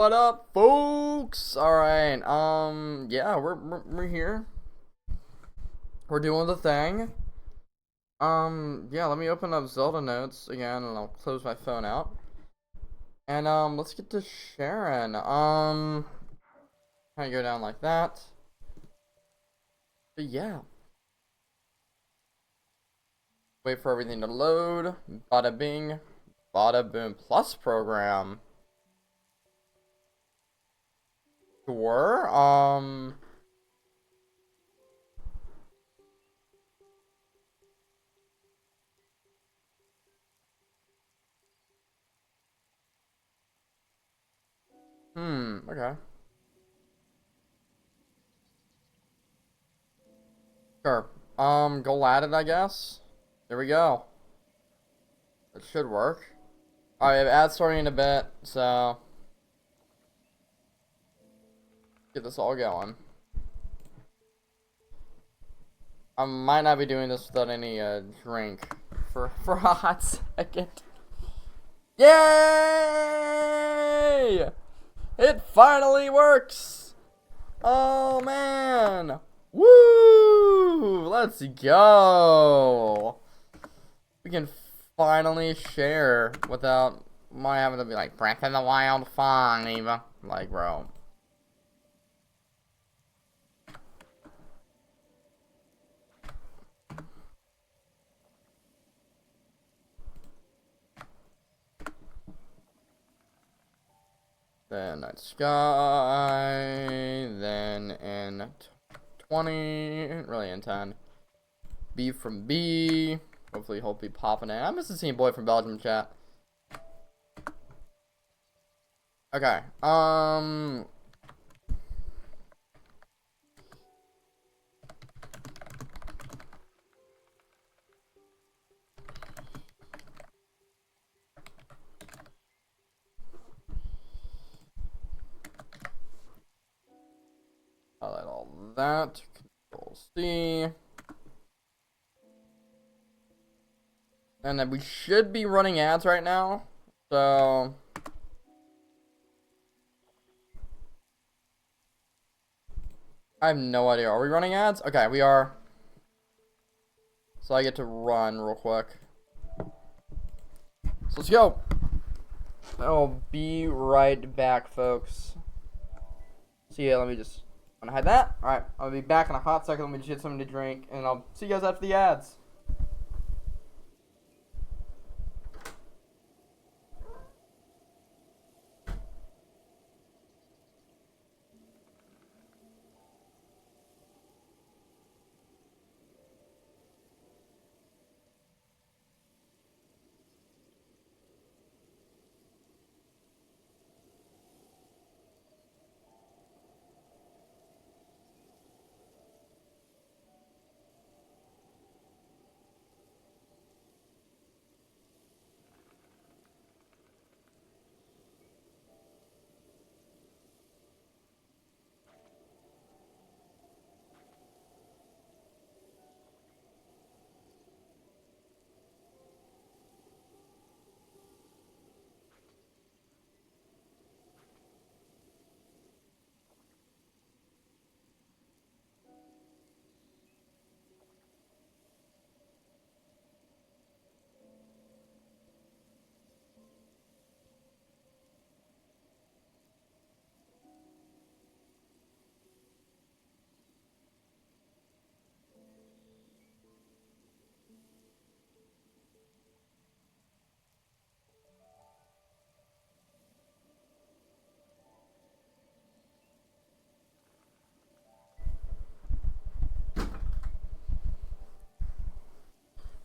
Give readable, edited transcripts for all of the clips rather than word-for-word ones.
What up, folks? All right. Yeah, we're here. We're doing the thing. Yeah. Let me open up Zelda notes again, and I'll close my phone out. And let's get to sharing. Kind of go down like that. But yeah. Wait for everything to load. Bada bing, bada boom. Plus program. Sure. Okay. Sure. Go at it, I guess. There we go. It should work. Alright, I have ads starting in a bit, so get this all going. I might not be doing this without any drink for a hot second. Yay! It finally works! Oh man! Woo! Let's go! We can finally share without my having to be like Breath of the Wild 5. Like, bro. Then Night Sky, then in 20, really in 10. B from B. Hopefully he'll be popping in. I'm missing seeing boy from Belgium chat. Okay. Highlight all that. Control C. And then we should be running ads right now. So I have no idea. Are we running ads? Okay, we are. So I get to run real quick. So let's go. I'll be right back, folks. See ya. Let me just hide that. Alright, I'll be back in a hot second. Let me just get something to drink, and I'll see you guys after the ads.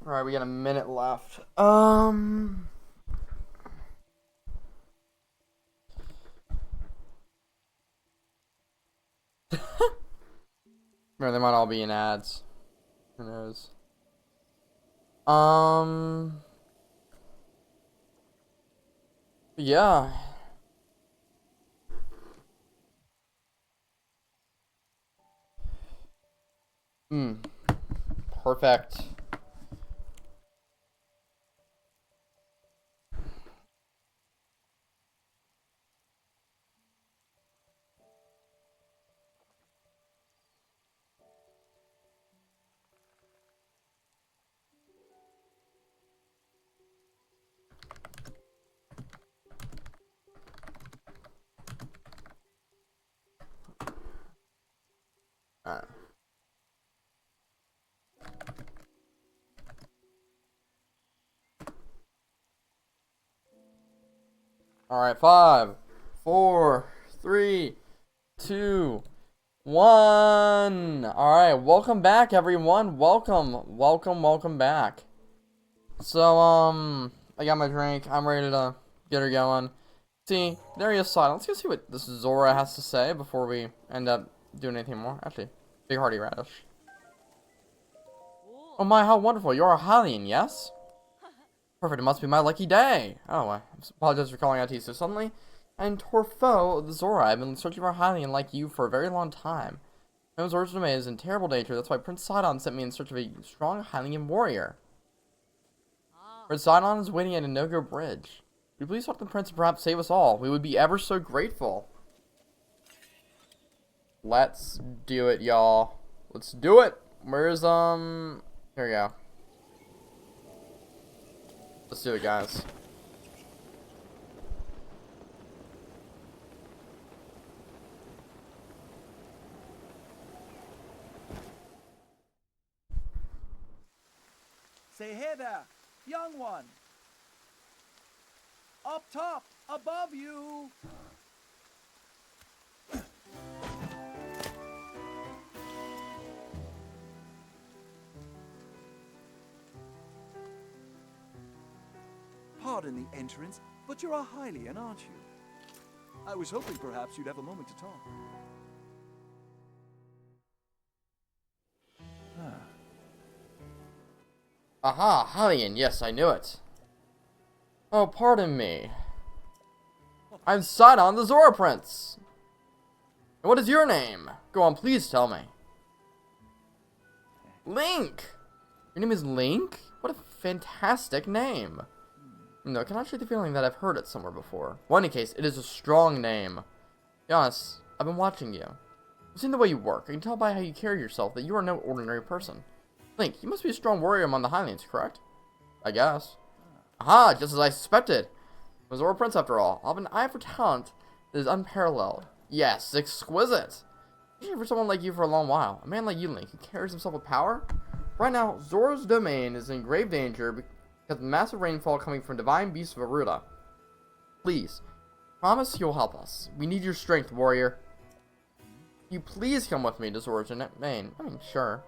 Alright, we got a minute left. Man, they might all be in ads. Who knows? Yeah. Perfect. Alright. Alright, 5, 4, 3, 2, 1. Alright, welcome back, everyone. Welcome back. So, I got my drink. I'm ready to get her going. See, there he is silent. Let's go see what this Zora has to say before we end up doing anything more. Actually, big hearty radish. Oh my, how wonderful. You're a Hylian, yes? Perfect, it must be my lucky day. Oh, I apologize for calling out to you so suddenly. And Torfo, Zora, I've been searching for a Hylian like you for a very long time. My name is Zora's domain is in terrible danger. That's why Prince Sidon sent me in search of a strong Hylian warrior. Prince Sidon is waiting at a no-go bridge. Would you please help the prince and perhaps save us all? We would be ever so grateful. Let's do it, y'all. Let's do it. Where's, here we go. Let's do it, guys. Say, hey there, young one. Up top, above you. Pardon the entrance, but you're a Hylian, aren't you? I was hoping perhaps you'd have a moment to talk. Aha, Hylian, yes, I knew it. Oh, pardon me. I'm Sidon, the Zora Prince. And what is your name? Go on, please tell me. Link! Your name is Link? What a fantastic name. No, I cannot shake the feeling that I've heard it somewhere before. Well, in any case, it is a strong name. Be honest, I've been watching you. I've seen the way you work. I can tell by how you carry yourself that you are no ordinary person. Link, you must be a strong warrior among the Hylians, correct? I guess. Aha, just as I suspected. I'm a Zora Prince after all. I'll have an eye for talent that is unparalleled. Yes, exquisite. I've been for someone like you for a long while. A man like you, Link, who carries himself with power. Right now, Zora's domain is in grave danger because of massive rainfall coming from divine beasts of Ruta. Please, promise you'll help us. We need your strength, warrior. You please come with me to Zora's domain. I mean, sure.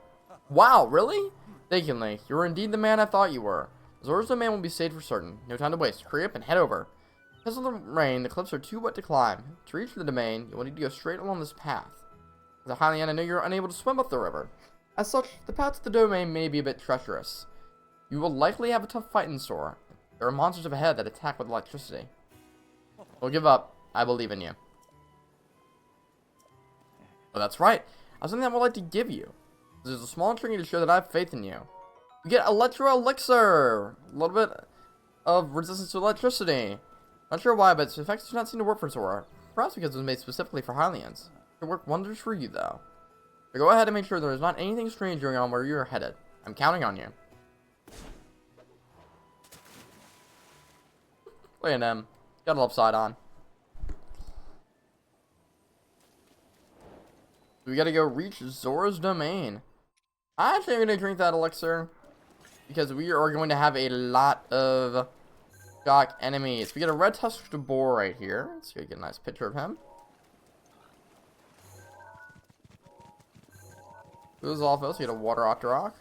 Wow, really? Thank you, Link. You're indeed the man I thought you were. Zora's domain will be saved for certain. No time to waste. Hurry up and head over. Because of the rain, the cliffs are too wet to climb. To reach the domain, you will need to go straight along this path. As a Hylian, I know you're unable to swim up the river. As such, the path to the domain may be a bit treacherous. You will likely have a tough fight in store. There are monsters up ahead that attack with electricity. Don't give up. I believe in you. Oh, that's right. I have something I would like to give you. There's a small trinket to show that I have faith in you. You get Electro Elixir! A little bit of resistance to electricity. Not sure why, but its effects do not seem to work for Zora. Perhaps because it was made specifically for Hylians. It will work wonders for you, though. So go ahead and make sure there is not anything strange going on where you're headed. I'm counting on you. Look at him. Got it upside on. We gotta go reach Zora's domain. I actually am gonna drink that elixir because we are going to have a lot of shock enemies. We got a red tusked boar right here. Let's go get a nice picture of him. Who's off us? We got a water Octorok.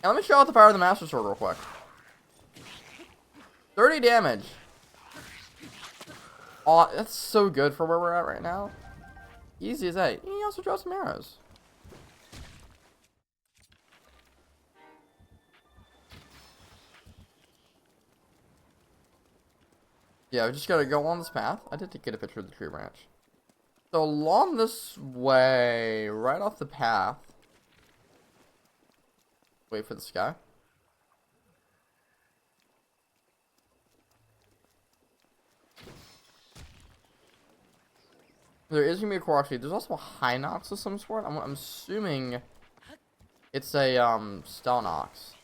And let me show out the power of the Master Sword real quick. 30 damage. Oh, that's so good for where we're at right now. Easy as that. He also draws some arrows. Yeah, we just gotta go on this path. I did get a picture of the tree branch. So along this way, right off the path. Wait for the sky. There is gonna be a Koroshi. There's also a Hinox of some sort. I'm assuming it's a Stelnox.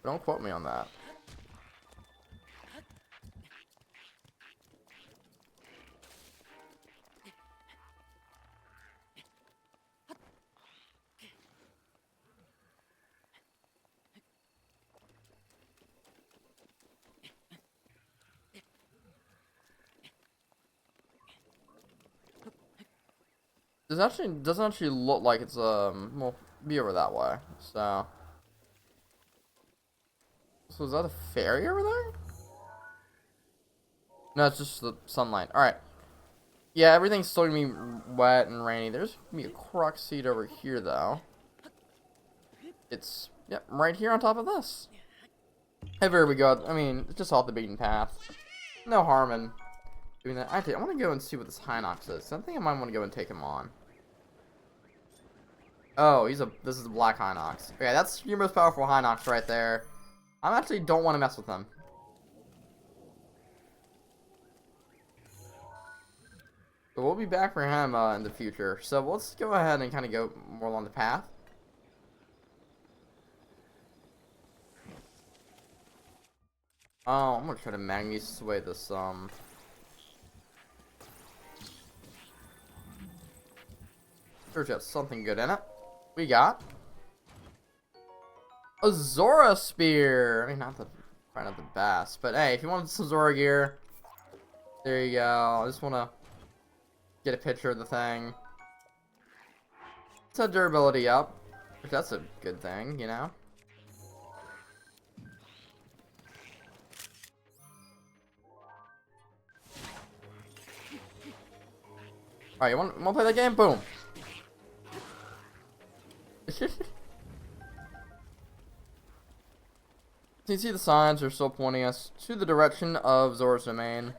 Don't quote me on that. doesn't actually look like it's well, be over that way. So is that a ferry over there? No, it's just the sunlight. All right. Yeah, everything's still gonna be wet and rainy. There's gonna be a croc seed over here though. It's yep, right here on top of this. Hey, there we go. I mean, it's just off the beaten path. No harm in doing that. Actually, I want to go and see what this Hinox is. I think I might want to go and take him on. Oh, this is the Black Hinox. Okay, that's your most powerful Hinox right there. I actually don't want to mess with him. But we'll be back for him in the future. So let's go ahead and kind of go more along the path. Oh, I'm gonna try to magnesis away this There's got something good in it. We got a Zora Spear. I mean, probably not the best, but hey, if you want some Zora gear, there you go. I just want to get a picture of the thing. It's a durability up, which that's a good thing, you know. All right, you want to play that game? Boom. You see the signs are still pointing us to the direction of Zora's domain.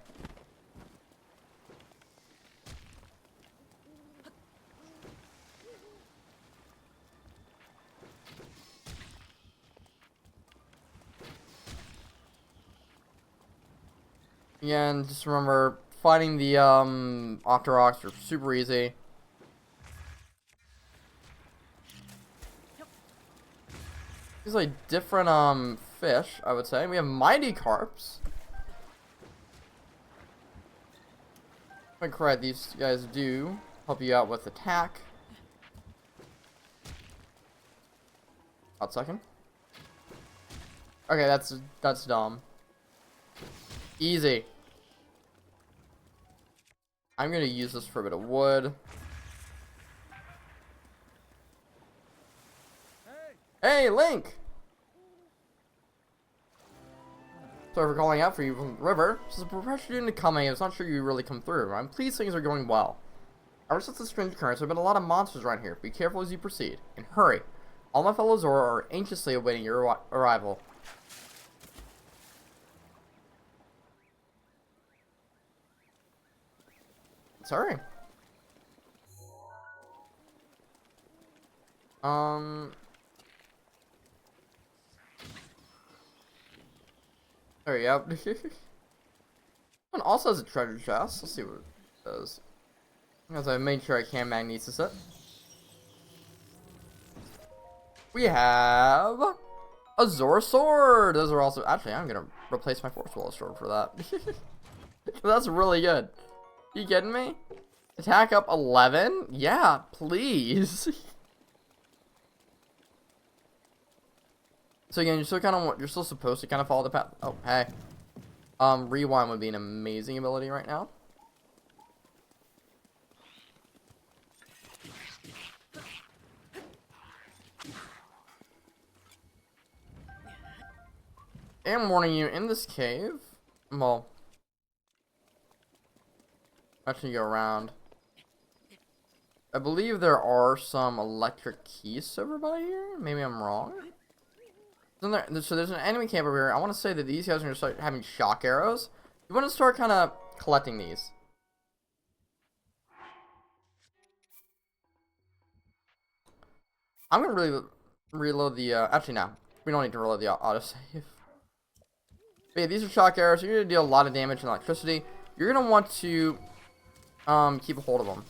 Yeah, and just remember, fighting the Octoroks are super easy. These like different fish, I would say. We have mighty carps. If I'm correct, these guys do help you out with attack. Hot second. Okay, that's dumb. Easy. I'm gonna use this for a bit of wood. Hey, Link! Sorry for calling out for you from the river. Since the pressure didn't coming, I was not sure you really come through. I'm pleased things are going well. Ever since the strange occurrence, there have been a lot of monsters around here. Be careful as you proceed. And hurry. All my fellow Zora are anxiously awaiting your arrival. Sorry. There you go. One also has a treasure chest. Let's see what it does. Because I made sure I can magnesis it. We have a Zora sword. Those are also actually I'm gonna replace my Force Wall sword for that. That's really good. You kidding me? Attack up 11? Yeah, please. So again, you're still supposed to kind of follow the path. Oh, hey. Rewind would be an amazing ability right now. I'm warning you, in this cave, well, actually go around. I believe there are some electric keys over by here. Maybe I'm wrong. So there's an enemy camp over here. I want to say that these guys are going to start having shock arrows. You want to start kind of collecting these. I'm going to reload the, actually no. We don't need to reload the autosave. But yeah, these are shock arrows. You're going to deal a lot of damage and electricity. You're going to want to keep a hold of them.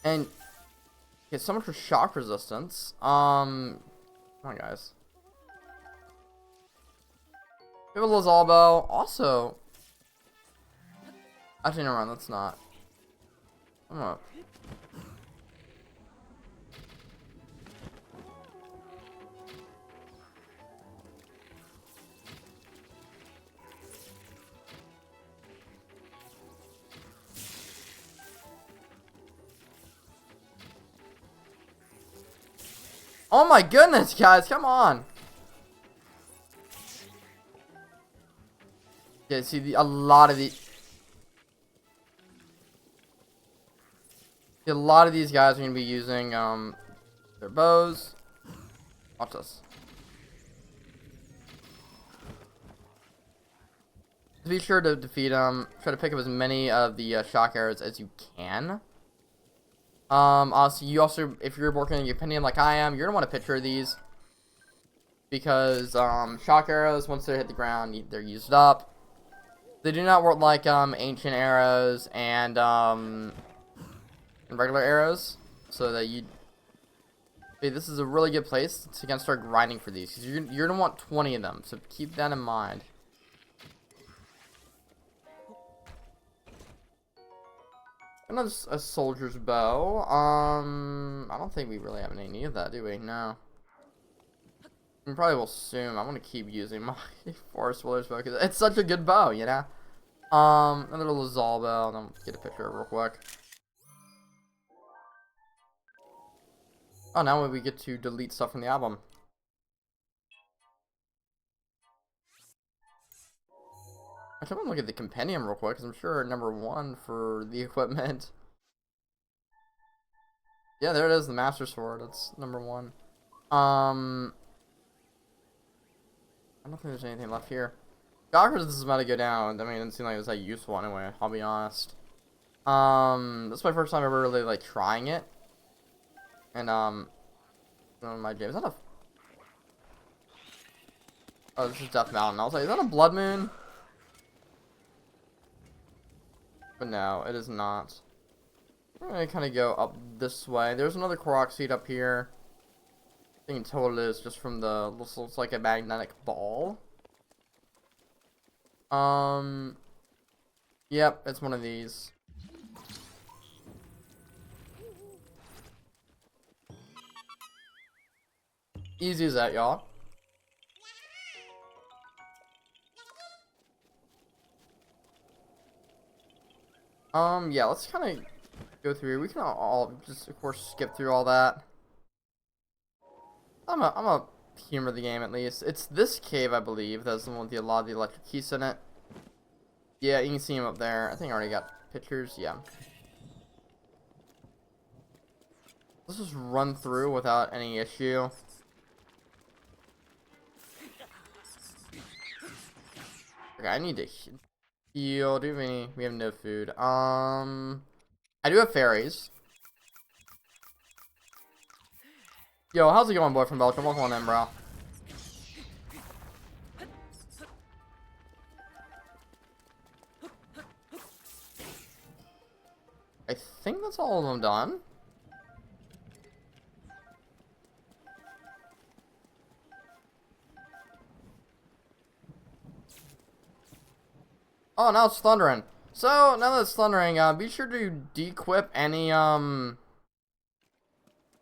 And okay, so much for shock resistance. Come on, guys. We have a Lizalbo. Also, actually, never mind. That's not. I'm gonna. Oh my goodness, guys, come on. Yeah, see, a lot of these guys are gonna be using their bows. Watch this. Be sure to defeat them. Try to pick up as many of the shock arrows as you can. Also, if you're working in your opinion like I am, you're gonna want a picture of these because shock arrows, once they hit the ground, they're used up. They do not work like ancient arrows and regular arrows, so that you. Hey, this is a really good place to start grinding for these because you're gonna want 20 of them, so keep that in mind. Another a soldier's bow. I don't think we really have any need of that, do we? No. We probably will soon. I'm gonna keep using my forest wilder's bow because it's such a good bow, you know. Another Lazal bow. And I'll get a picture of it real quick. Oh, now we get to delete stuff from the album. Actually, I'm gonna look at the compendium real quick because I'm sure number 1 for the equipment. Yeah, there it is, the Master Sword. That's number 1. I don't think there's anything left here. Goggers, this is about to go down. I mean, it didn't seem like it was that useful anyway, I'll be honest. This is my first time ever really, like, trying it. And, my game. Is that a... Oh, this is Death Mountain. I was like, is that a Blood Moon? But no, it is not. We're gonna kind of go up this way. There's another Korok seed up here. I think total is just from the looks like a magnetic ball. Yep, it's one of these. Easy as that, y'all. Yeah, let's kind of go through. We can all just, of course, skip through all that. I'm a humor the game at least. It's this cave, I believe. That's the one with a lot of the electric keys in it. Yeah, you can see him up there. I think I already got pictures. Yeah. Let's just run through without any issue. Okay, I need to heal. Do we have any? We have no food. I do have fairies. Yo, how's it going, boy from Belgium? Welcome on in, bro. I think that's all of them done. Oh, now it's thundering. So, now that it's thundering, be sure to de-equip any, never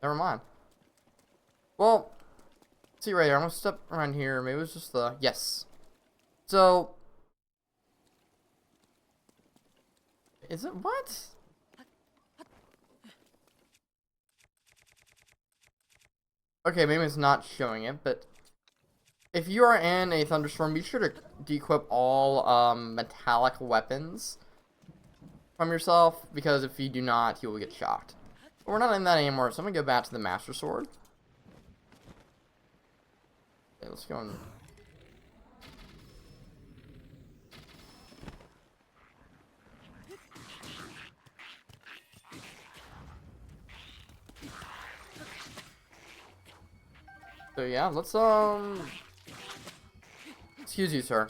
mind. Well, let's see right here. I'm gonna step around here. Maybe it was just the... Yes. So... Is it... What? Okay, maybe it's not showing it, but... If you are in a thunderstorm, be sure to de-equip all, metallic weapons from yourself, because if you do not, you will get shocked. But we're not in that anymore, so I'm gonna go back to the Master Sword. Okay, let's go on. So yeah, let's excuse you, sir.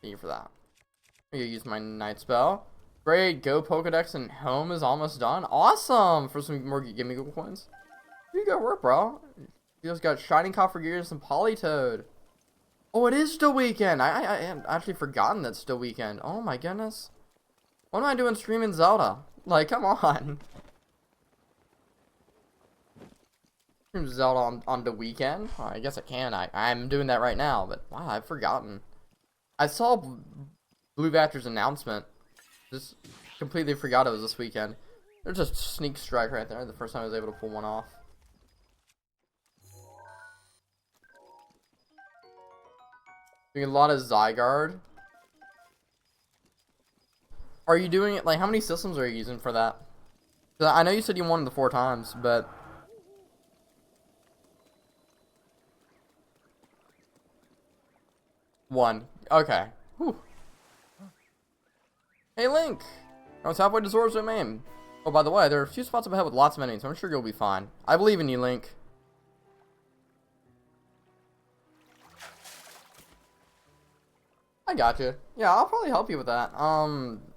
Thank you for that. I'm gonna use my night spell. Great, go Pokedex and home is almost done. Awesome! For some more Gimme Google coins. You good work, bro. You just got Shining Copper Gears and Politoed. Oh, it is still weekend. I had actually forgotten that it's still weekend. Oh my goodness. What am I doing streaming Zelda? Like, come on. Stream Zelda on the weekend? Oh, I guess I can. I'm doing that right now, but wow, I've forgotten. I saw Blue Vatcher's announcement. Just completely forgot it was this weekend. There's a sneak strike right there. The first time I was able to pull one off. Doing a lot of Zygarde. Are you doing it, like, how many systems are you using for that? 'Cause I know you said you wanted the 4 times, but... One. Okay. Whew. Hey, Link! I was halfway to Zora's domain. Oh, by the way, there are a few spots up ahead with lots of enemies, so I'm sure you'll be fine. I believe in you, Link. I got you. Yeah, I'll probably help you with that.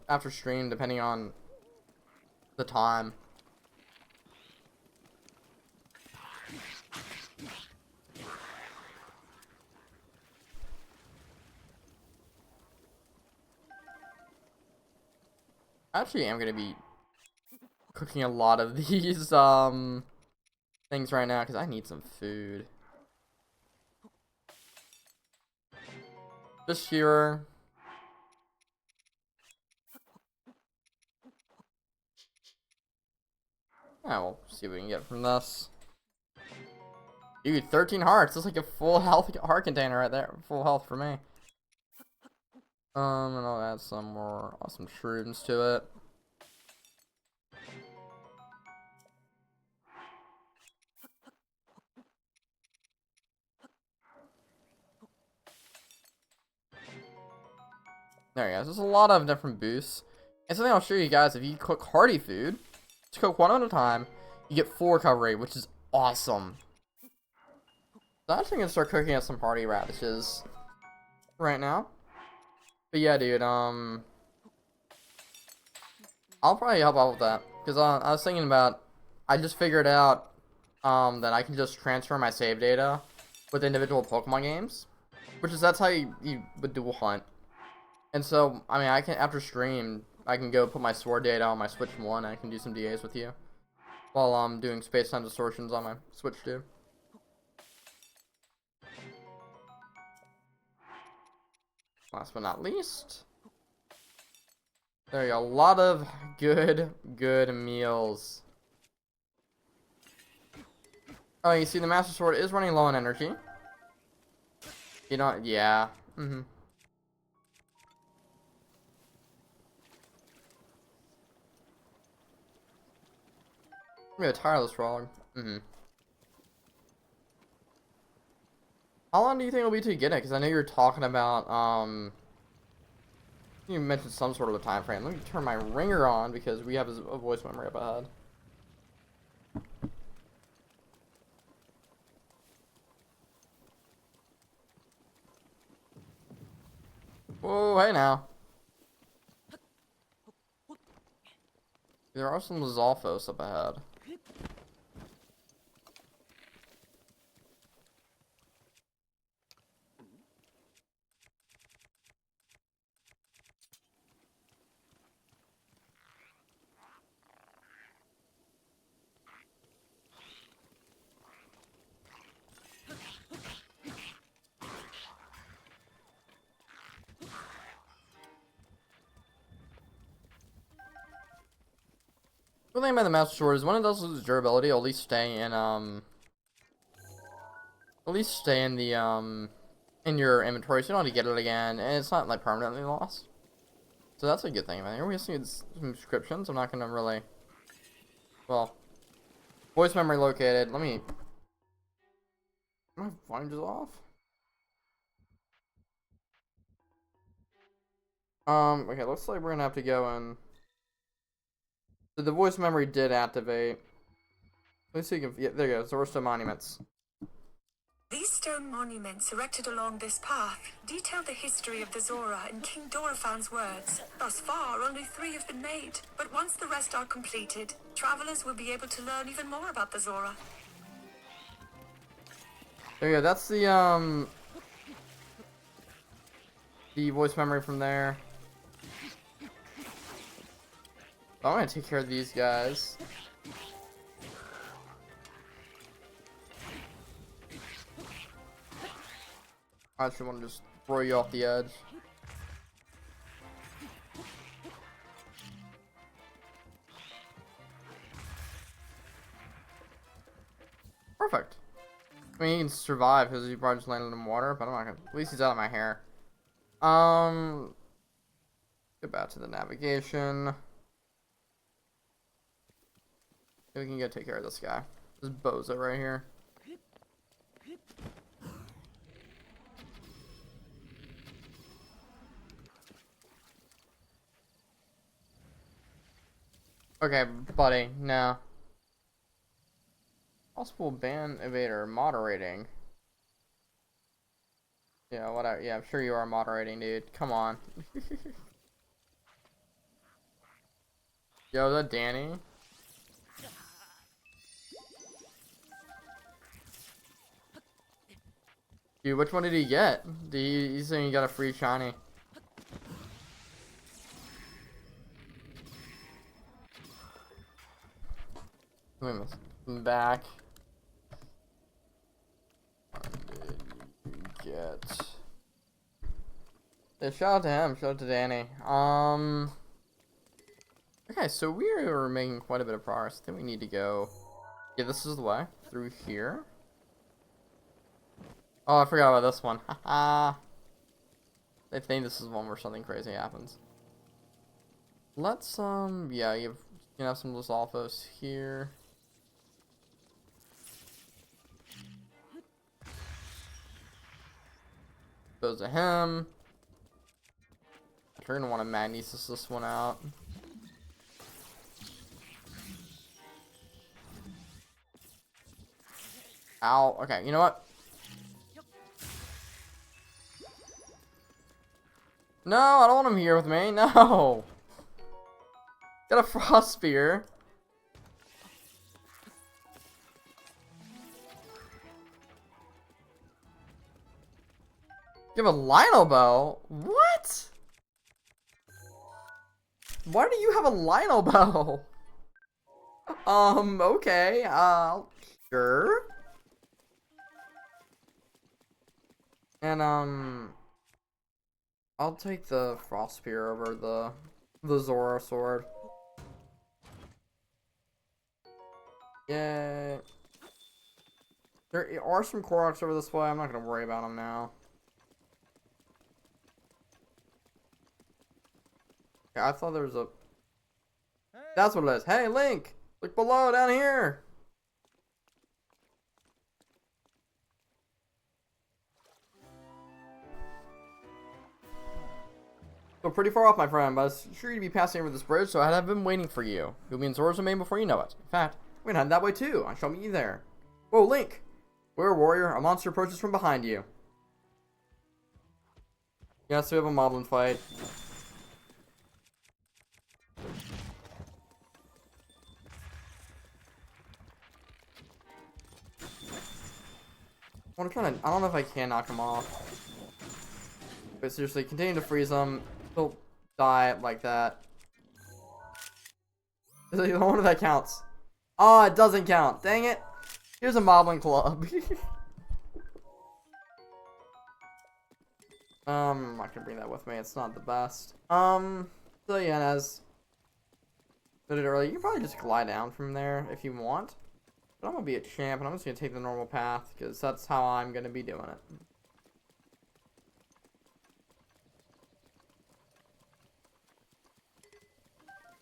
After stream, depending on the time. Actually, I'm gonna be cooking a lot of these things right now because I need some food. Just here. Yeah, we'll see what we can get from this. Dude, 13 hearts. That's like a full health heart container right there. Full health for me. And I'll add some more awesome shrooms to it. There you go. There's a lot of different boosts. And something I'll show you guys, if you cook hearty food, just cook one at a time, you get 4 recovery, which is awesome. So I'm actually gonna start cooking up some hearty radishes right now. But yeah, dude, I'll probably help out with that. Because I was thinking about, I just figured out, that I can just transfer my save data with individual Pokemon games. That's how you would dual hunt. And so, I mean, I can, after stream, I can go put my sword data on my Switch 1 and I can do some DAs with you. While I'm doing space-time distortions on my Switch 2. Last but not least. There you go, a lot of good meals. Oh, you see the Master Sword is running low on energy. You know, yeah. We a tireless frog. How long do you think it'll be till you get it? Because I know you're talking about, you mentioned some sort of a time frame. Let me turn my ringer on because we have a voice memory up ahead. Whoa, hey now. There are some Zolfos up ahead. The thing about the Master Sword is when it does lose durability, it'll at least stay in the in your inventory, so you don't have to get it again, and it's not like permanently lost. So that's a good thing. Here we see some descriptions. I'm not gonna really, well, voice memory located. Let me. My volume just off. Okay, looks like we're gonna have to go in. So the voice memory did activate. Let's see if, yeah, there you go, Zorsta monuments. These stone monuments erected along this path detail the history of the Zora in King Dorephan's words. Thus far, only 3 have been made, but once the rest are completed, travelers will be able to learn even more about the Zora. There you go, that's the voice memory from there. I'm gonna take care of these guys. I actually want to just throw you off the edge. I mean, he can survive because he probably just landed in water, but I'm not gonna. At least he's out of my hair. Go back to the navigation. We can go take care of this guy. This bozo right here. Okay, buddy, no. Possible ban evader moderating. Yeah, whatever. Yeah, I'm sure you are moderating, dude. Come on. Yo, is that Danny? Dude, which one did he get? He's saying he got a free shiny. Let me back. What did you get? Yeah, shout out to him. Shout out to Danny. Okay, so we are making quite a bit of progress. I think we need to go. Yeah, this is the way through here. Oh, I forgot about this one. Haha. I think this is one where something crazy happens. Let's yeah, you can have some Lizalfos here. Goes to him. We're gonna want to magnesis this one out. Ow. Okay, you know what? No, I don't want him here with me. No. Got a frost spear. You have a Lionel bow? What? Why do you have a Lionel bow? Okay, sure. And, I'll take the Frost Spear over the Zora sword. Yay. There are some Koroks over this way. I'm not gonna worry about them now. Yeah, I thought there was a... That's what it is. Hey, Link! Look below, down here! So pretty far off, my friend, but I was sure you'd be passing over this bridge, so I'd have been waiting for you. You'll be in Zora's domain before you know it. In fact, we're gonna head that way too. I shall meet you there. Whoa, Link! We're a warrior. A monster approaches from behind you. Yes, we have a moblin fight. I'm trying to... I don't know if I can knock him off. But seriously, continue to freeze him. He'll die like that. I wonder if that counts. Oh, it doesn't count. Dang it. Here's a moblin club. I'm not gonna bring that with me. It's not the best. So yeah, and as noted earlier, you can probably just glide down from there if you want. But I'm gonna be a champ, and I'm just gonna take the normal path because that's how I'm gonna be doing it.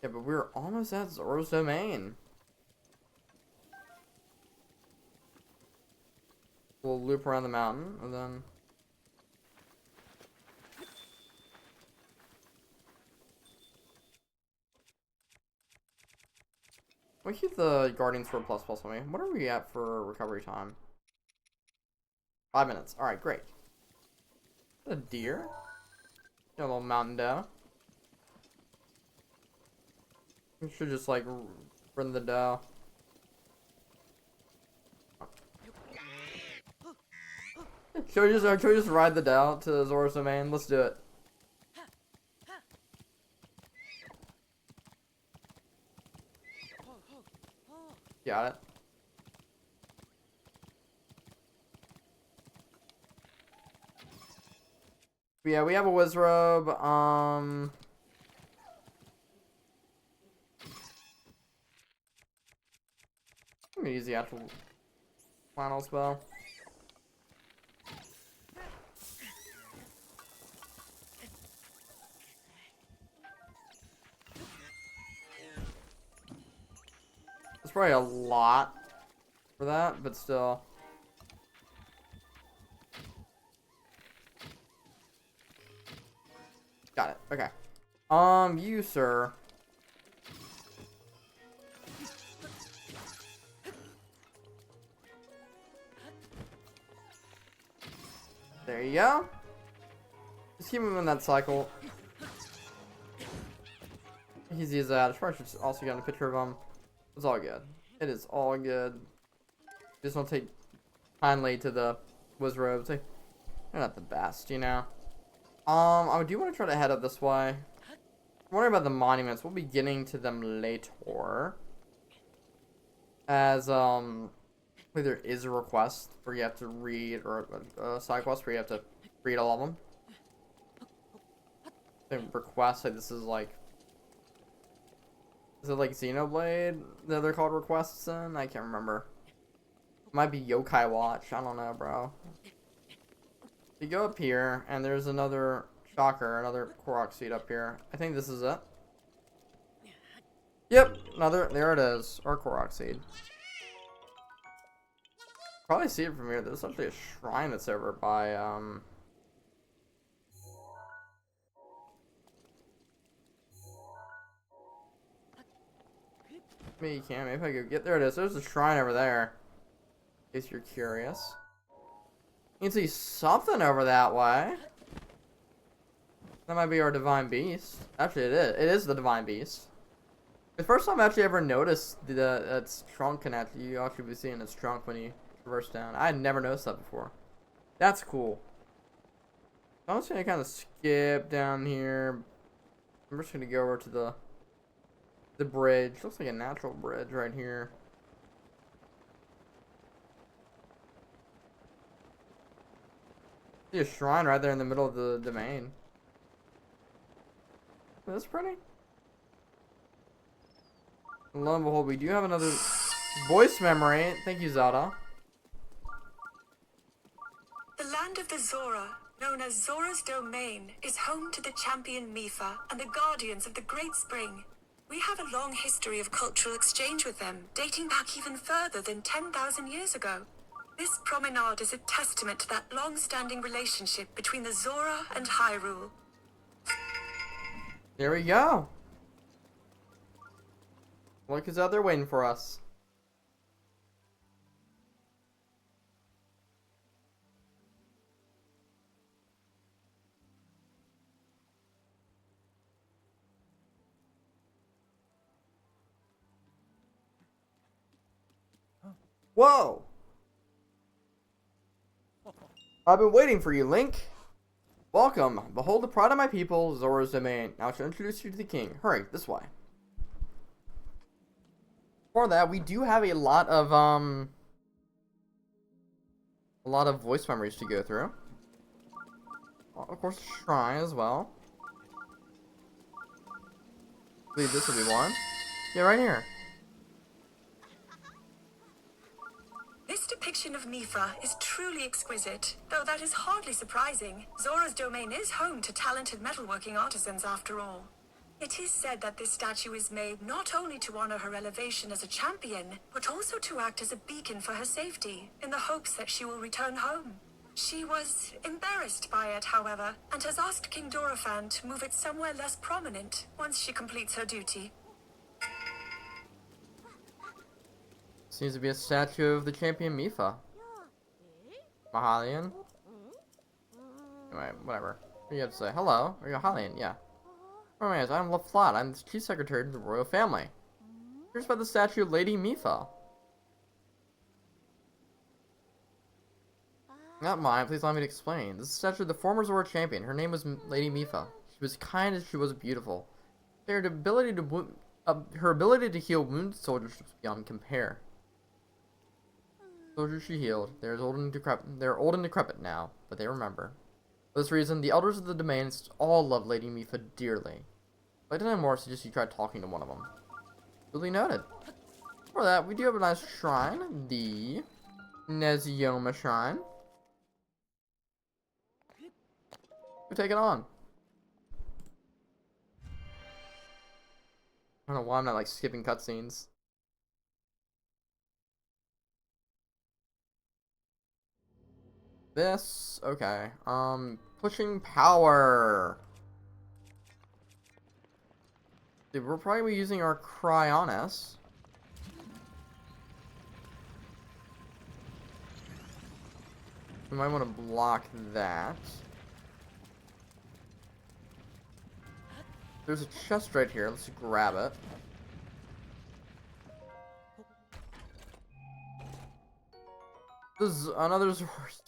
Yeah, but we're almost at Zora's domain. We'll loop around the mountain, and then... We keep the Guardians for a plus on me. What are we at for recovery time? 5 minutes. Alright, great. A deer? Yeah, a little mountain doe. We should just, like, run the doe. Should we just ride the doe to Zora's domain? Let's do it. Got it. But yeah, we have a Wizrobe. I'm gonna use the actual flannel spell. probably a lot for that, but still. Got it. Okay. You, sir. There you go. Just keep him in that cycle. Easy as that. I probably should also get a picture of him. It's all good. It is all good. Just don't take kindly to the wizards. They're not the best, you know. I do want to try to head up this way. I'm wondering about the monuments. We'll be getting to them later. As, there is a request where you have to read, or a side quest where you have to read all of them. The request, like, this is like, is it like Xenoblade that they're called requests in? I can't remember. It might be Yokai Watch. I don't know, bro. You go up here, and there's another shocker, another Korok seed up here. I think this is it. Yep, another, there it is, our Korok seed. Probably see it from here. There's actually a shrine that's over by, maybe you can, maybe I could get, there it is. There's a shrine over there. In case you're curious. You can see something over that way. That might be our divine beast. Actually, it is. It is the divine beast. The first time I actually ever noticed its trunk can actually, you actually be seeing its trunk when you traverse down. I had never noticed that before. That's cool. I'm just gonna kind of skip down here. I'm just gonna go over to the bridge. Looks like a natural bridge right here. See a shrine right there in the middle of the domain. That's pretty. And lo and behold, we do have another voice memory. Thank you, Zelda. The land of the Zora, known as Zora's Domain, is home to the champion Mifa and the guardians of the Great Spring. We have a long history of cultural exchange with them, dating back even further than 10,000 years ago. This promenade is a testament to that long-standing relationship between the Zora and Hyrule. There we go. Look who's out there waiting for us. Whoa! I've been waiting for you, Link. Welcome. Behold the pride of my people, Zora's Domain. Now to introduce you to the king. Hurry, this way. For that, we do have a lot of voice memories to go through. Well, of course, a shrine as well. I believe this will be one. Yeah, right here. This depiction of Mifa is truly exquisite, though that is hardly surprising. Zora's Domain is home to talented metalworking artisans after all. It is said that this statue is made not only to honor her elevation as a champion, but also to act as a beacon for her safety, in the hopes that she will return home. She was embarrassed by it, however, and has asked King Dorephan to move it somewhere less prominent once she completes her duty. Seems to be a statue of the champion Mifa. Mahalian. Anyway, whatever. What do you have to say? Hello. Are you Mahalian? Yeah. Oh my God, I'm LaFleur. I'm the chief secretary of the royal family. Here's about the statue of Lady Mifa. Not mine. Please allow me to explain. This is a statue of the former Zora champion. Her name was Lady Mifa. She was kind as she was beautiful. Her ability to heal wounded soldiers was beyond compare. Soldiers she healed. They're old and decrepit now, but they remember. For this reason, the elders of the domains all love Lady Mifa dearly. If I didn't more, suggest you try talking to one of them. Duly noted. For that, we do have a nice shrine, the Nezioma Shrine. We take it on. I don't know why I'm not like skipping cutscenes. this. Okay. Pushing power. Dude, we're probably using our Cryonis. We might want to block that. There's a chest right here. Let's grab it. This is another Zora Spear.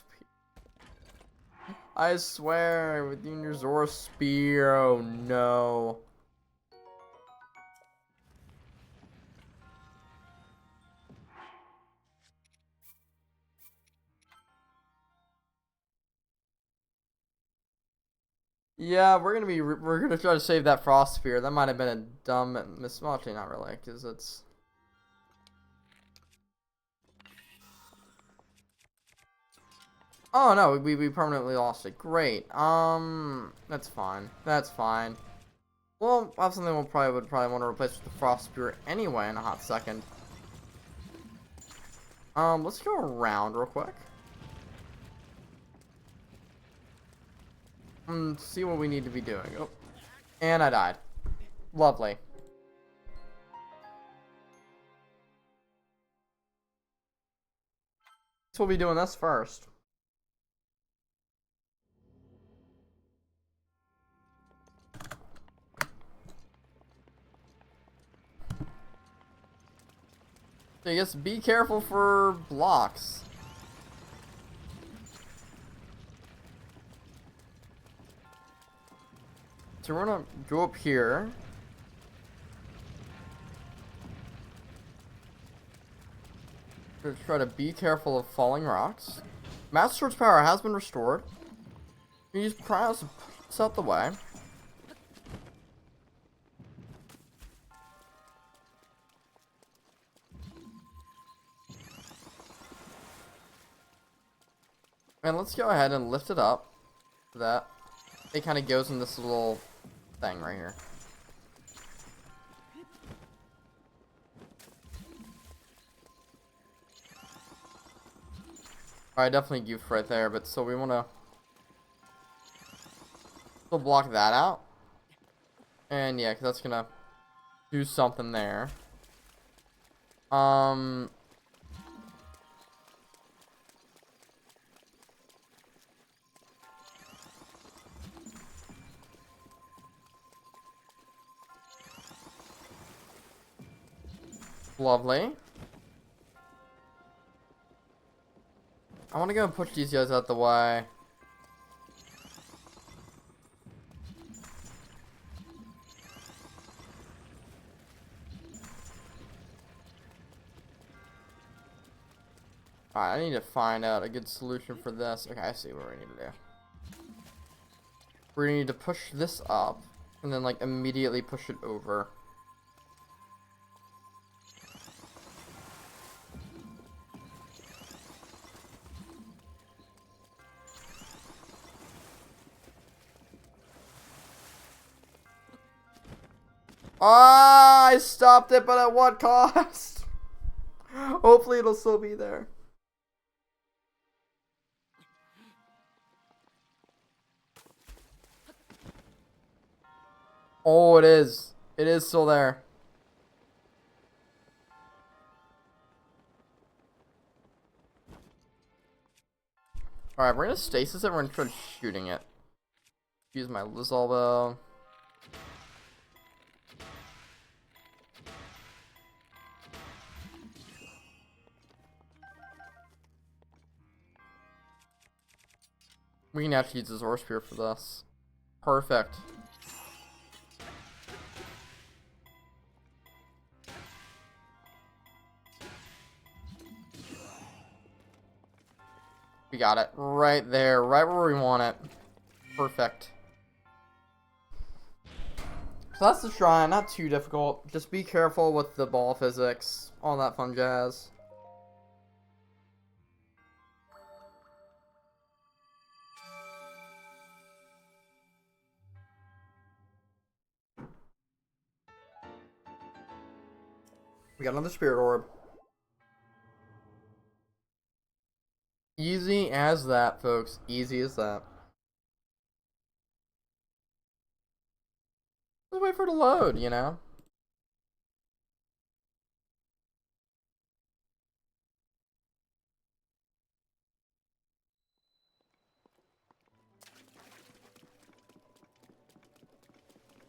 I swear, with your Zora Spear. Oh no. Yeah, we're gonna try to save that Frost Spear. That might have been a dumb miss. Well, actually, not really, because it's. Oh no, we permanently lost it. Great. That's fine. That's fine. Well, I have something would probably want to replace with the Frost Spear anyway in a hot second. Let's go around real quick. See what we need to be doing. Oh, and I died. Lovely. So we'll be doing this first. So I guess be careful for blocks. So we're gonna go up here. We're gonna try to be careful of falling rocks. Master Sword's power has been restored. You use Cryos to push out the way. And let's go ahead and lift it up so that it kind of goes in this little thing right here. Alright, definitely goof right there, but so we want to still block that out. And yeah, because that's going to do something there. Lovely. I want to go and push these guys out the way. Alright, I need to find out a good solution for this. Okay, I see what we need to do. We're gonna need to push this up, and then like immediately push it over. Ah, I stopped it, but at what cost? Hopefully it'll still be there. Oh, it is. It is still there. Alright, we're gonna stasis it. We're gonna try shooting it. Use my Lizalbo. We can actually use the Zora Spear for this. Perfect. We got it. Right there. Right where we want it. Perfect. So that's the shrine. Not too difficult. Just be careful with the ball physics. All that fun jazz. We got another spirit orb. Easy as that, folks. Easy as that. Just wait for it to load, you know?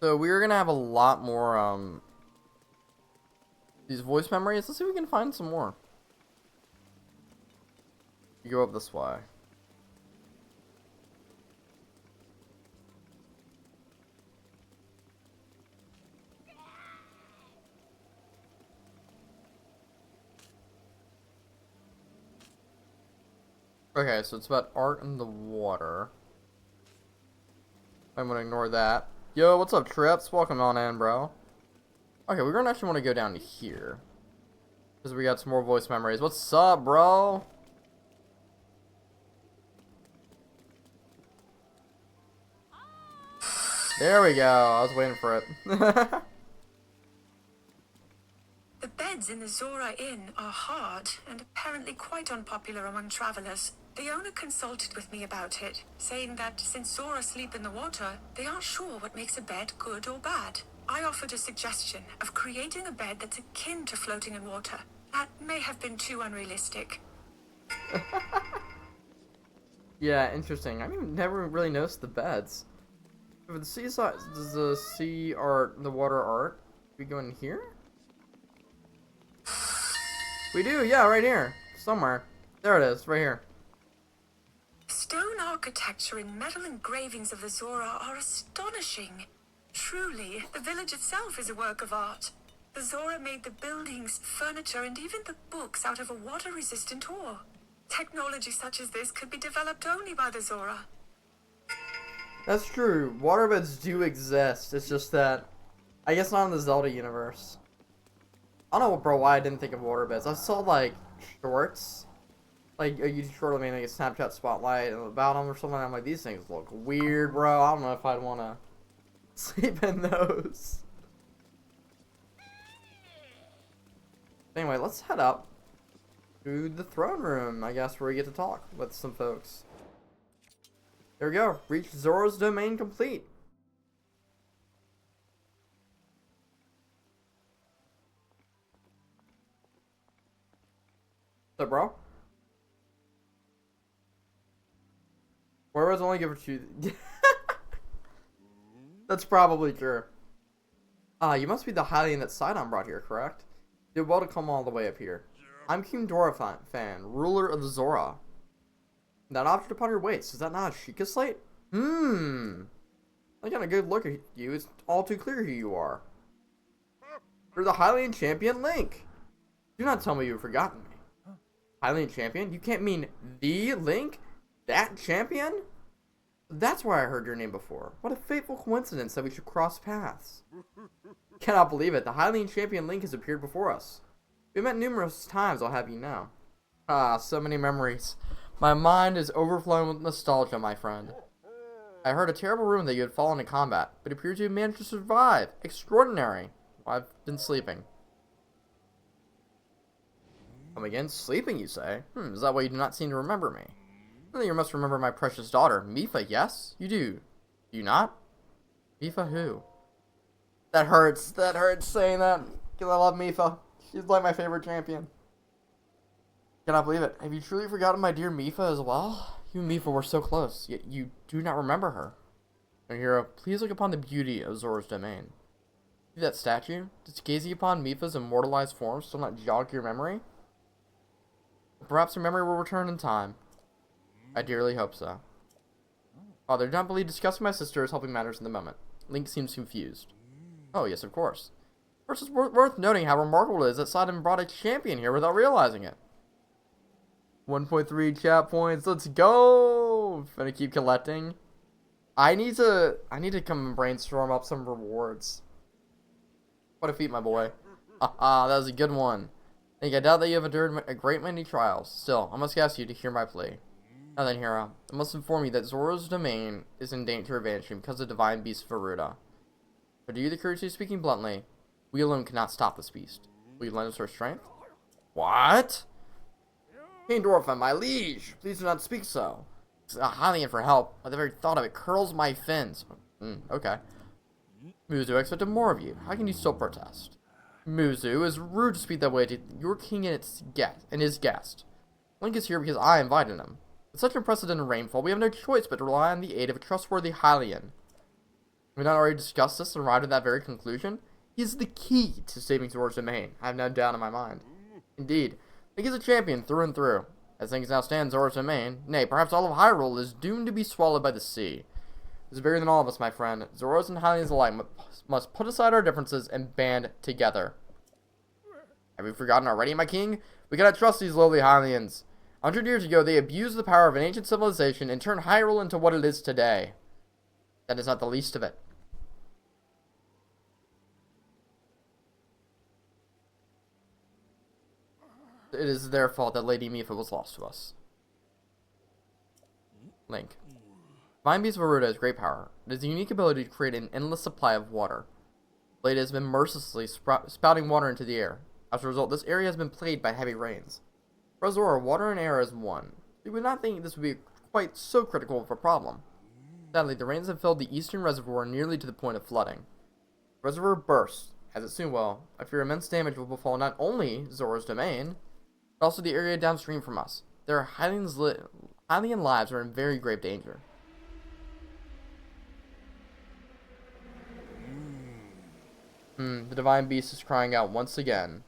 So we're gonna have a lot more, these voice memories. Let's see if we can find some more. You go up this way. Okay, so it's about art in the water. I'm gonna ignore that. Yo, what's up, Trips? Welcome on in, bro. Okay, we're gonna actually want to go down to here. Because we got some more voice memories. What's up, bro? There we go. I was waiting for it. The beds in the Zora Inn are hard and apparently quite unpopular among travelers. The owner consulted with me about it, saying that since Zora sleep in the water, they aren't sure what makes a bed good or bad. I offered a suggestion of creating a bed that's akin to floating in water. That may have been too unrealistic. Yeah, interesting. I never really noticed the beds. For the seaside, does the sea art, the water art, we go in here? We do, yeah, right here. Somewhere. There it is, right here. Stone architecture and metal engravings of the Zora are astonishing. Truly, the village itself is a work of art. The Zora made the buildings, furniture, and even the books out of a water-resistant ore. Technology such as this could be developed only by the Zora. That's true. Waterbeds do exist. It's just that, I guess not in the Zelda universe. I don't know, bro, why I didn't think of waterbeds. I saw, like, shorts. Like, a YouTube short of me, like a Snapchat spotlight about them or something. I'm like, these things look weird, bro. I don't know if I'd want to sleep in those. Anyway, let's head up to the throne room, I guess, where we get to talk with some folks. There we go. Reach Zora's domain complete. What's up, bro? Where was only given to you? That's probably true. You must be the Hylian that Sidon brought here, correct? Did well to come all the way up here. I'm King Dora fan, ruler of Zora. That object upon your waist, is that not a Sheikah slate? I got a good look at you. It's all too clear who you are. You're the Hylian champion, Link. Do not tell me you've forgotten me. Hylian champion? You can't mean the Link? That champion? That's why I heard your name before. What a fateful coincidence that we should cross paths. Cannot believe it. The Hylian champion Link has appeared before us. We met numerous times, I'll have you know. Ah, so many memories. My mind is overflowing with nostalgia, my friend. I heard a terrible rumor that you had fallen in combat, but it appears you managed to survive. Extraordinary. I've been sleeping. Come again? Sleeping, you say? Is that why you do not seem to remember me? Then you must remember my precious daughter, Mipha, yes? You do. Do you not? Mipha who? That hurts. That hurts saying that. Because I love Mipha. She's like my favorite champion. Cannot believe it. Have you truly forgotten my dear Mipha as well? You and Mipha were so close, yet you do not remember her. Now, hero, please look upon the beauty of Zora's domain. See that statue? Does gazing upon Mipha's immortalized form still not jog your memory? Perhaps your memory will return in time. I dearly hope so. Father, do not believe discussing my sister is helping matters in the moment. Link seems confused. Oh, yes, of course. First, it's worth noting how remarkable it is that Sidon brought a champion here without realizing it. 1.3 chat points. Let's go. Gonna keep collecting. I need to come and brainstorm up some rewards. What a feat, my boy. That was a good one. I doubt that you have endured a great many trials. Still, I must ask you to hear my plea. Now then, hero, I must inform you that Zora's domain is in danger of vanishing because of the divine beast of Ruta. But do you the courage of speaking bluntly? We alone cannot stop this beast. Will you lend us our strength? What? King Dorfan, my liege, please do not speak so. It's a Hylian for help, but the very thought of it curls my fins. Okay. Muzu, I expected more of you. How can you still protest? Muzu, is rude to speak that way to your king and his guest. Link is here because I invited him. With such unprecedented rainfall, we have no choice but to rely on the aid of a trustworthy Hylian. Have we not already discussed this and arrived at that very conclusion? He is the key to saving Zora's domain. I have no doubt in my mind. Indeed, Link is a champion through and through. As things now stand, Zora's domain, nay, perhaps all of Hyrule, is doomed to be swallowed by the sea. It is bigger than all of us, my friend. Zoras and Hylians alike must put aside our differences and band together. Have you forgotten already, my king? We cannot trust these lowly Hylians. 100 years ago, they abused the power of an ancient civilization and turned Hyrule into what it is today. That is not the least of it. It is their fault that Lady Mipha was lost to us. Link. Divine Beast of Ruta has great power. It has the unique ability to create an endless supply of water. Blade has been mercilessly spouting water into the air. As a result, this area has been plagued by heavy rains. For Zora, water and air is one. We would not think this would be quite so critical of a problem. Sadly, the rains have filled the eastern reservoir nearly to the point of flooding. The reservoir bursts, as it soon will. I fear immense damage will befall not only Zora's domain, but also the area downstream from us. Their Hylian lives are in very grave danger. The Divine Beast is crying out once again.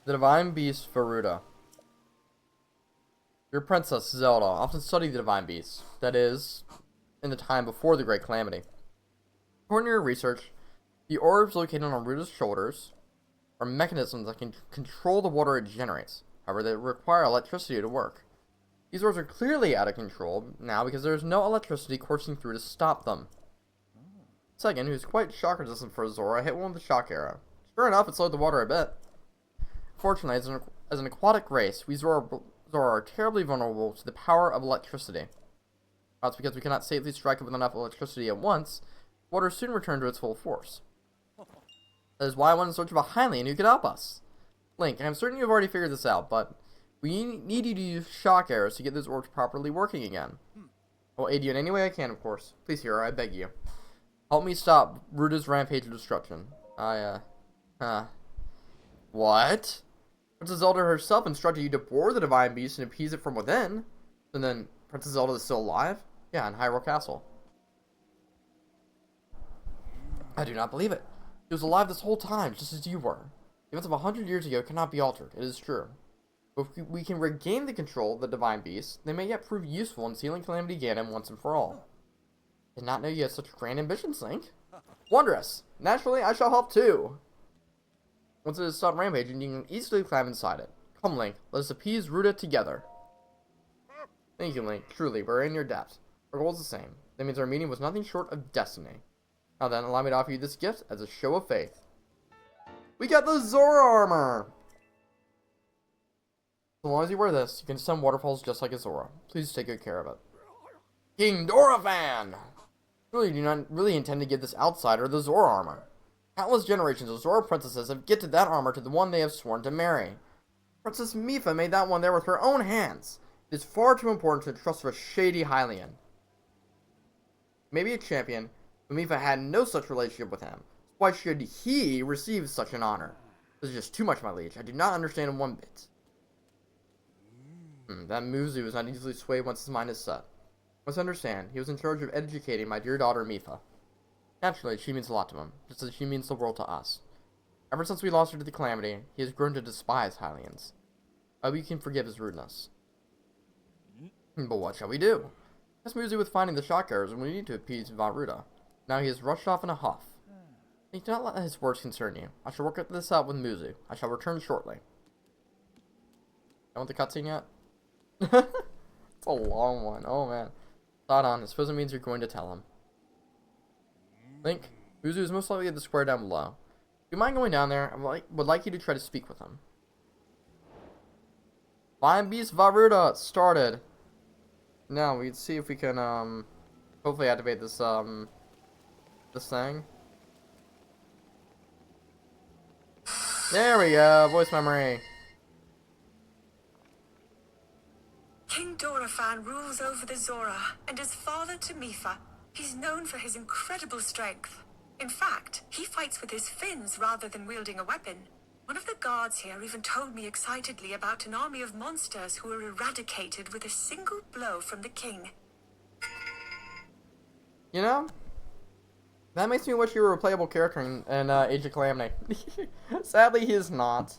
The Divine Beast for Ruta. Your princess, Zelda, often studied the Divine Beast. That is, in the time before the Great Calamity. According to your research, the orbs located on Ruta's shoulders are mechanisms that can control the water it generates. However, they require electricity to work. These orbs are clearly out of control now because there is no electricity coursing through to stop them. Second, who's quite shock resistant for Zora, hit one with the shock arrow. Sure enough, it slowed the water a bit. Fortunately, as an aquatic race, we Zora are terribly vulnerable to the power of electricity. That's because we cannot safely strike it with enough electricity at once. Water soon returned to its full force. That is why I went in search of a Hylian who could help us. Link, I'm certain you've already figured this out, but we need you to use shock arrows to get those orbs properly working again. I'll aid you in any way I can, of course. Please, hero, I beg you. Help me stop Ruta's rampage of destruction. What? Princess Zelda herself instructed you to bore the Divine Beast and appease it from within. And then Princess Zelda is still alive? Yeah, in Hyrule Castle. I do not believe it. She was alive this whole time, just as you were. The events of 100 years ago cannot be altered, it is true. But if we can regain the control of the Divine Beast, they may yet prove useful in sealing Calamity Ganon once and for all. Did not know you had such grand ambitions, Link. Wondrous! Naturally, I shall help too! Once it has stopped rampaging, you can easily climb inside it. Come, Link, let us appease Ruta together. Thank you, Link. Truly, we're in your debt. Our goal is the same. That means our meeting was nothing short of destiny. Now then, allow me to offer you this gift as a show of faith. We got the Zora armor! As long as you wear this, you can summon waterfalls just like a Zora. Please take good care of it. King Dorfan! Surely you do not really intend to give this outsider the Zora armor. Countless generations of Zora princesses have gifted that armor to the one they have sworn to marry. Princess Mipha made that one there with her own hands. It is far too important to the trust of a shady Hylian. Maybe a champion, but Mipha had no such relationship with him. Why should he receive such an honor? This is just too much, my liege. I do not understand in one bit. That Muzu is not easily swayed once his mind is set. Must understand, he was in charge of educating my dear daughter Mipha. Naturally, she means a lot to him, just as she means the world to us. Ever since we lost her to the Calamity, he has grown to despise Hylians. I hope you can forgive his rudeness. But what shall we do? That's Muzu with finding the shotgunners and we need to appease Ruta. Now he has rushed off in a huff. Link, do not let his words concern you. I shall work this out with Muzu. I shall return shortly. Done with the cutscene yet? It's a long one. Oh man. Thought on. I suppose it means you're going to tell him. Link, Muzu is most likely at the square down below. Do you mind going down there? I would like you to try to speak with him. Lion Beast Varuta started. Now we can see if we can hopefully activate this this thing. There we go, voice memory. King Dorephan rules over the Zora, and as father to Mipha, he's known for his incredible strength. In fact, he fights with his fins rather than wielding a weapon. One of the guards here even told me excitedly about an army of monsters who were eradicated with a single blow from the king. You know, that makes me wish you were a playable character in Age of Calamity. Sadly, he is not.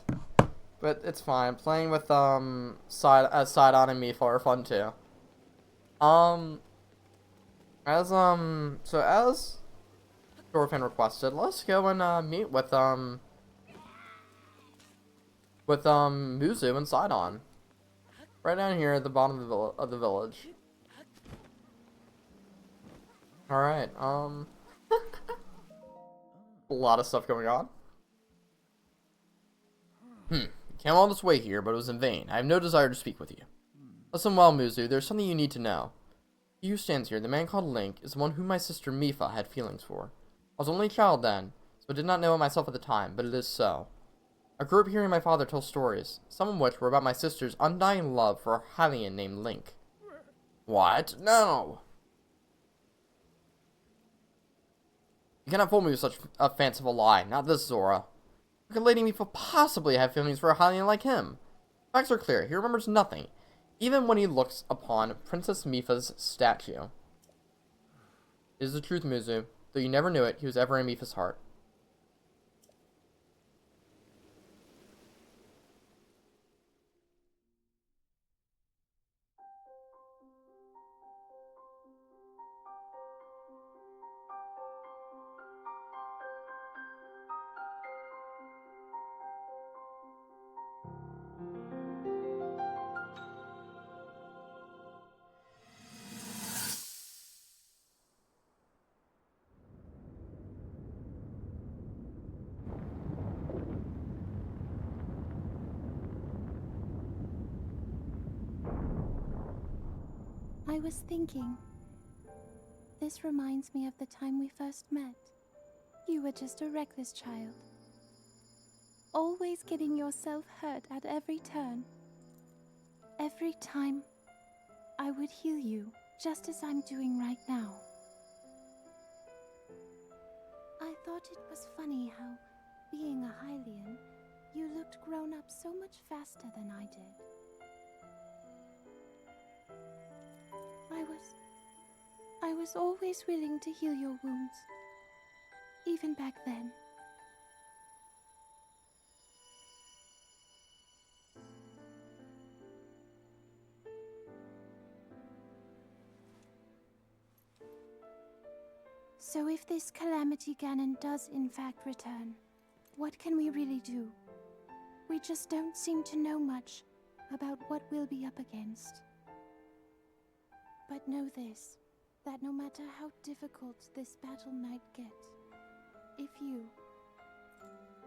But it's fine. Playing with Sidon and Mipha are fun too. As Dorephan requested, let's go and meet with Muzu and Sidon. Right down here at the bottom of the village. Alright, a lot of stuff going on. Came all this way here, but it was in vain. I have no desire to speak with you. Listen well, Muzu, there's something you need to know. He who stands here, the man called Link, is the one whom my sister Mipha had feelings for. I was only a child then, so I did not know it myself at the time, but it is so. I grew up hearing my father tell stories, some of which were about my sister's undying love for a Hylian named Link. What? No! You cannot fool me with such a fanciful lie, not this Zora. How could Lady Mipha possibly have feelings for a Hylian like him? Facts are clear, he remembers nothing, even when he looks upon Princess Mipha's statue. It is the truth, Muzu. Though you never knew it, he was ever in Mipha's heart. I was thinking, this reminds me of the time we first met. You were just a reckless child, always getting yourself hurt at every turn. Every time, I would heal you, just as I'm doing right now. I thought it was funny how, being a Hylian, you looked grown up so much faster than I did. I was always willing to heal your wounds, even back then. So if this Calamity Ganon does in fact return, what can we really do? We just don't seem to know much about what we'll be up against. But know this, that no matter how difficult this battle might get,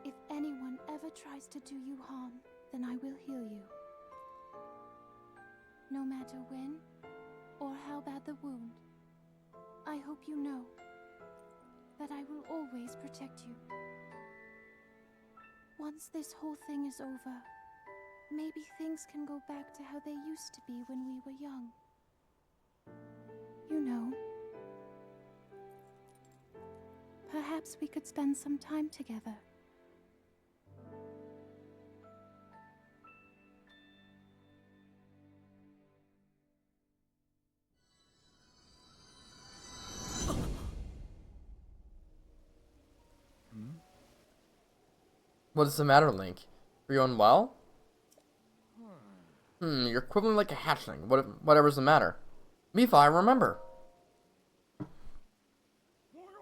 if anyone ever tries to do you harm, then I will heal you. No matter when or how bad the wound, I hope you know that I will always protect you. Once this whole thing is over, maybe things can go back to how they used to be when we were young. You know, perhaps we could spend some time together. What is the matter, Link? Are you unwell? You're quivering like a hatchling. Whatever's the matter? Mipha, I remember.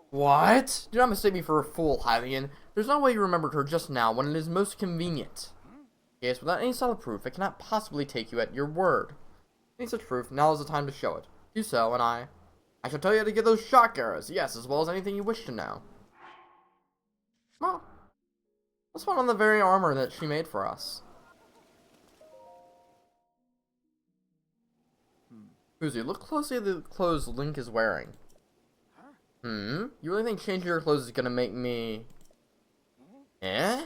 What? Do not mistake me for a fool, Hylian. There's no way you remembered her just now when it is most convenient. Yes, without any solid proof, I cannot possibly take you at your word. Any such proof, now is the time to show it. Do so, and I shall tell you how to get those shock arrows, yes, as well as anything you wish to know. Well, let's put on the very armor that she made for us. Uzi, look closely at the clothes Link is wearing. You really think changing your clothes is gonna make me... Eh?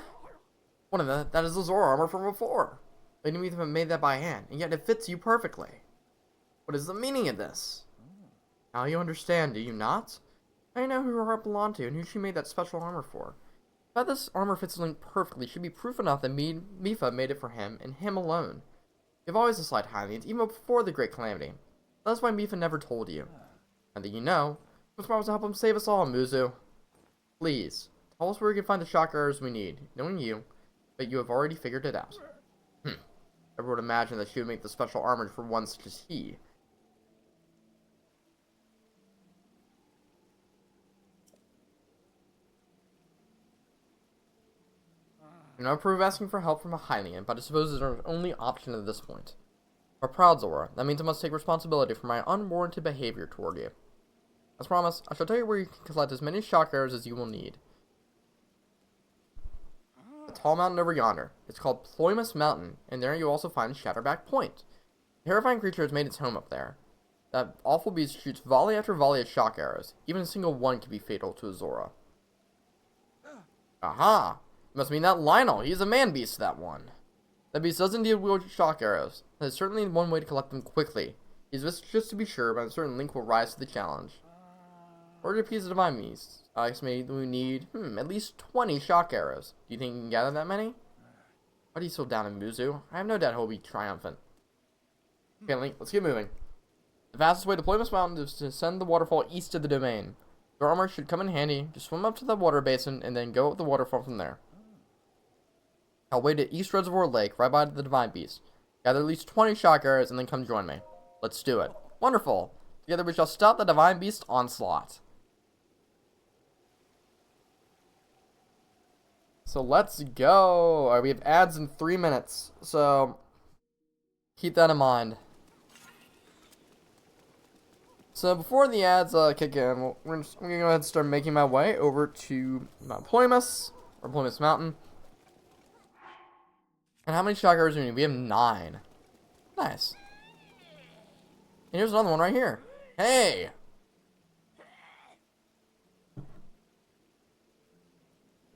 What of that is the Zora armor from before. Lady Mipha made that by hand, and yet it fits you perfectly. What is the meaning of this? Now you understand, do you not? I know who her heart belonged to and who she made that special armor for. But this armor fits Link perfectly should be proof enough that Mipha made it for him and him alone. You've always disliked Hylians, even before the Great Calamity. That's why Mipha never told you. And that you know, was promised to help him save us all, Muzu. Please, tell us where we can find the shock arrows we need, knowing you, but you have already figured it out. Everyone would imagine that she would make the special armor for one such as he. I do not approve of asking for help from a Hylian, but I suppose it's our only option at this point. I'm proud, Zora. That means I must take responsibility for my unwarranted behavior toward you. As promised, I shall tell you where you can collect as many shock arrows as you will need. A tall mountain over yonder. It's called Ploymus Mountain, and there you'll also find Shatterback Point. The terrifying creature has made its home up there. That awful beast shoots volley after volley of shock arrows. Even a single one can be fatal to a Zora. Aha! It must mean that Lionel. He's a man beast, that one. That beast does indeed wield shock arrows. That is certainly one way to collect them quickly. He's just to be sure, but I'm certain Link will rise to the challenge. Order a piece of divine beast. I estimate we need, at least 20 shock arrows. Do you think you can gather that many? Why do you still down in Muzu? I have no doubt he'll be triumphant. Okay, Link, let's get moving. The fastest way to Ploymus Mountain is to send the waterfall east of the domain. Your armor should come in handy. Just swim up to the water basin and then go up the waterfall from there. I'll wait at East Reservoir Lake, right by the Divine Beast. Gather at least 20 shock arrows and then come join me. Let's do it. Wonderful. Together we shall stop the Divine Beast onslaught. So let's go. Alright, we have ads in 3 minutes, so keep that in mind. So before the ads kick in, I'm gonna go ahead and start making my way over to Mount Ploymus, or Ploymus Mountain. And how many shock arrows do we need? We have 9. Nice. And here's another one right here. Hey!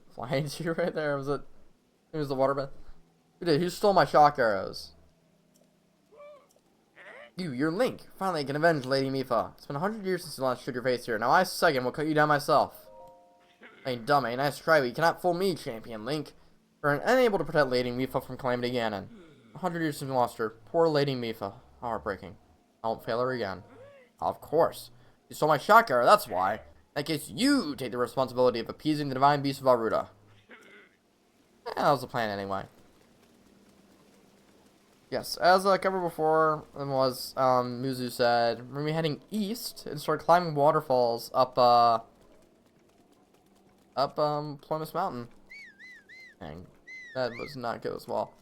Flying you right there. Was it? It was the waterbed. Who stole my shock arrows? You're Link. Finally, I can avenge Lady Mipha. It's been 100 years since you last showed your face here. Now I, second, will cut you down myself. Ain't dumb, ain't nice try, but you cannot fool me, Champion Link. We're unable to protect Lady Mipha from Calamity Ganon. 100 years since we lost her. Poor Lady Mipha. Heartbreaking. I won't fail her again. Of course. You stole my shock arrow, that's why. In that case, you take the responsibility of appeasing the divine beast of Ruta. That was the plan anyway. Yes, as covered before, was Muzu said, we're gonna be heading east and start climbing waterfalls up Ploymus Mountain. Dang, that was not go as well.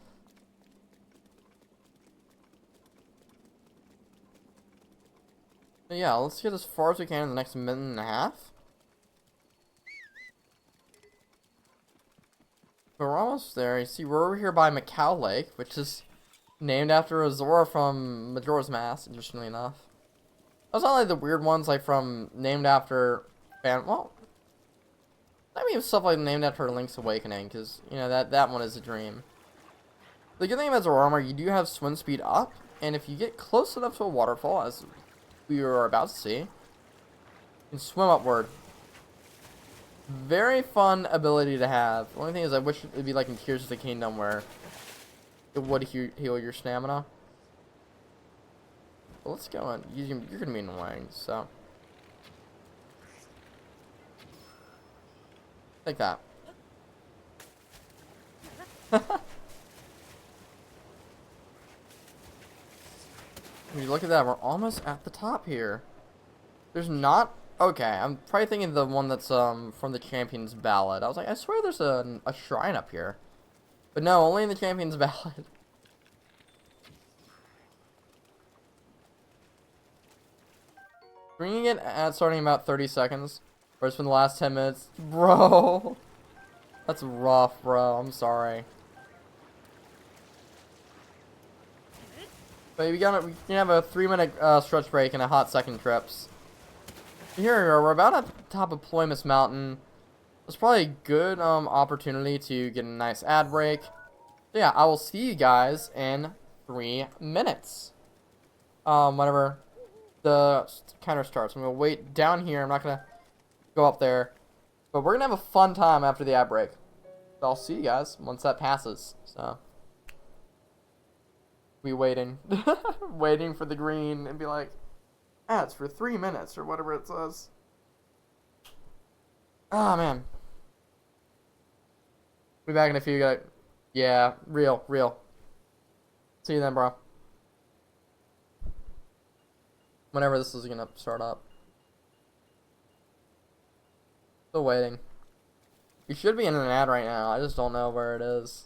But yeah, let's get as far as we can in the next minute and a half. But we're almost there. You see, we're over here by Macau Lake, which is named after a Zora from Majora's Mask, interestingly enough. Those not like the weird ones, like from named after well, I mean stuff like named after Link's Awakening, because you know that one is a dream. The good thing about Zora armor, you do have swim speed up, and if you get close enough to a waterfall, as we are about to see, you can swim upward. Very fun ability to have. The only thing is, I wish it'd be like in Tears of the Kingdom where it would heal your stamina. But let's go on. You're gonna be annoying, so take that. When you look at that, we're almost at the top here. There's not... Okay, I'm probably thinking the one that's from the Champion's Ballad. I was like, I swear there's a shrine up here. But no, only in the Champion's Ballad. Bringing it at starting about 30 seconds. Or it's been the last 10 minutes. Bro. That's rough, bro. I'm sorry. But we can have a 3-minute stretch break and a hot second trips. Here we are. We're about at the top of Ploymus Mountain. It's probably a good opportunity to get a nice ad break. So yeah, I will see you guys in 3 minutes. Whenever the counter starts. I'm gonna wait down here. I'm not gonna go up there. But we're gonna have a fun time after the ad break. So I'll see you guys once that passes. So be waiting. Waiting for the green and be like, ads for 3 minutes or whatever it says. Ah, man. Be back in a few, guys. Yeah, real. See you then, bro. Whenever this is gonna start up. Still waiting. You should be in an ad right now. I just don't know where it is.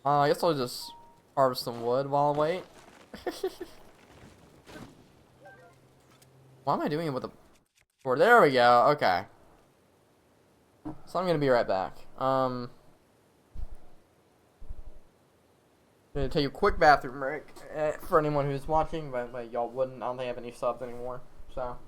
I guess I'll just harvest some wood while I wait. Why am I doing it with a board? There we go. Okay. So I'm gonna be right back. Gonna take a quick bathroom break for anyone who's watching, but y'all wouldn't. I don't think I have any subs anymore. So.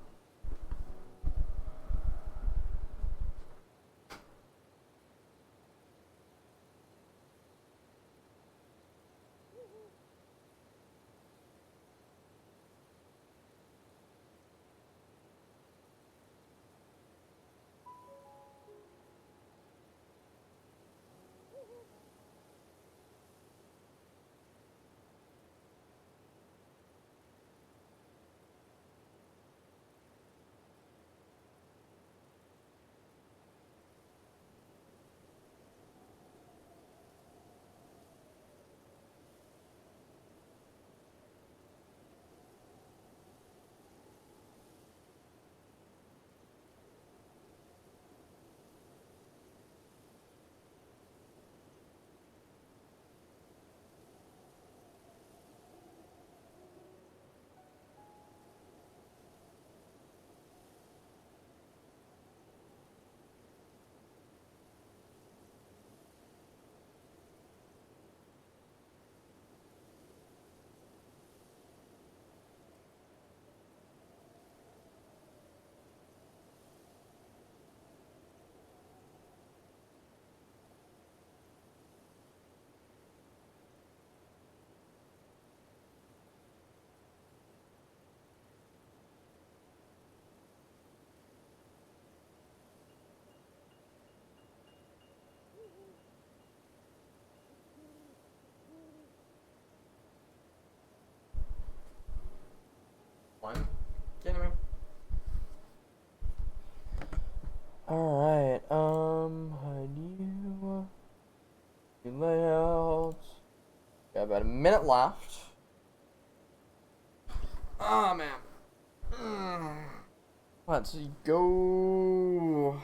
One. Kidding me? Alright, new layout. Got about a minute left. Oh man. Let's go.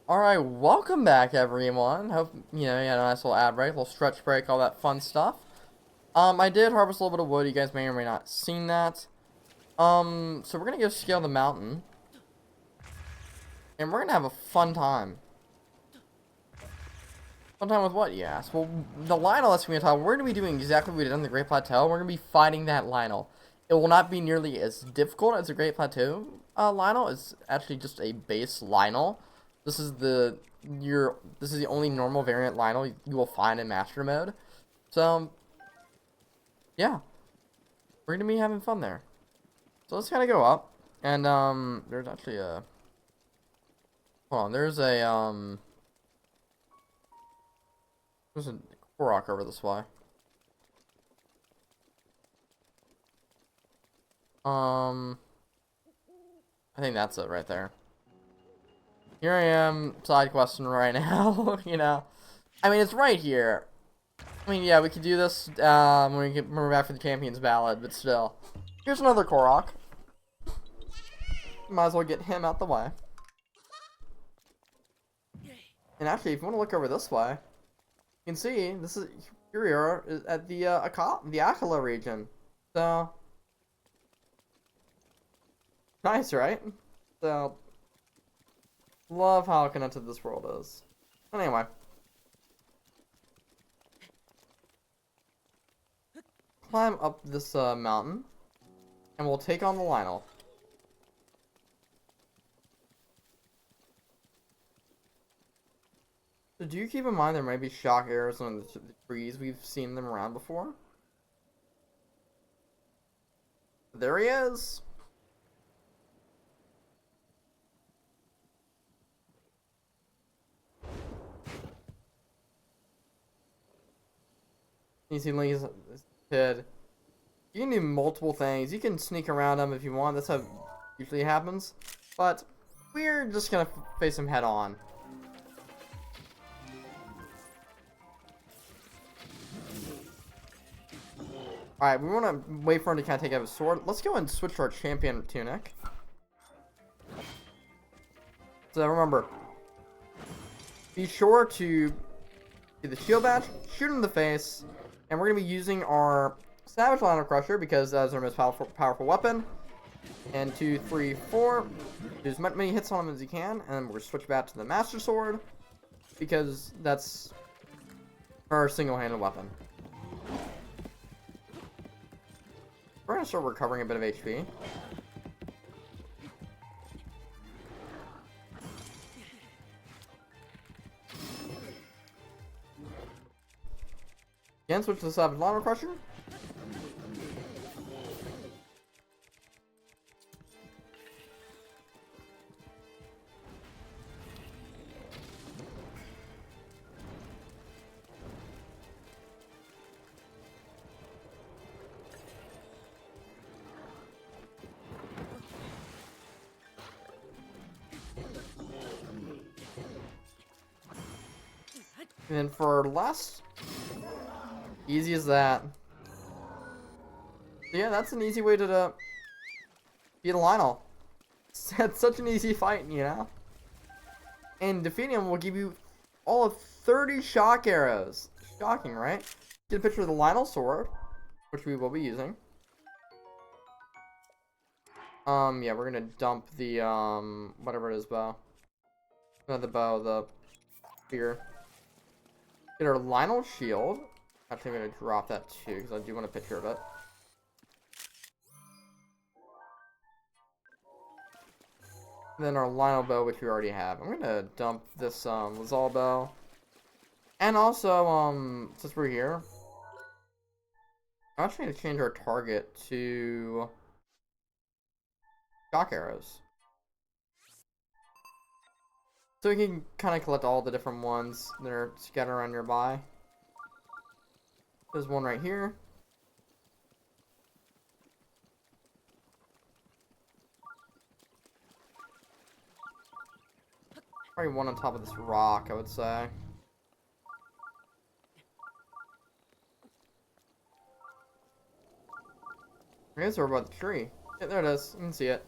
Alright, welcome back everyone. Hope, you had a nice little ad break, little stretch break, all that fun stuff. I did harvest a little bit of wood, you guys may or may not have seen that. So we're gonna go scale the mountain. And we're gonna have a fun time. Fun time with what, you ask? Well, the Lionel that's going to be talking, we're going to be doing exactly what we did on the Great Plateau. We're going to be fighting that Lionel. It will not be nearly as difficult as the Great Plateau Lionel. It's actually just a base Lionel. This is the only normal variant Lionel you will find in Master Mode. So, yeah. We're going to be having fun there. So let's kind of go up. And, there's actually a... Hold on, there's a Korok over this way. I think that's it right there. Here I am, side questing right now, you know. I mean, it's right here. I mean, yeah, we could do this when we're back for the Champion's Ballad, but still. Here's another Korok. Might as well get him out the way. And actually, if you want to look over this way, you can see this is here we are at the Akala region. So nice, right? So love how connected this world is. Anyway, climb up this mountain, and we'll take on the Lionel. So do you keep in mind there might be shock arrows on the trees? We've seen them around before. There he is. You see Link's kid. You can do multiple things. You can sneak around him if you want. That's how it usually happens. But we're just gonna face him head on. Alright, we want to wait for him to kind of take out his sword. Let's go and switch to our champion tunic. So remember, be sure to do the shield bash, shoot him in the face, and we're going to be using our Savage Lionel Crusher because that's our most powerful weapon. And 2, 3, 4, do as many hits on him as you can, and then we're going to switch back to the Master Sword because that's our single-handed weapon. We're going to start recovering a bit of HP. Again, switch to the Savage Lionel Crusher. And then for last, easy as that. So yeah, that's an easy way to beat a Lionel. It's such an easy fight, you know? And defeating him will give you all of 30 shock arrows. Shocking, right? Get a picture of the Lionel sword, which we will be using. Yeah, we're gonna dump the, whatever it is, bow. Not the bow, the spear. Get our Lionel shield. Actually, I'm going to drop that too, because I do want a picture of it. And then our Lionel bow, which we already have. I'm going to dump this Lazal bow. And also, since we're here, I'm actually going to change our target to shock arrows. So we can kind of collect all the different ones that are scattered around nearby. There's one right here. Probably one on top of this rock, I would say. I guess we're about the tree. Yeah, there it is. You can see it.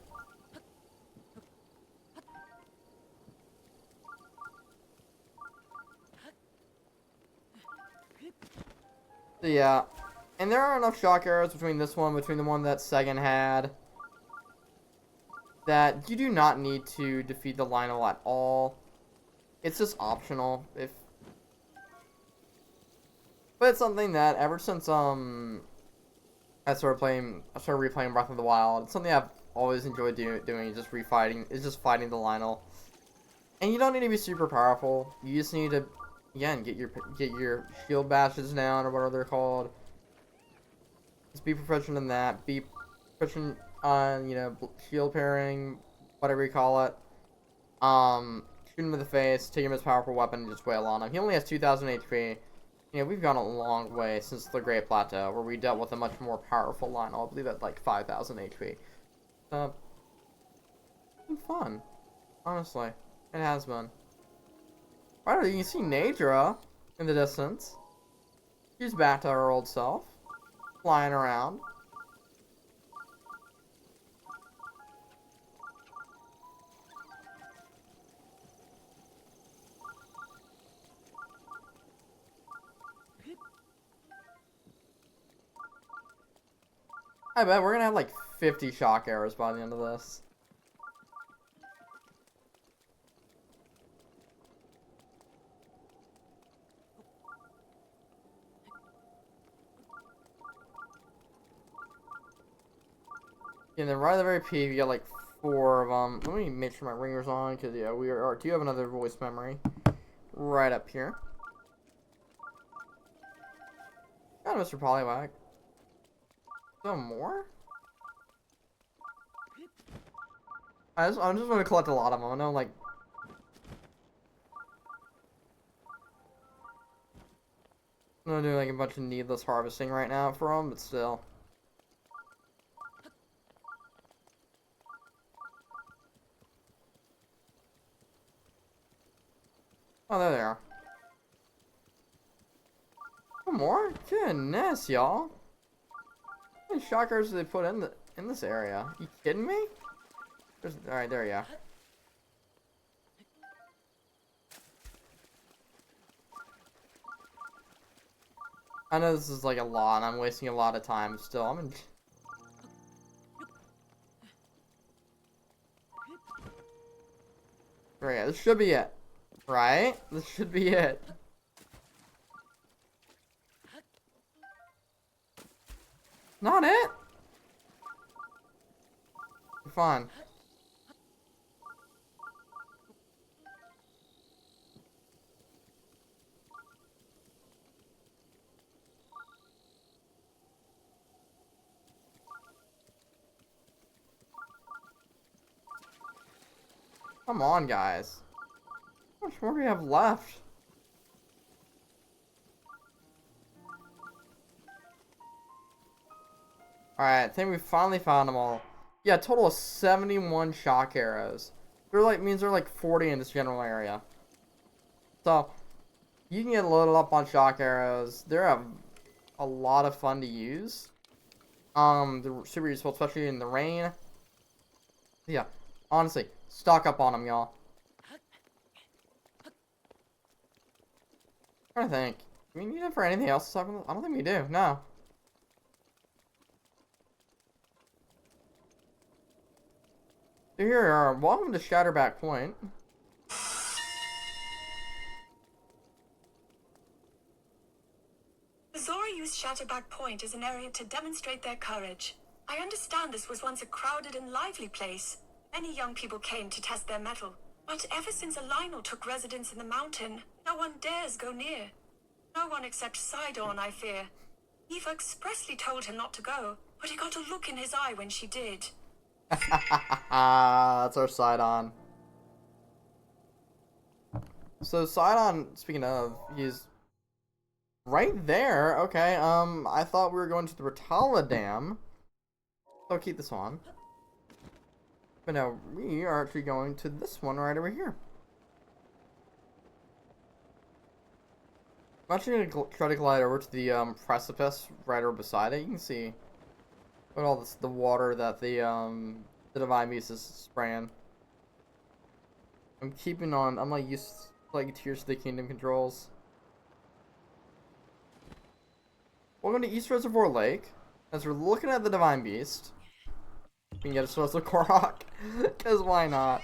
So yeah, and there are enough shock arrows between the one that Sagan had, that you do not need to defeat the Lionel at all. It's just optional. If But it's something that ever since I started replaying Breath of the Wild. It's something I've always enjoyed doing. Just refighting. It's just fighting the Lionel. And you don't need to be super powerful. You just need to, again, get your shield bashes down or whatever they're called. Just be proficient in that. Be proficient on, you know, shield pairing, whatever you call it. Shoot him in the face, take him as powerful weapon, and just wail on him. He only has 2,000 HP. You know, we've gone a long way since the Great Plateau, where we dealt with a much more powerful Lionel. I believe at like 5,000 HP. So, it's been fun, honestly. It has been. Right, you can see Nadra in the distance. She's back to her old self, flying around. I bet we're gonna have like 50 shock arrows by the end of this. And then right at the very peak, you got like 4 of them. Let me make sure my ringer's on, because yeah, do you have another voice memory? Right up here. Got Mr. Poliwag. Some more? I'm just gonna collect a lot of them. I know, like, I'm gonna do like a bunch of needless harvesting right now for them, but still. Oh, there they are. One more? Goodness, y'all. How many shockers do they put in this area? You kidding me? Alright, there you go. I know this is like a lot, and I'm wasting a lot of time. Still, I'm in. Right, this should be it. Right? This should be it. Not it? Fine. Come on, guys. How much more do we have left? Alright, I think we finally found them all. Yeah, a total of 71 shock arrows. They're like, means they're like 40 in this general area. So, you can get loaded up on shock arrows. They're a lot of fun to use. They're super useful, especially in the rain. Yeah, honestly, stock up on them, y'all. I'm trying to think. Do we need them for anything else? I don't think we do. No. So here, welcome to Shatterback Point. The Zora used Shatterback Point as an area to demonstrate their courage. I understand this was once a crowded and lively place. Many young people came to test their mettle. But ever since a Lionel took residence in the mountain, no one dares go near. No one except Sidon, I fear. Eva expressly told him not to go, but he got a look in his eye when she did. That's our Sidon. So Sidon, speaking of, he's right there. Okay, I thought we were going to the Rotala Dam. So I'll keep this on. But no, we are actually going to this one right over here. I'm actually going to try to glide over to the precipice right over beside it. You can see what all this, the water that the Divine Beast is spraying. I'm keeping on. I'm like used to like Tears of the Kingdom controls. Welcome to East Reservoir Lake. As we're looking at the Divine Beast, we can get a source of Korok. Cause why not?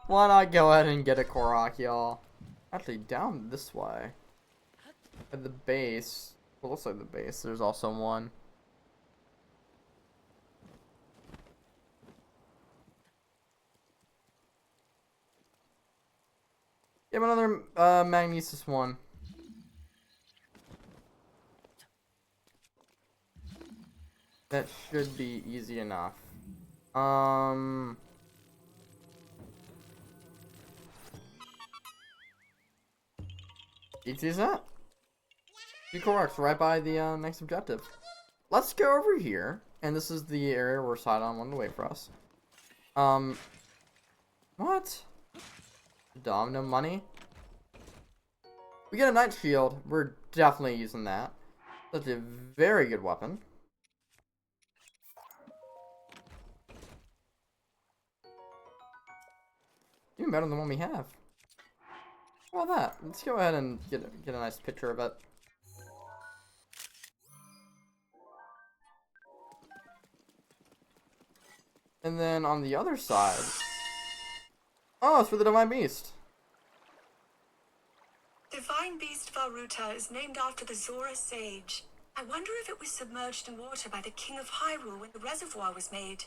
Why not go ahead and get a Korok, y'all? Actually, down this way. At the base. It looks like the base. There's also one. Yep, another magnesis one. That should be easy enough. Easy as that. Be correct, right by the next objective. Let's go over here, and this is the area where Sidon wanted to wait for us. What? Domino money? We get a Knight Shield. We're definitely using that. That's a very good weapon. Even better than the one we have. How about that? Let's go ahead and get a nice picture of it. And then on the other side... Oh, it's for the Divine Beast. Divine Beast Ruta is named after the Zora Sage. I wonder if it was submerged in water by the King of Hyrule when the reservoir was made.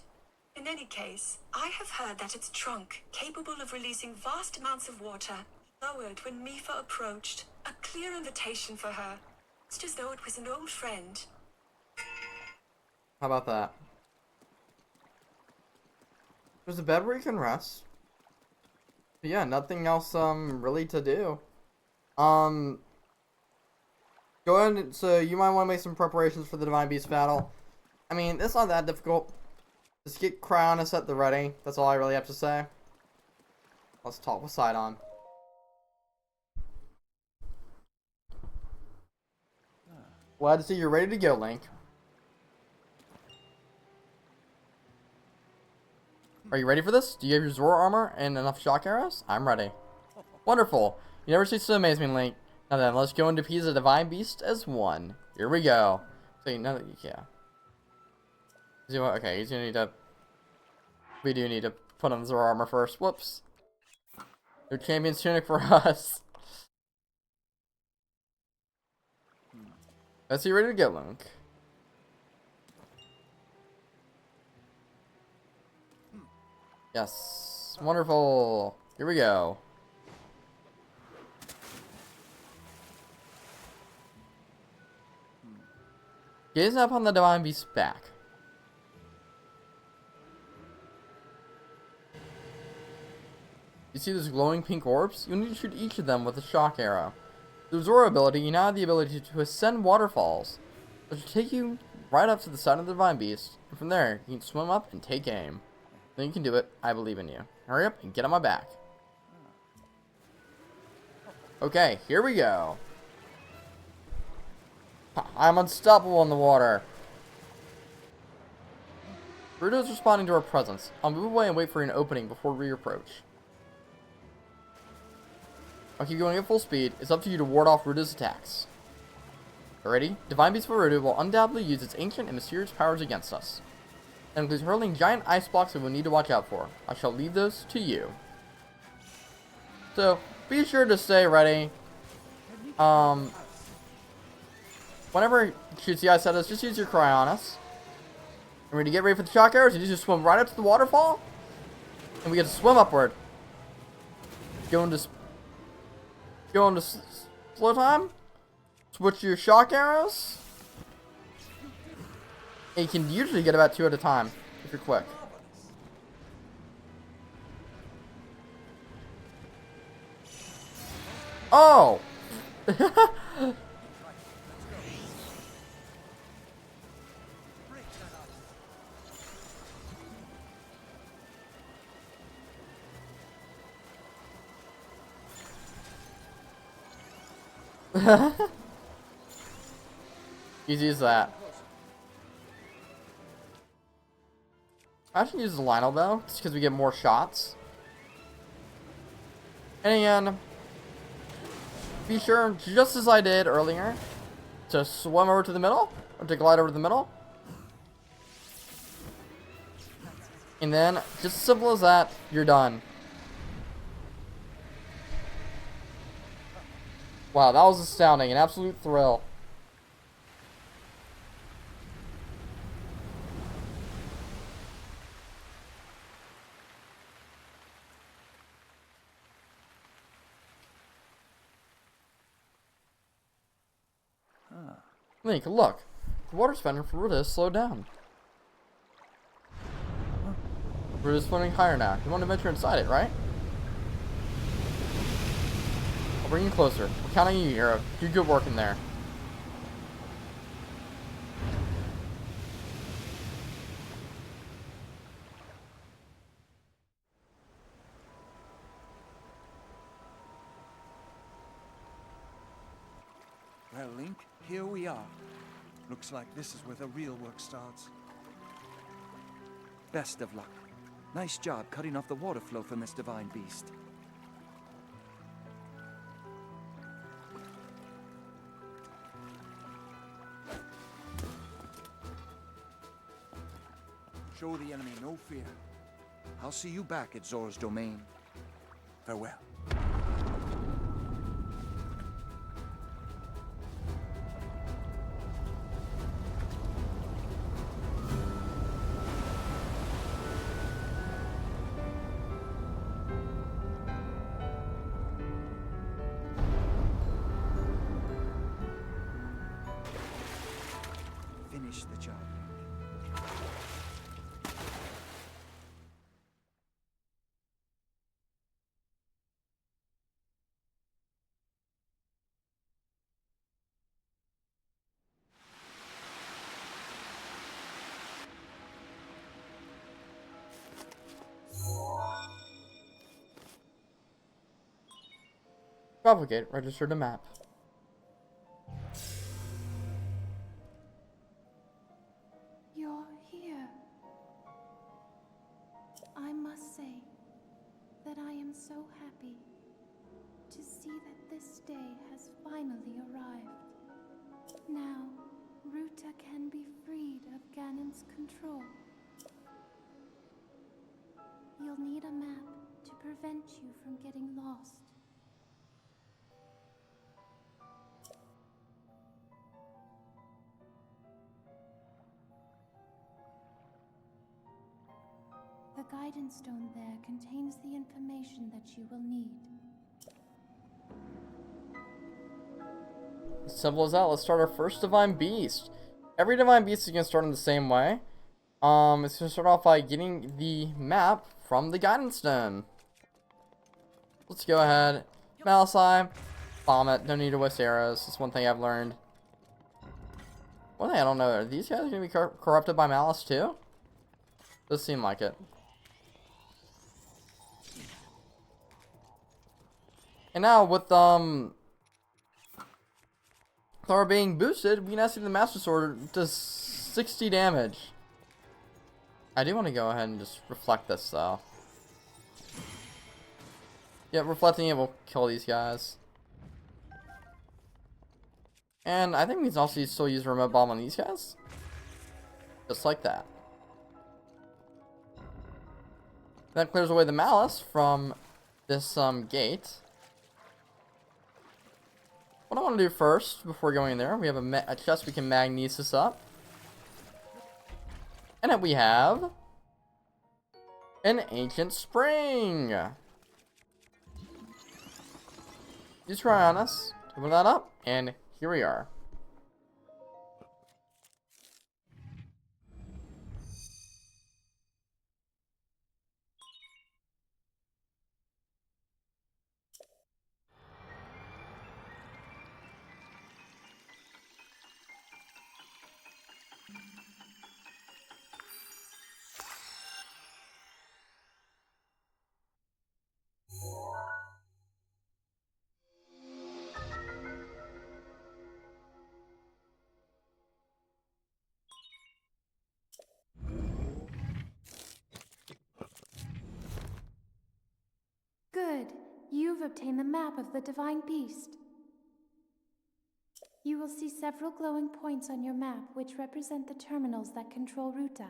In any case, I have heard that its trunk, capable of releasing vast amounts of water, lowered when Mifa approached. A clear invitation for her. It's as though it was an old friend. How about that? There's a bed where you can rest. But yeah, nothing else really to do. Go ahead, so you might want to make some preparations for the Divine Beast battle. I mean, it's not that difficult. Just get Cryonis at the ready. That's all I really have to say. Let's talk with Sidon. Glad to see you're ready to go, Link. Are you ready for this? Do you have your Zora armor and enough shock arrows? I'm ready. Wonderful. You never cease to amaze me, Link. Now then, let's go and defeat the Divine Beast as one. Here we go. So, yeah. Okay, he's gonna need to... We do need to put on the Zora armor first. Whoops. No champion's tunic for us. Let's see, ready to go, Link. Yes. Wonderful. Here we go. Gaze up on the Divine Beast's back. You see those glowing pink orbs? You'll need to shoot each of them with a shock arrow. Through Zora ability, you now have the ability to ascend waterfalls, which will take you right up to the side of the Divine Beast, and from there, you can swim up and take aim. Then you can do it. I believe in you. Hurry up and get on my back. Okay, here we go. I'm unstoppable in the water. Ruta is responding to our presence. I'll move away and wait for an opening before we approach. I'll keep going at full speed. It's up to you to ward off Ruta's attacks. Alrighty? Divine Beast Ruta will undoubtedly use its ancient and mysterious powers against us. That includes hurling giant ice blocks that we'll need to watch out for. I shall leave those to you. So, be sure to stay ready. Whenever it shoots the ice at us, just use your Cryonis. And we're going to get ready for the shock arrows. You just swim right up to the waterfall. And we get to swim upward. Go into slow time. Switch your shock arrows. And you can usually get about 2 at a time if you're quick. Oh! Easy as that. I should use the Lionel though, just because we get more shots. And again, be sure, just as I did earlier, to swim over to the middle, or to glide over to the middle. And then, just as simple as that, you're done. Wow, that was astounding, an absolute thrill. Link, look. The water spouting for Ruta has slowed down. Ruta's floating higher now. You want to venture inside it, right? I'll bring you closer. We're counting you, Hero. Do good work in there. Well, Link, here we are. Looks like this is where the real work starts. Best of luck. Nice job cutting off the water flow from this divine beast. Show the enemy no fear. I'll see you back at Zora's domain. Farewell. Finish the job, Link. Propagate. Register the map. You're here. I must say that I am so happy to see that this day has finally arrived. Now, Ruta can be freed of Ganon's control. You'll need a map to prevent you from getting lost. The guidance stone there contains the information that you will need. As simple as that. Let's start our first divine beast. Every divine beast is gonna start in the same way. It's gonna start off by getting the map from the guidance stone. Let's go ahead. Malisi, bomb it. Don't need to waste arrows. That's one thing I've learned. One thing I don't know, are these guys gonna be corrupted by malice too? Does seem like it. And now with Thor being boosted, we can now see the Master Sword does 60 damage. I do want to go ahead and just reflect this though. Yeah, reflecting it will kill these guys. And I think we can also still use remote bomb on these guys. Just like that. That clears away the malice from this gate. What I want to do first, before going there, we have a chest we can magnesis up. And then we have an ancient spring. Just try on us. Open that up, and here we are. Good. You've obtained the map of the Divine Beast. You will see several glowing points on your map which represent the terminals that control Ruta.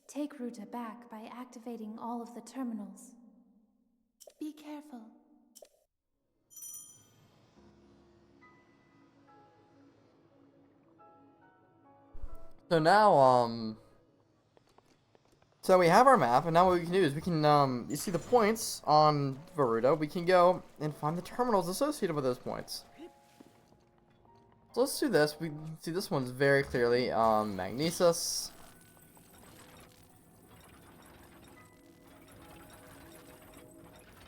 Take Ruta back by activating all of the terminals. Be careful. So now, so we have our map, and now what we can do is we can, you see the points on Ruta, we can go and find the terminals associated with those points. So let's do this. We see this one's very clearly magnesis.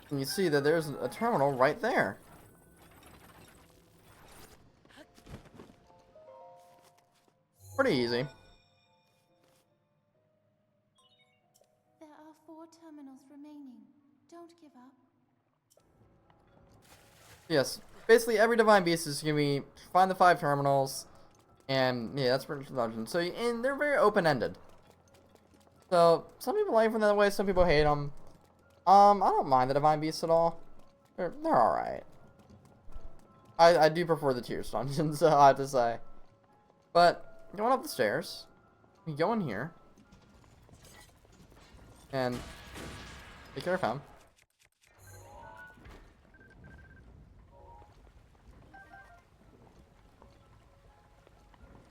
And you see that there's a terminal right there. Pretty easy. There are 4 terminals remaining. Don't give up. Yes, basically every divine beast is gonna be find the 5 terminals, and yeah, that's pretty much the dungeon. So and they're very open-ended. So some people like them that way, some people hate them. I don't mind the divine beasts at all. They're all right. I do prefer the Tears dungeons, I have to say. But going up the stairs, you go in here, and take care of him.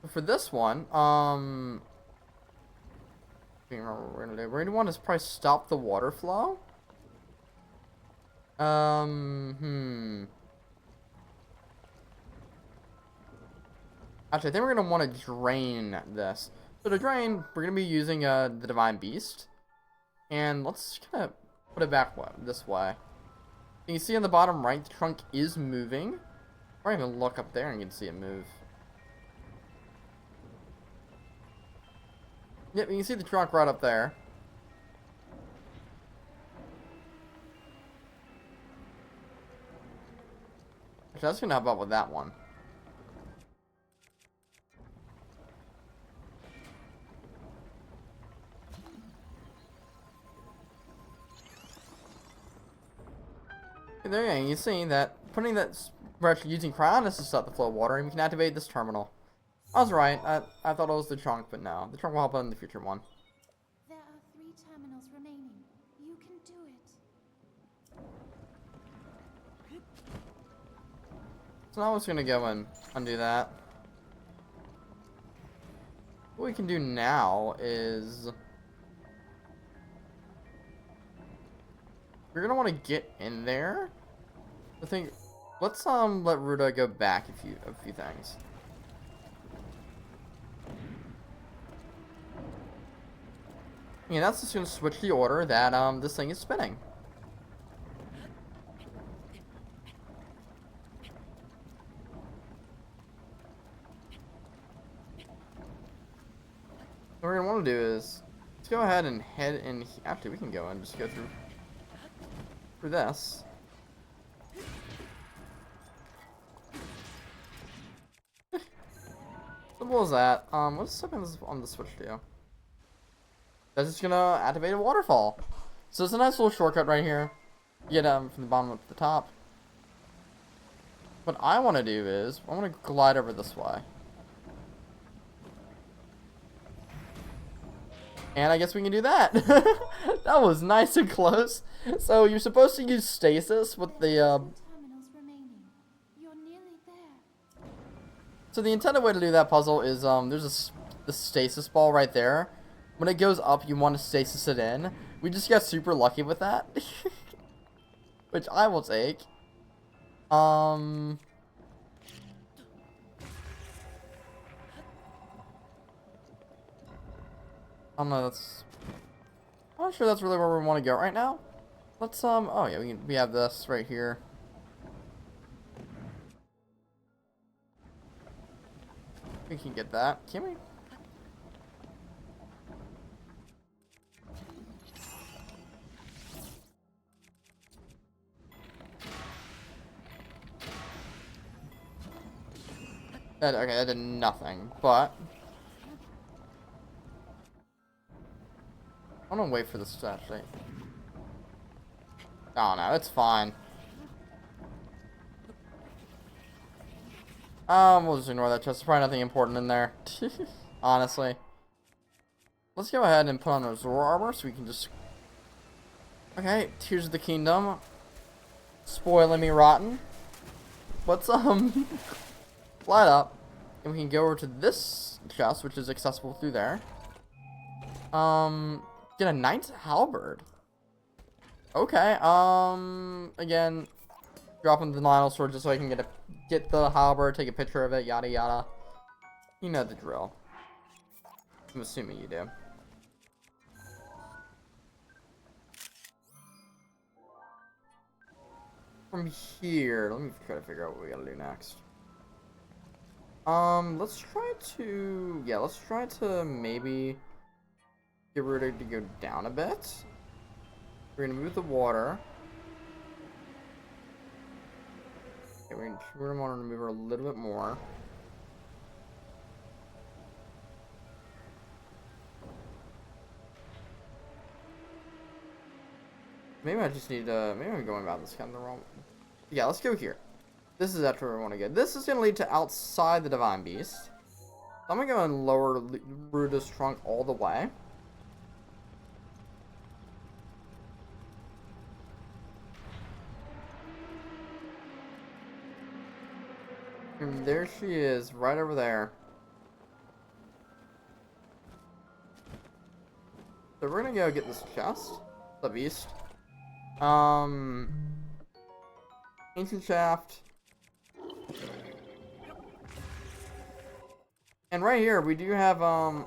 For this one, I can't remember what we're gonna do. We're gonna want to probably stop the water flow. Actually, I think we're gonna want to drain this. So to drain, we're gonna be using the Divine Beast, and let's kind of put it back this way. You can see on the bottom right, the trunk is moving. Or even look up there and you can see it move. Yep, you can see the trunk right up there. Actually, that's gonna help out with that one. There you go. You see that putting that we're actually using Cryonis to stop the flow of water, and we can activate this terminal. I was right. I thought it was the trunk, but no, the trunk will help out in the future one. There are 3 terminals remaining. You can do it. So now I'm just gonna go and undo that. What we can do now is we're gonna want to get in there. I think let's let Ruta go back a few things. Yeah, that's just gonna switch the order that this thing is spinning. What we're gonna want to do is let's go ahead and head in. Actually, we can go and just go through this. Simple as that. What's something on the switch do? That's just gonna activate a waterfall. So it's a nice little shortcut right here. You get from the bottom up to the top. What I want to do is I want to glide over this way. And I guess we can do that. That was nice and close. So you're supposed to use stasis with the Terminals remaining. You're nearly there. So the intended way to do that puzzle is there's the stasis ball right there. When it goes up, you want to stasis it in. We just got super lucky with that. Which I will take. I don't know, that's... I'm not sure that's really where we want to go right now. Let's, oh yeah, we have this right here. We can get that, can we? Okay, that did nothing, but... I'm gonna wait for this to actually... Oh no, it's fine. We'll just ignore that chest. There's probably nothing important in there. Honestly. Let's go ahead and put on our Zora armor so we can just... Okay, Tears of the Kingdom. Spoiling me rotten. Let's, light up. And we can go over to this chest, which is accessible through there. Get a Knight's Halberd. Okay, again, dropping the Nile sword just so I can get a get the halberd, take a picture of it, yada yada. You know the drill. I'm assuming you do. From here, let me try to figure out what we gotta do next. Let's try to maybe get Ruta to go down a bit. We're gonna move the water. Okay, we're gonna want to move her a little bit more. Maybe I just need to, maybe I'm going about this kind of the wrong. Yeah, let's go here. This is actually where I want to go. This is going to lead to outside the Divine Beast. So I'm going to go and lower Ruta's trunk all the way. And there she is, right over there. So we're going to go get this chest. The beast. Ancient shaft. And right here we do have for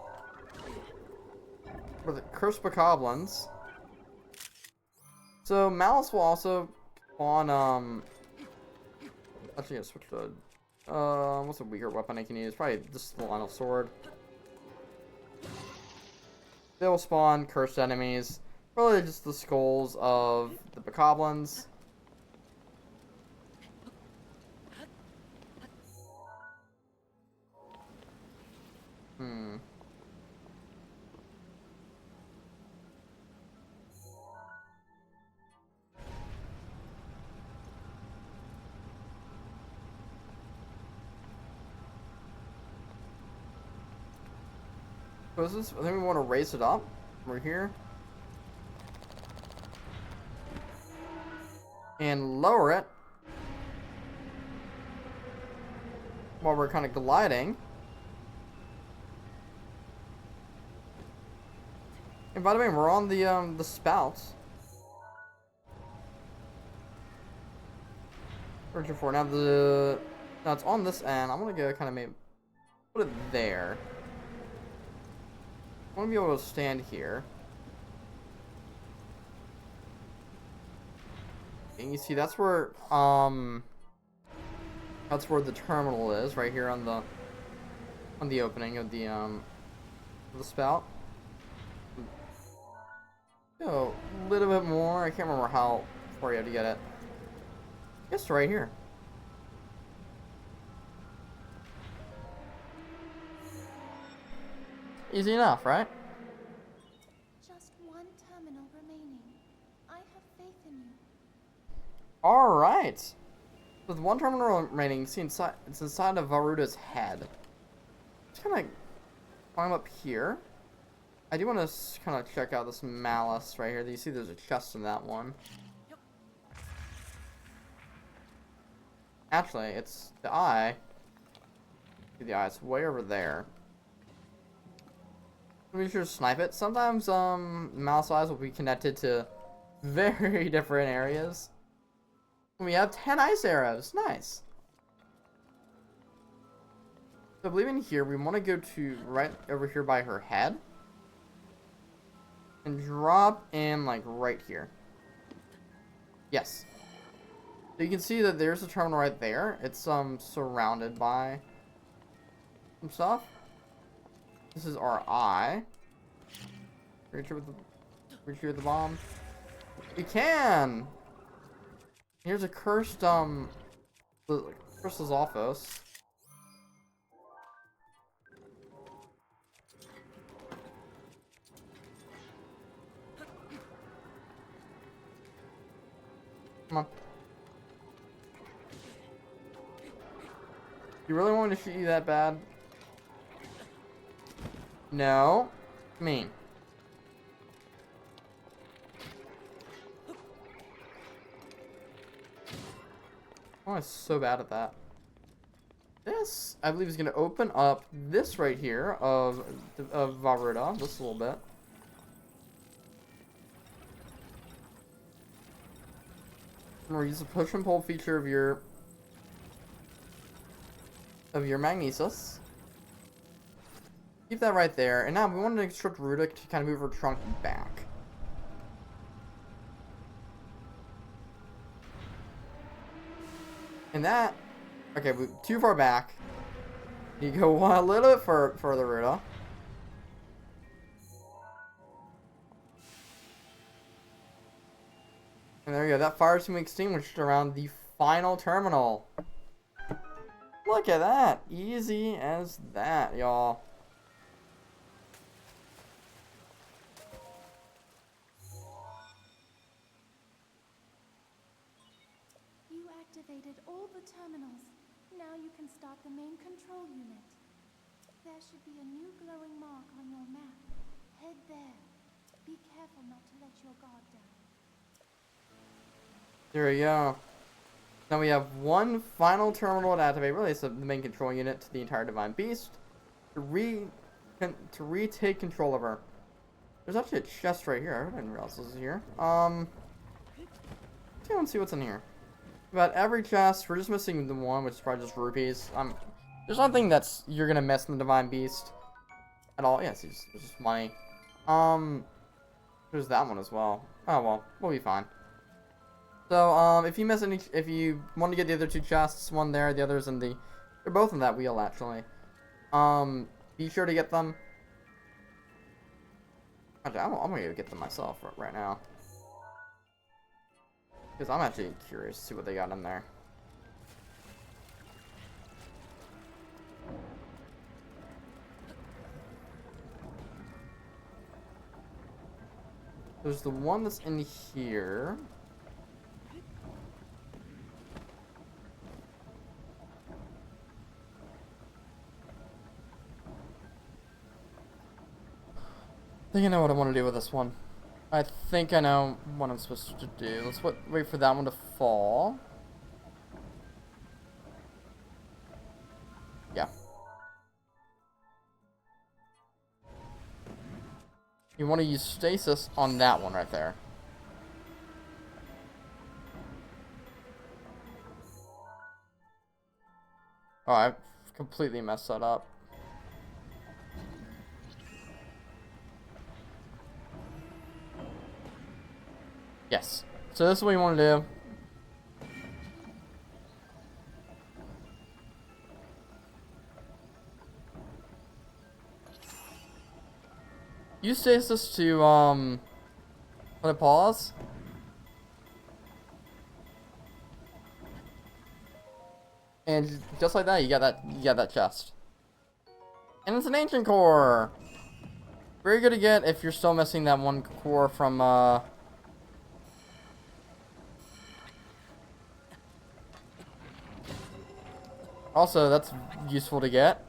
the cursed bokoblins. So Malice will also spawn actually I switch to what's a weaker weapon I can use? Probably just the Lionel sword. They will spawn cursed enemies. Probably just the skulls of the bokoblins. So is this? I think we want to raise it up. We're here. And lower it. While we're kind of gliding. And by the way, we're on the spouts. Searching for now now it's on this end. I'm gonna go kind of maybe put it there. I want to be able to stand here. And you see that's where the terminal is, right here on the opening of the spout. Go a little bit more. I can't remember how far you have to get it. It's right here. Easy enough, right? Just one terminal remaining. I have faith in you. Alright. With one terminal remaining, see inside, it's inside of Varuta's head. Just kind of climb up here. I do want to kind of check out this Malice right here. You see there's a chest in that one. Actually, it's the eye. See the eye, it's way over there. Be sure to snipe it. Sometimes mouse eyes will be connected to very different areas. We have 10 ice arrows. Nice. So I believe in here we want to go to right over here by her head. And drop in like right here. Yes. So you can see that there's a terminal right there. It's surrounded by some stuff. This is our eye. Reach here with the bomb. We can. Here's a cursed Crystal's office. Come on. You really want me to shoot you that bad? No. Mean. Oh, I'm so bad at that. This, I believe, is going to open up this right here of Varuta, just a little bit. I'm going to use the push and pull feature of your of your magnesis. Keep that right there. And now we want to instruct Ruta to kind of move her trunk back. And that... Okay, we too far back. You go a little bit further, Ruta. And there you go. That fire's going to be extinguished around the final terminal. Look at that. Easy as that, y'all. You activated all the terminals. Now you can start the main control unit. There should be a new glowing mark on your map. Head there. Be careful not to let your guard down. There we go. Now we have one final terminal to activate. Really, it's the main control unit to the entire Divine Beast. To retake control of her. There's actually a chest right here. I didn't realize this was here. Let's see what's in here. About every chest, we're just missing the one, which is probably just rupees. There's nothing that's you're gonna miss in the Divine Beast at all. Yes, it's just money. There's that one as well. Oh well, we'll be fine. So if you miss any, if you want to get the other two chests, one there, the other's in the, they're both in that wheel actually. Be sure to get them. Actually, I'm gonna go get them myself right now. Because I'm actually curious to see what they got in there. There's the one that's in here. I think I know what I want to do with this one. I think I know what I'm supposed to do. Let's wait for that one to fall. Yeah. You want to use stasis on that one right there. Oh, I completely messed that up. Yes. So this is what you want to do. Use stasis to let it pause. And just like that, you got that chest. And it's an ancient core. Very good to get if you're still missing that one core from Also, that's useful to get.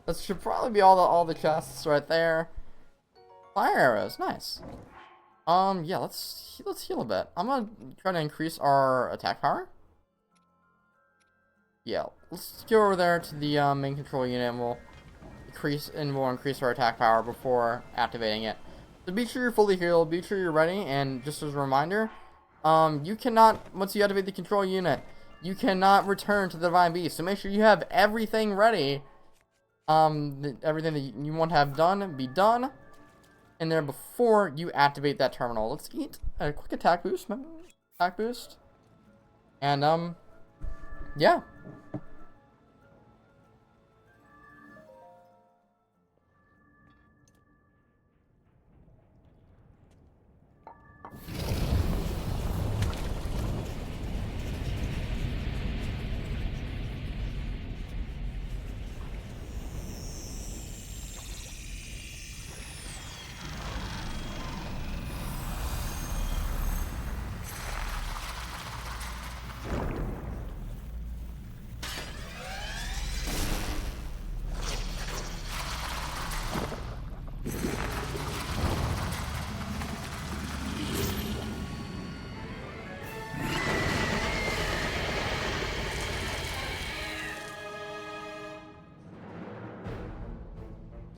That should probably be all the chests right there. Fire arrows, nice. Yeah, let's heal a bit. I'm gonna try to increase our attack power. Yeah, let's go over there to the main control unit and we'll increase our attack power before activating it. So be sure you're fully healed, be sure you're ready, and just as a reminder, you cannot, once you activate the control unit, you cannot return to the Divine Beast. So make sure you have everything ready. Everything that you want to have done, be done in there before you activate that terminal. Let's get a quick attack boost. And, yeah.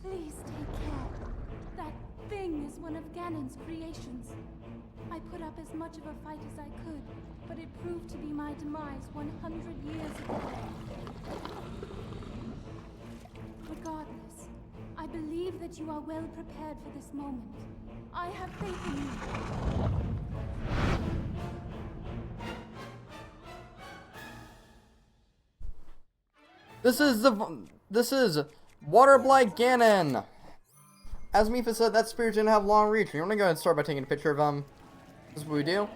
Please take care. That thing is one of Ganon's creations. I put up as much of a fight as I could, but it proved to be my demise 100 years ago. Regardless, I believe that you are well prepared for this moment. I have faith in you. This is Waterblight Ganon. As Mifa said, that spirit didn't have long reach. You want to go ahead and start by taking a picture of him. This is what we do.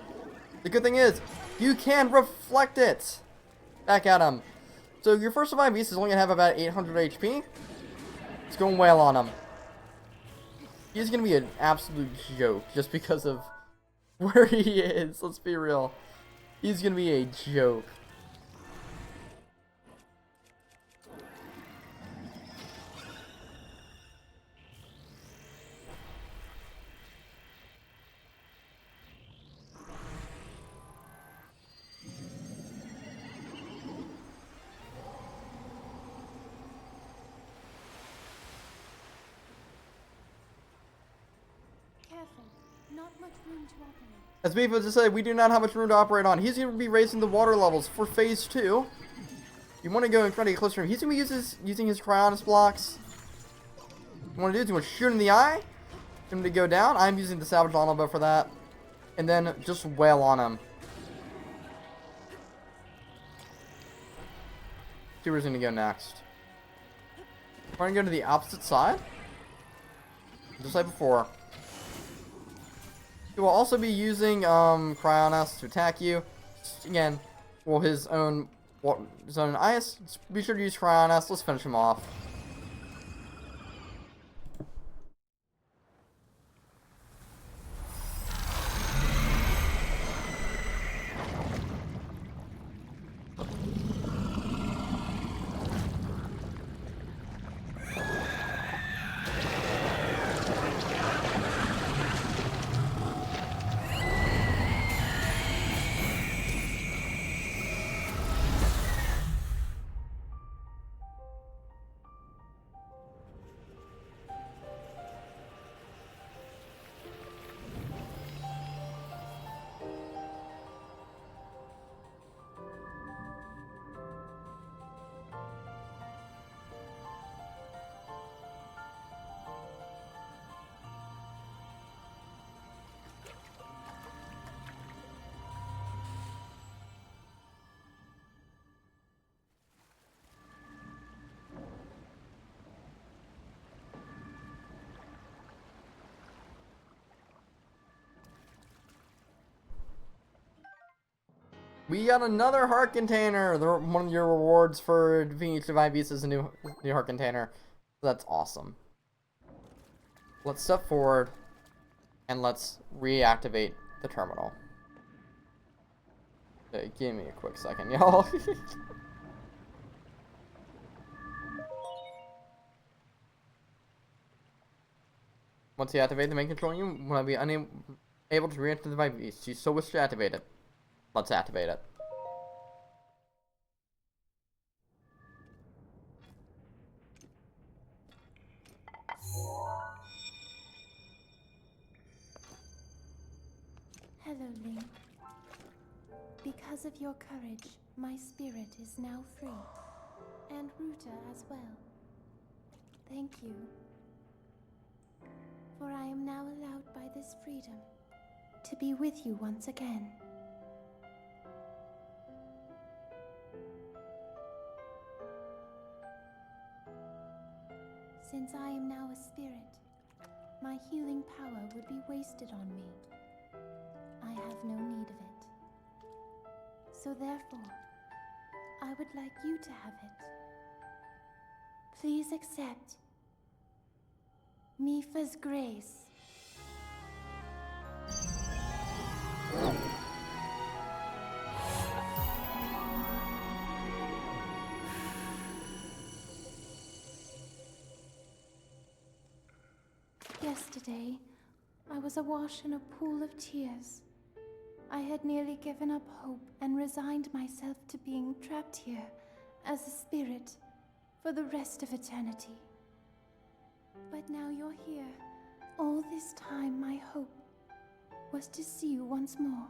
The good thing is, you can reflect it back at him. So your first survive beast is only gonna have about 800 HP. It's going well on him. He's gonna be an absolute joke just because of where he is. Let's be real. He's gonna be a joke. Careful, not much room to operate. As Mifa just said, we do not have much room to operate on. He's gonna be raising the water levels for phase 2. You want to go and try to get closer to him. He's gonna be using his cryonis blocks. You want to do is you want to shoot him in the eye, get him to go down. I'm using the salvage lawnmower bow for that, and then just wail on him. See where he's gonna go next. We're gonna go to the opposite side, just like before. He will also be using cryonis to attack you. Again, well, his own ice. Be sure to use cryonis. Let's finish him off. We got another heart container. One of your rewards for defeating each divine beast is a new heart container. That's awesome. Let's step forward and let's reactivate the terminal. Okay, give me a quick second, y'all. Once you activate the main control unit, will be unable to re-enter the divine beast. You so wish to activate it. Let's activate it. Hello, Link. Because of your courage, my spirit is now free. And Ruta as well. Thank you. For I am now allowed by this freedom to be with you once again. Since I am now a spirit, my healing power would be wasted on me. I have no need of it. So therefore, I would like you to have it. Please accept Mifa's grace. Yesterday, I was awash in a pool of tears. I had nearly given up hope and resigned myself to being trapped here as a spirit for the rest of eternity. But now you're here. All this time, my hope was to see you once more.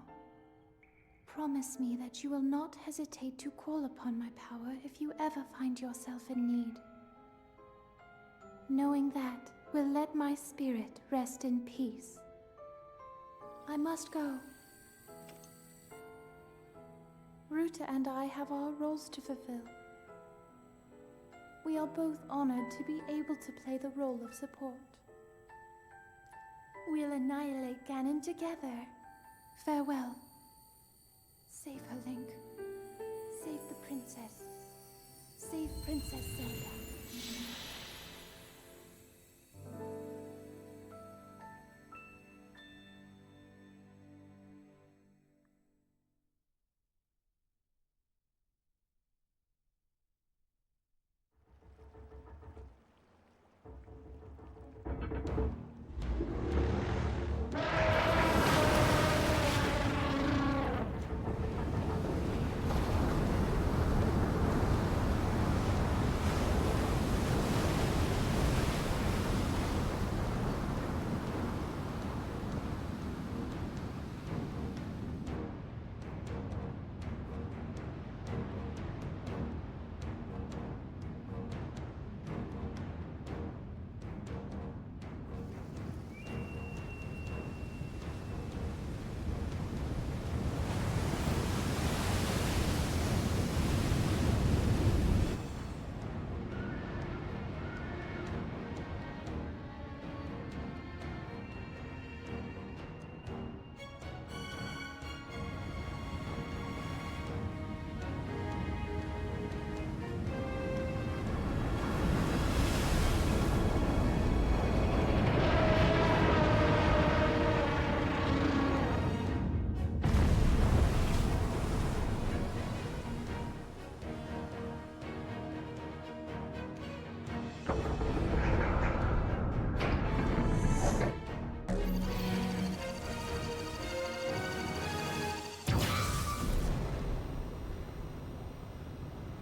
Promise me that you will not hesitate to call upon my power if you ever find yourself in need. Knowing that will let my spirit rest in peace. I must go. Ruta and I have our roles to fulfill. We are both honored to be able to play the role of support. We'll annihilate Ganon together. Farewell. Save her, Link. Save the princess. Save Princess Zelda.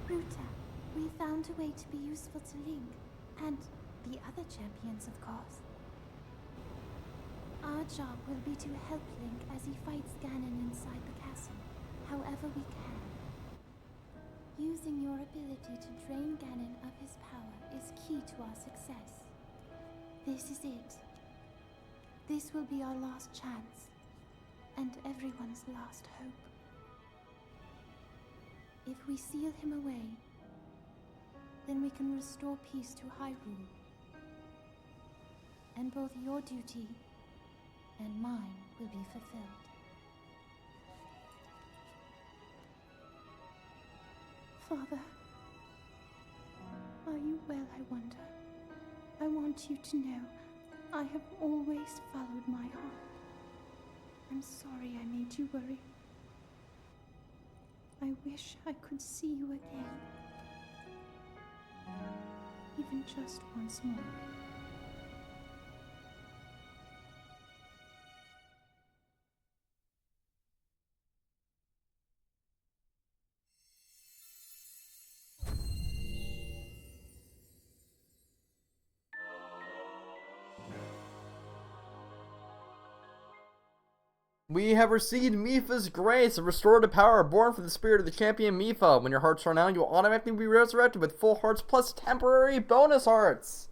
Ruta, we found a way to be useful to Link, and the other champions, of course. Our job will be to help Link as he fights Ganon inside the castle, however we can. Using your ability to drain Ganon of his power is key to our success. This is it. This will be our last chance, and everyone's last hope. If we seal him away, then we can restore peace to Hyrule. And both your duty and mine will be fulfilled. Father, are you well, I wonder? I want you to know I have always followed my heart. I'm sorry I made you worry. I wish I could see you again. Even just once more. We have received Mipha's grace, a restorative power born from the spirit of the champion Mipha. When your hearts run out, you will automatically be resurrected with full hearts plus temporary bonus hearts.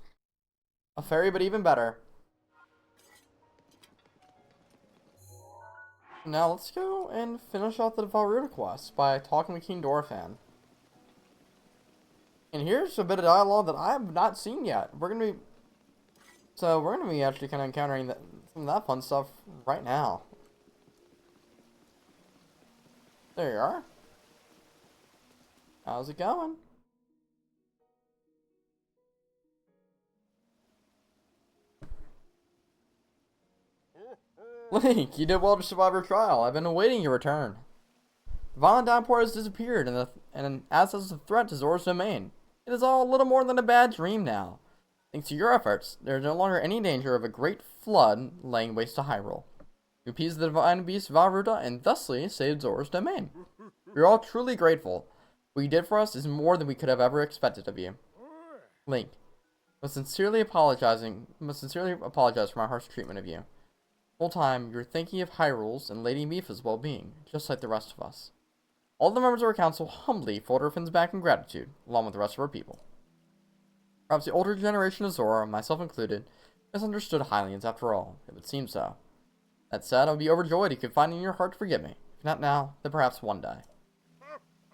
A fairy, but even better. Now let's go and finish off the Ruta quest by talking with King Dorephan. And here's a bit of dialogue that I have not seen yet. We're gonna be actually kind of encountering some of that fun stuff right now. There you are. How's it going? Link, you did well to survive your trial. I've been awaiting your return. The violent downpour has disappeared, and as has the threat to Zora's domain. It is all a little more than a bad dream now. Thanks to your efforts, there is no longer any danger of a great flood laying waste to Hyrule. You appeased the divine beast Vah Ruta and thusly saved Zora's domain. We are all truly grateful. What you did for us is more than we could have ever expected of you. Link, must sincerely apologize for my harsh treatment of you. Whole time, you're thinking of Hyrule's and Lady Mipha's well-being, just like the rest of us. All the members of our council humbly fold our fins back in gratitude, along with the rest of our people. Perhaps the older generation of Zora, myself included, misunderstood Hylians after all. It would seem so. That said, I would be overjoyed if you could find in your heart to forgive me. If not now, then perhaps one day.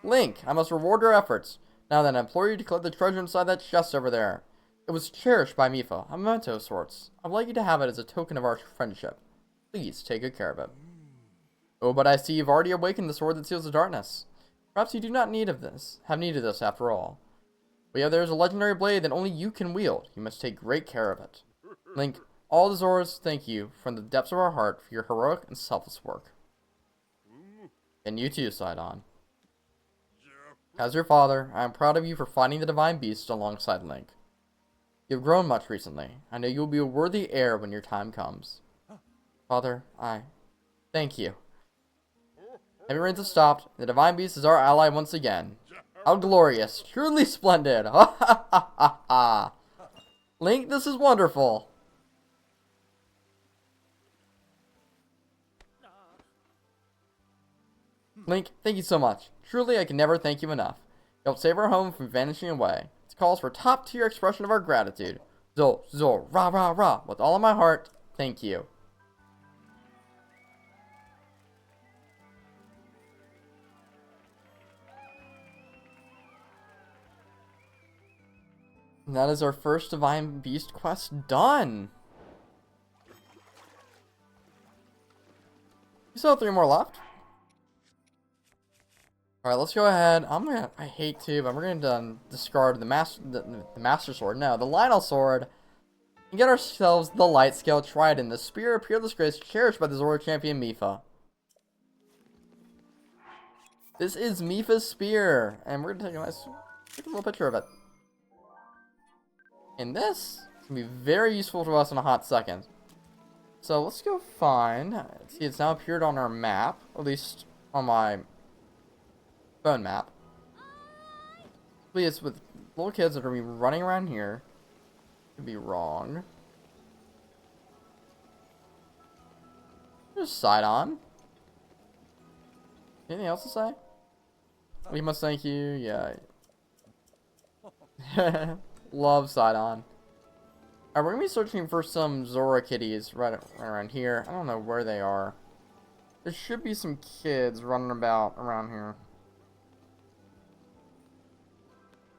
Link, I must reward your efforts. Now then, I implore you to collect the treasure inside that chest over there. It was cherished by Mipha, a memento of sorts. I'd like you to have it as a token of our friendship. Please take good care of it. Oh, but I see you've already awakened the sword that seals the darkness. Perhaps you do not have need of this after all. But yeah, there is a legendary blade that only you can wield. You must take great care of it. Link, all the Zoras thank you from the depths of our heart for your heroic and selfless work. And you too, Sidon. As your father, I am proud of you for finding the divine beast alongside Link. You have grown much recently. I know you will be a worthy heir when your time comes. Father, I thank you. Heavy rains have stopped. The divine beast is our ally once again. How glorious! Truly splendid! Ha ha ha ha ha! Link, this is wonderful! Link, thank you so much. Truly, I can never thank you enough. You helped save our home from vanishing away. This calls for top-tier expression of our gratitude. Zor, rah, rah, rah. With all of my heart, thank you. And that is our first Divine Beast quest done. We still have 3 more left. Alright, let's go ahead. I hate to, but we're gonna discard the Master Sword. No, the Lionel Sword. And get ourselves the Light Scale Trident, the Spear of Peerless Grace cherished by the Zora champion Mipha. This is Mipha's Spear. And we're gonna take a little picture of it. And this is gonna be very useful to us in a hot second. So let's go find. See, it's now appeared on our map, at least on my phone map. Please, with little kids that are gonna be running around here. Could be wrong. There's Sidon. Anything else to say? We must thank you. Yeah. Love Sidon. Alright, we're gonna be searching for some Zora kitties right around here. I don't know where they are. There should be some kids running about around here.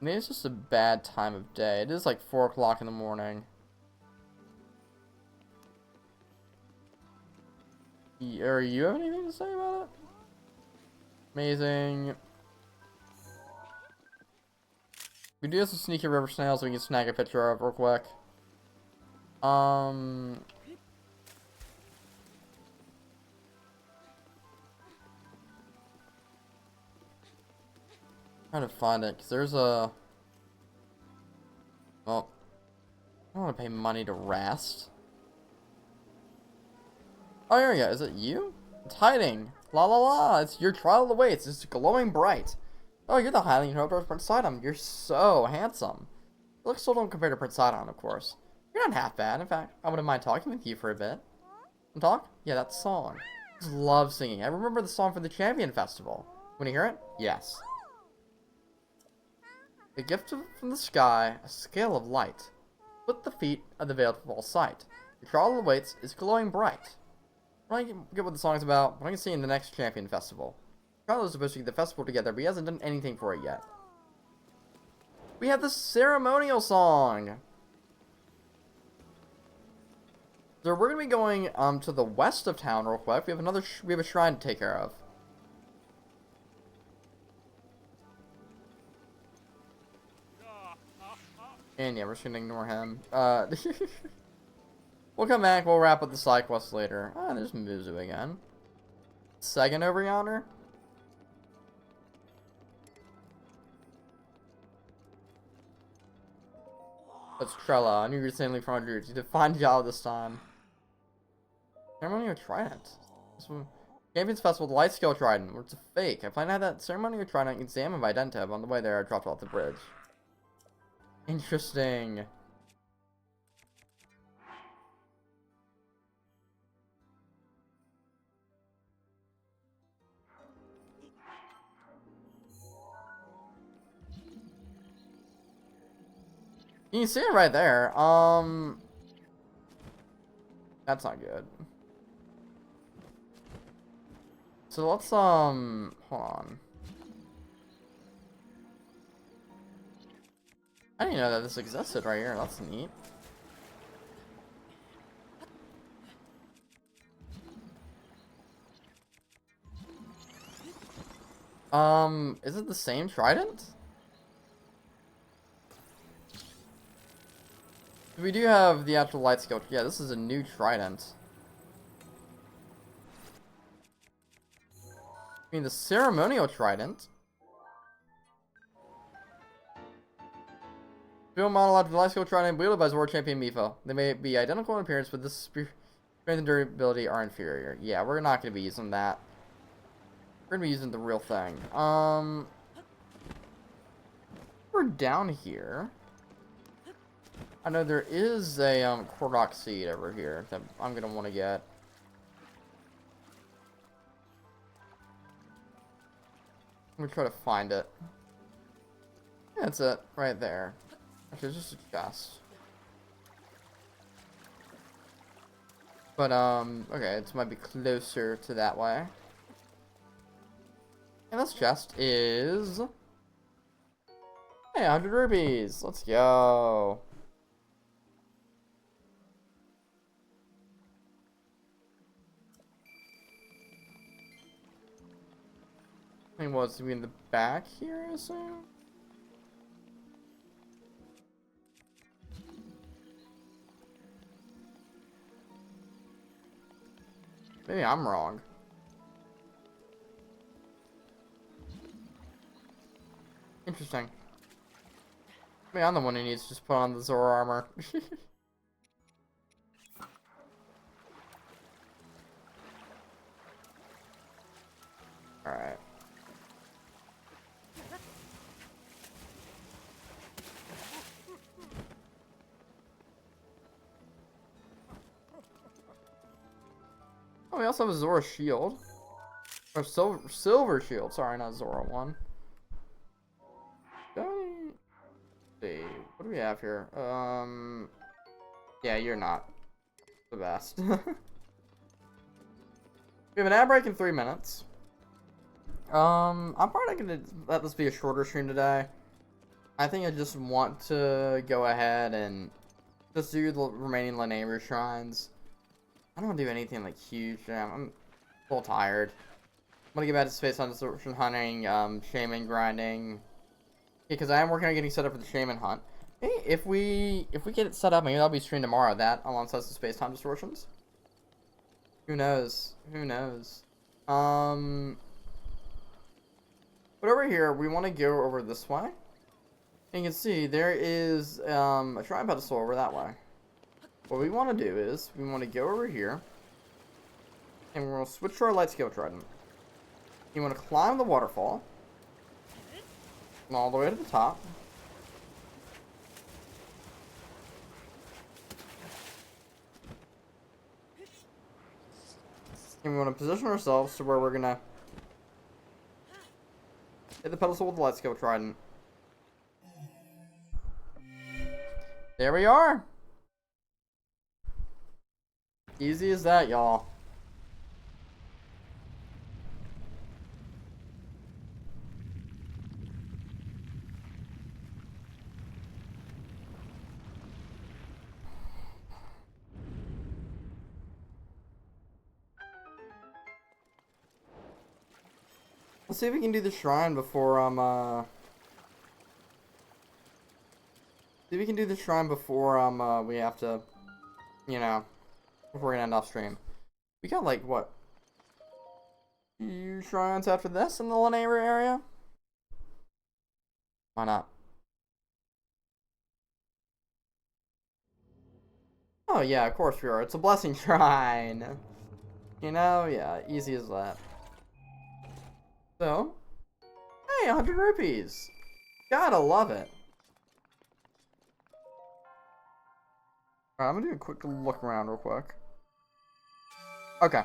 Maybe it's just a bad time of day. It is like 4 o'clock in the morning. Are you have anything to say about it? Amazing. We do have some sneaky river snails we can snag a picture of real quick. Trying to find it, because there's a... Well, I don't want to pay money to rest. Oh, here we go. Is it you? It's hiding. La la la. It's your trial awaits. It's glowing bright. Oh, you're the Hylian who helped our Prince Sidon. You're so handsome. You look so don't compare to Prince Sidon, of course. You're not half bad. In fact, I wouldn't mind talking with you for a bit. And talk? Yeah, that song. I just love singing. I remember the song from the Champion Festival. Want to hear it? Yes. A gift from the sky, a scale of light. Put the feet of the veiled from all sight. Your trial awaits is glowing bright. I don't get what the song's about, but I can see in the next Champion Festival. Charlie is supposed to get the festival together, but he hasn't done anything for it yet. We have the ceremonial song! So we're gonna be going to the west of town real quick. We have a shrine to take care of. And yeah, we're just gonna ignore him. We'll come back, we'll wrap up the side quest later. Ah, there's Muzu again. Second over yonder? That's Trella. I knew you were saying from our dudes. You did a fine job this time. Ceremony of Trident. Champions Festival, the Light Scale Trident. It's a fake. I plan to have that Ceremony of Trident examined by Dentab. On the way there, I dropped off the bridge. Interesting. You can see it right there. That's not good. So let's, hold on. I didn't know that this existed right here. That's neat. Is it the same trident? We do have the actual light skill. Yeah, this is a new trident. I mean, the ceremonial trident. Field model after the light skill trident wielded by Zora champion Mifo. They may be identical in appearance, but this strength and durability are inferior. Yeah, we're not going to be using that. We're going to be using the real thing. We're down here. I know there is a Korok seed over here that I'm going to want to get. I'm going to try to find it. That's it, right there. Actually, it's just a chest. But, okay, it might be closer to that way. And this chest is... Hey, 100 rupees! Let's go! I think what's to be in the back here, I assume? Maybe I'm wrong. Interesting. Maybe I'm the one who needs to just put on the Zora armor. Alright. Oh, we also have a Zora shield. Or silver shield. Sorry, not Zora one. Let's see. What do we have here? Yeah, you're not the best. We have an ad break in 3 minutes. I'm probably gonna let this be a shorter stream today. I think I just want to go ahead and just do the remaining Lanayru shrines. I don't want to do anything like huge. I'm a little tired. I'm gonna get back to space on distortion hunting, shaman grinding. Because I am working on getting set up for the shaman hunt. Hey, if we get it set up, maybe that'll be streamed tomorrow. That alongside the space time distortions. Who knows? Who knows? But over here, we want to go over this way. And you can see there is a shrine pedestal over that way. What we want to do is we want to go over here, and we're going to switch to our light scale trident. You want to climb the waterfall, and all the way to the top. And we want to position ourselves to where we're going to hit the pedestal with the light scale trident. There we are. Easy as that, y'all. Let's see if we can do the shrine before see if we can do the shrine before we have to, you know, before we end off stream. We got like what, 2 shrines after this in the Lanayru area? Why not? Oh yeah, of course we are. It's a blessing shrine. You know, yeah, easy as that. So, hey, 100 rupees. Gotta love it. Alright, I'm gonna do a quick look around real quick. Okay.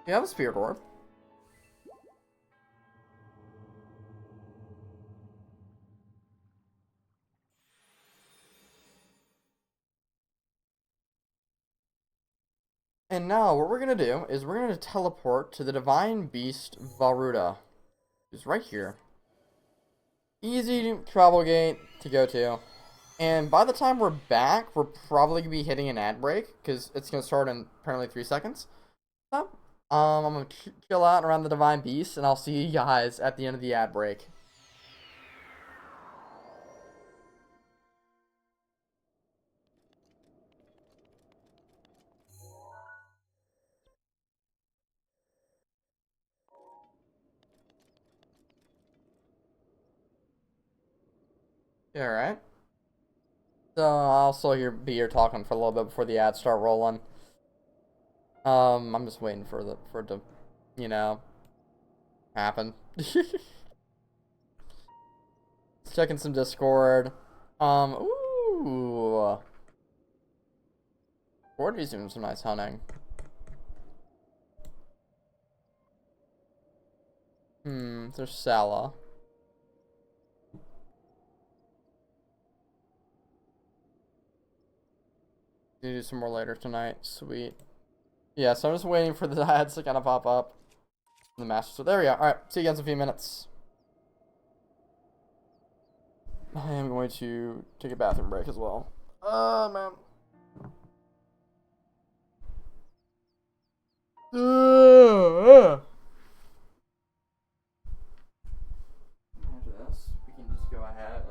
You have a spirit orb. And now what we're gonna do is we're gonna teleport to the divine beast Ruta, who's right here. Easy travel gate to go to. And by the time we're back, we're probably gonna be hitting an ad break because it's gonna start in apparently 3 seconds. So, I'm gonna chill out around the divine beast, and I'll see you guys at the end of the ad break. Yeah, alright. So I'll still be here talking for a little bit before the ads start rolling. I'm just waiting for it to, you know, happen. Checking some Discord. Ooh. Gordy's doing some nice hunting. There's Sala. Do some more later tonight. Sweet. Yeah, so I'm just waiting for the ads to kind of pop up. The master. So there we go. Alright, see you guys in a few minutes. I am going to take a bathroom break as well. Man. After this, we can just go ahead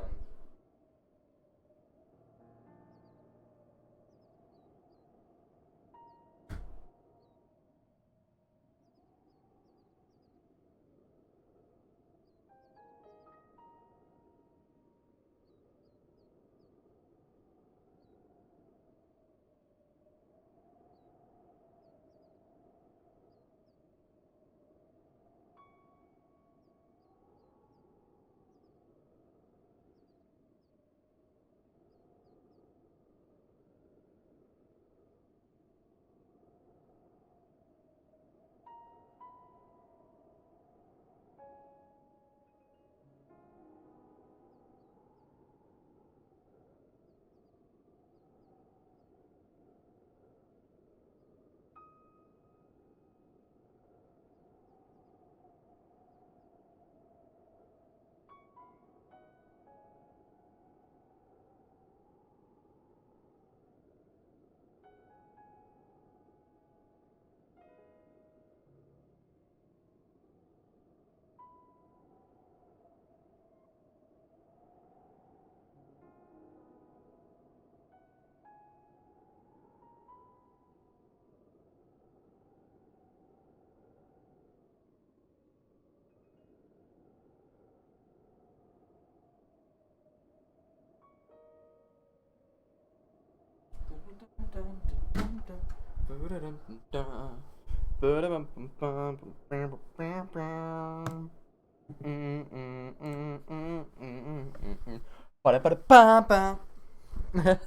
and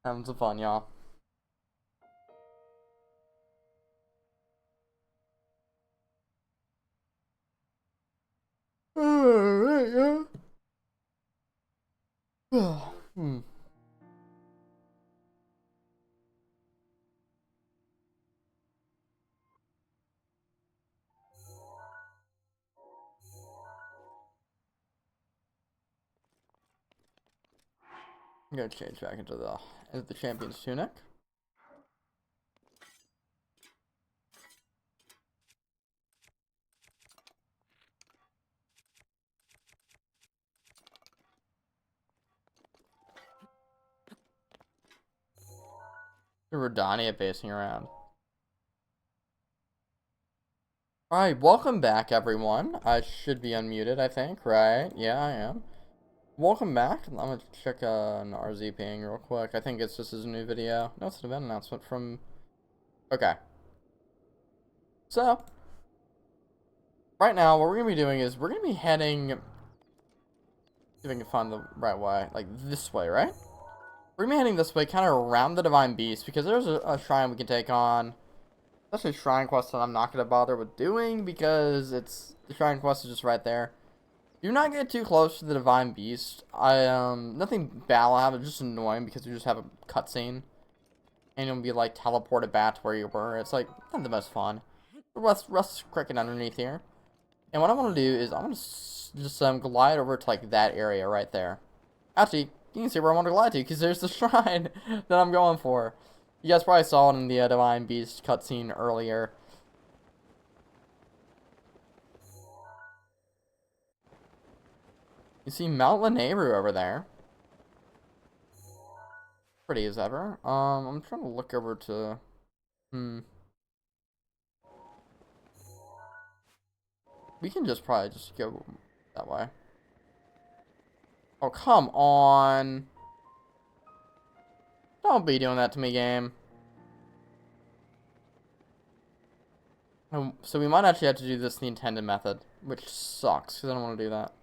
having some fun, y'all. Alright, yeah. I'm gonna change back into the champion's tunic. Rodania pacing around. Alright, welcome back, everyone. I should be unmuted, I think, right? Yeah, I am. Welcome back. I'm gonna check an RZ ping real quick. I think it's just his new video. No, it's an event announcement from... Okay. So, right now, what we're gonna be doing is we're gonna be heading... See if I can find the right way. Like, this way, right? We're gonna be heading this way, kind of around the Divine Beast, because there's a shrine we can take on. That's a shrine quest that I'm not gonna bother with doing, because the shrine quest is just right there. Do not get too close to the Divine Beast. Nothing bad will happen, just annoying, because you just have a cutscene. and you'll be like teleported back to where you were. It's like not the most fun. Rust's cricket underneath here, and what I want to do is I want to just glide over to like that area right there. Actually, you can see where I want to glide to because there's the shrine that I'm going for. You guys probably saw it in the Divine Beast cutscene earlier. You see Mount Lanayru over there. Pretty as ever. I'm trying to look over to... We can just probably just go that way. Oh, come on. Don't be doing that to me, game. So we might actually have to do this the intended method, which sucks, because I don't want to do that.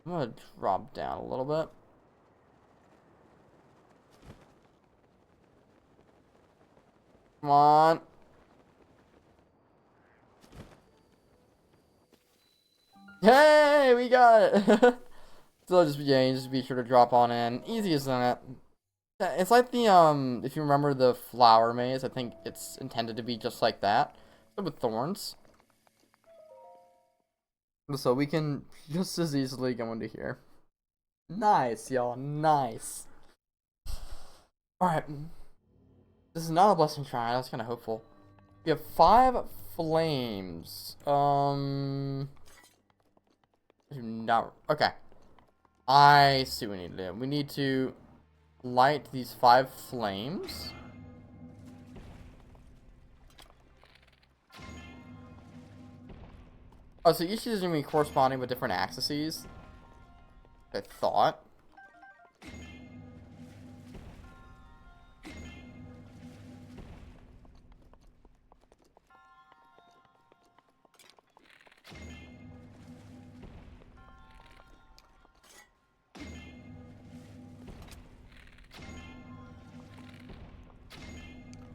I'm going to drop down a little bit. Come on. Hey, we got it. So just be sure to drop on in. Easy as that. It's like the if you remember the flower maze, I think it's intended to be just like that, but with thorns. So we can just as easily go into here. Nice, y'all. Nice. Alright. This is not a blessing shrine. I was kind of hopeful. We have 5 flames. Not okay. I see what we need to do. We need to light these 5 flames. Oh, so each is going to be corresponding with different axes. I thought.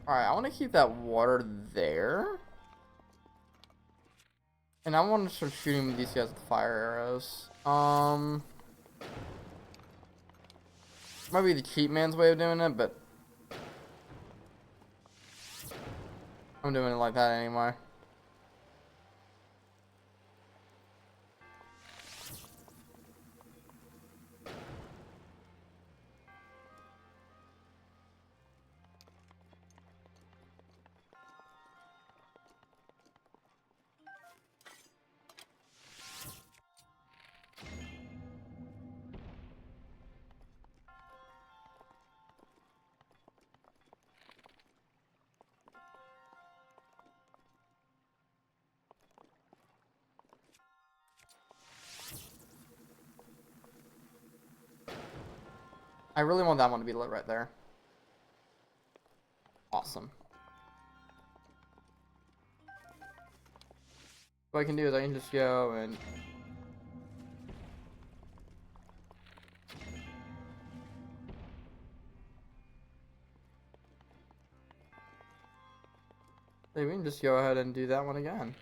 Alright, I want to keep that water there. And I want to start shooting these guys with fire arrows. Might be the cheap man's way of doing it, but I'm doing it like that anyway. I really want that one to be lit right there. Awesome. What I can do is I can just go and... Hey, we can just go ahead and do that one again.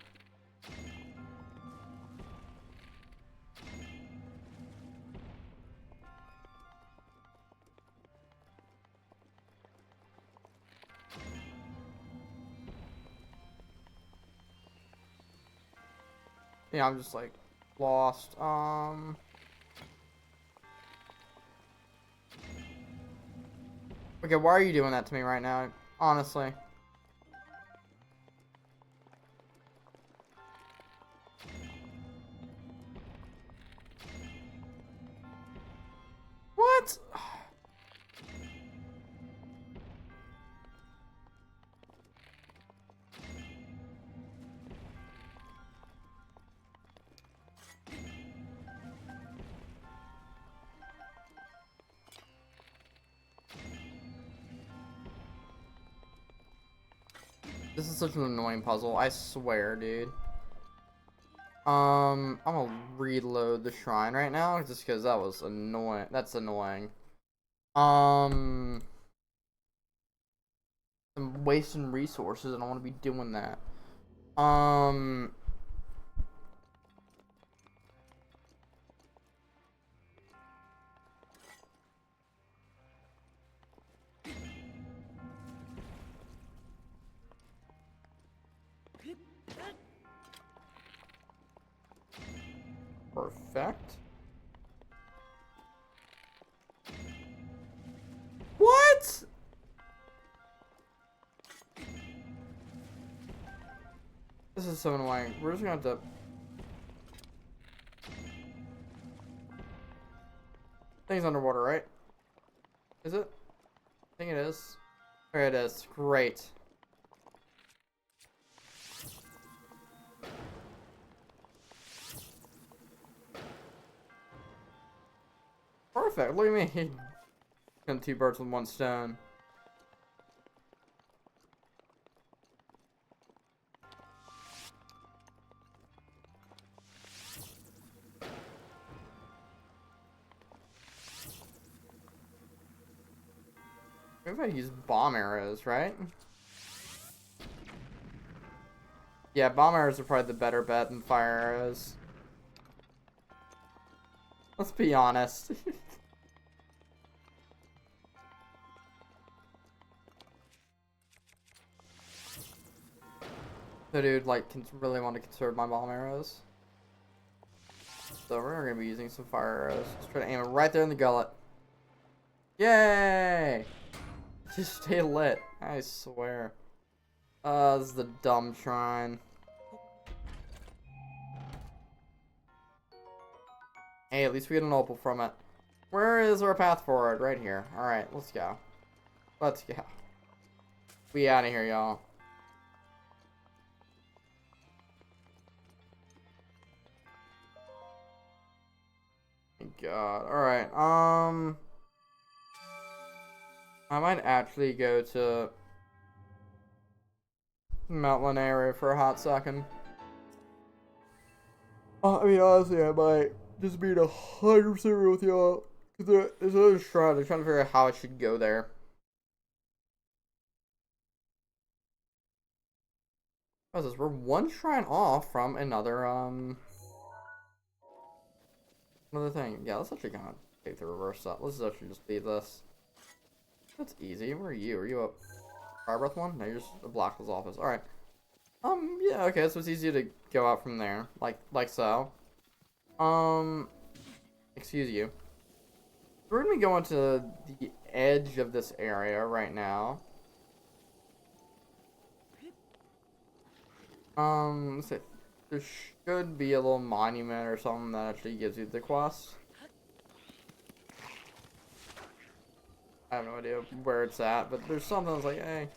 Yeah, I'm just like lost. Okay, why are you doing that to me right now? Honestly. What? This is such an annoying puzzle, I swear, dude. I'm gonna reload the shrine right now, just because that was annoying. That's annoying. I'm wasting resources, and I want to be doing that. This is so annoying. We're just gonna have to... Thing's underwater, right? Is it? I think it is. There it is. Great. Perfect. Look at me. Got 2 birds with 1 stone. Maybe I use bomb arrows, right? Yeah, bomb arrows are probably the better bet than fire arrows. Let's be honest. The dude, like, can really want to conserve my bomb arrows. So we're gonna be using some fire arrows. Just try to aim it right there in the gullet. Yay! Just stay lit. I swear. This is the dumb shrine. Hey, at least we get an opal from it. Where is our path forward? Right here. Alright, let's go. Let's go. We out of here, y'all. God. Alright, I might actually go to Mount Lanare for a hot second. I mean, honestly, I might just be 100% real with y'all. Because there's another shrine. They're trying to figure out how I should go there. What's this? We're 1 shrine off from another, another thing. Yeah, let's actually kind of take the reverse up. Let's actually just leave this. That's easy. Where are you? Are you a fire breath one? No, you're just a Blacklist office. Alright. Yeah, okay, so it's easy to go out from there. Like so. Excuse you. We're gonna be going to the edge of this area right now. Let's see. There should be a little monument or something that actually gives you the quest. I have no idea where it's at, but there's something that's like, hey,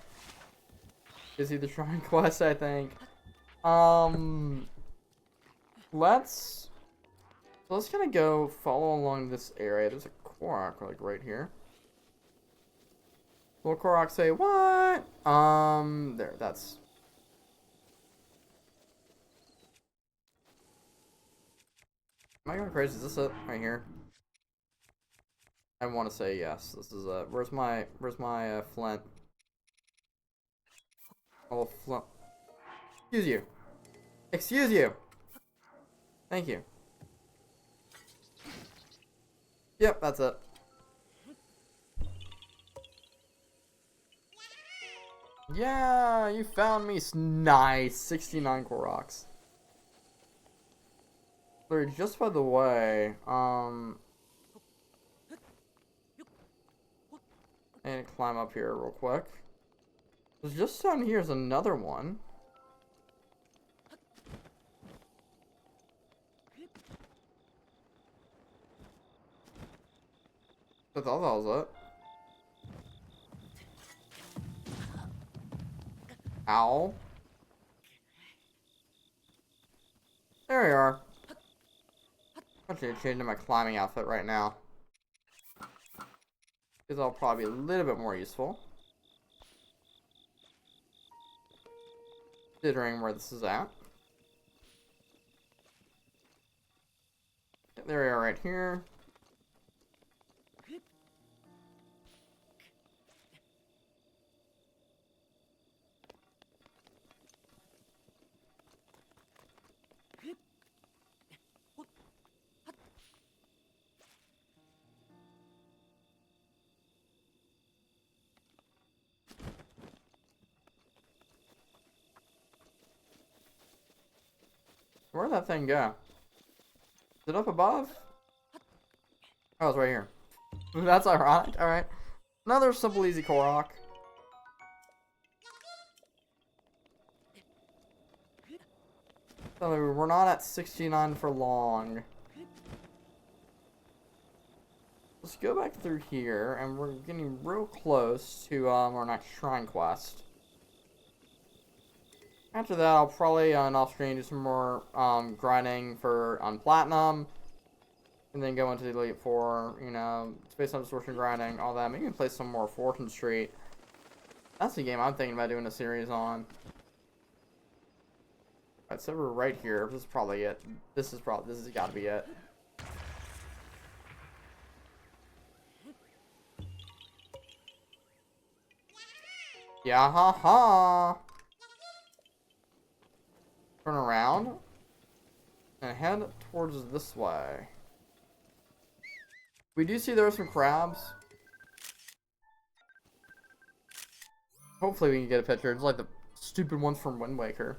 is he the shrine quest? I think. Let's kind of go follow along this area. There's a Korok like right here. Will Korok say what? There. That's. Am I going crazy? Is this it right here? I want to say yes. This is where's my flint? Oh, flint. Excuse you. Excuse you. Thank you. Yep, that's it. Yeah, you found me. Nice. 69 Koroks. Just by the way, I need to climb up here real quick. There's just down here's another one. What the hell was it? Ow. There we are. I'm actually changing my climbing outfit right now. Because that'll probably be a little bit more useful. Considering where this is at. There we are right here. Where'd that thing go? Is it up above? Oh, it's right here. That's ironic. Alright. Another simple, easy Korok. So we're not at 69 for long. Let's go back through here, and we're getting real close to our next shrine quest. After that, I'll probably off screen do some more grinding for platinum, and then go into the Elite Four. You know, space distortion grinding, all that. Maybe play some more Fortune Street. That's the game I'm thinking about doing a series on. Alright, so we're right here. This is probably it. This has got to be it. Yeah, ha ha. Turn around and head towards this way. We do see there are some crabs. Hopefully we can get a picture. It's like the stupid ones from Wind Waker.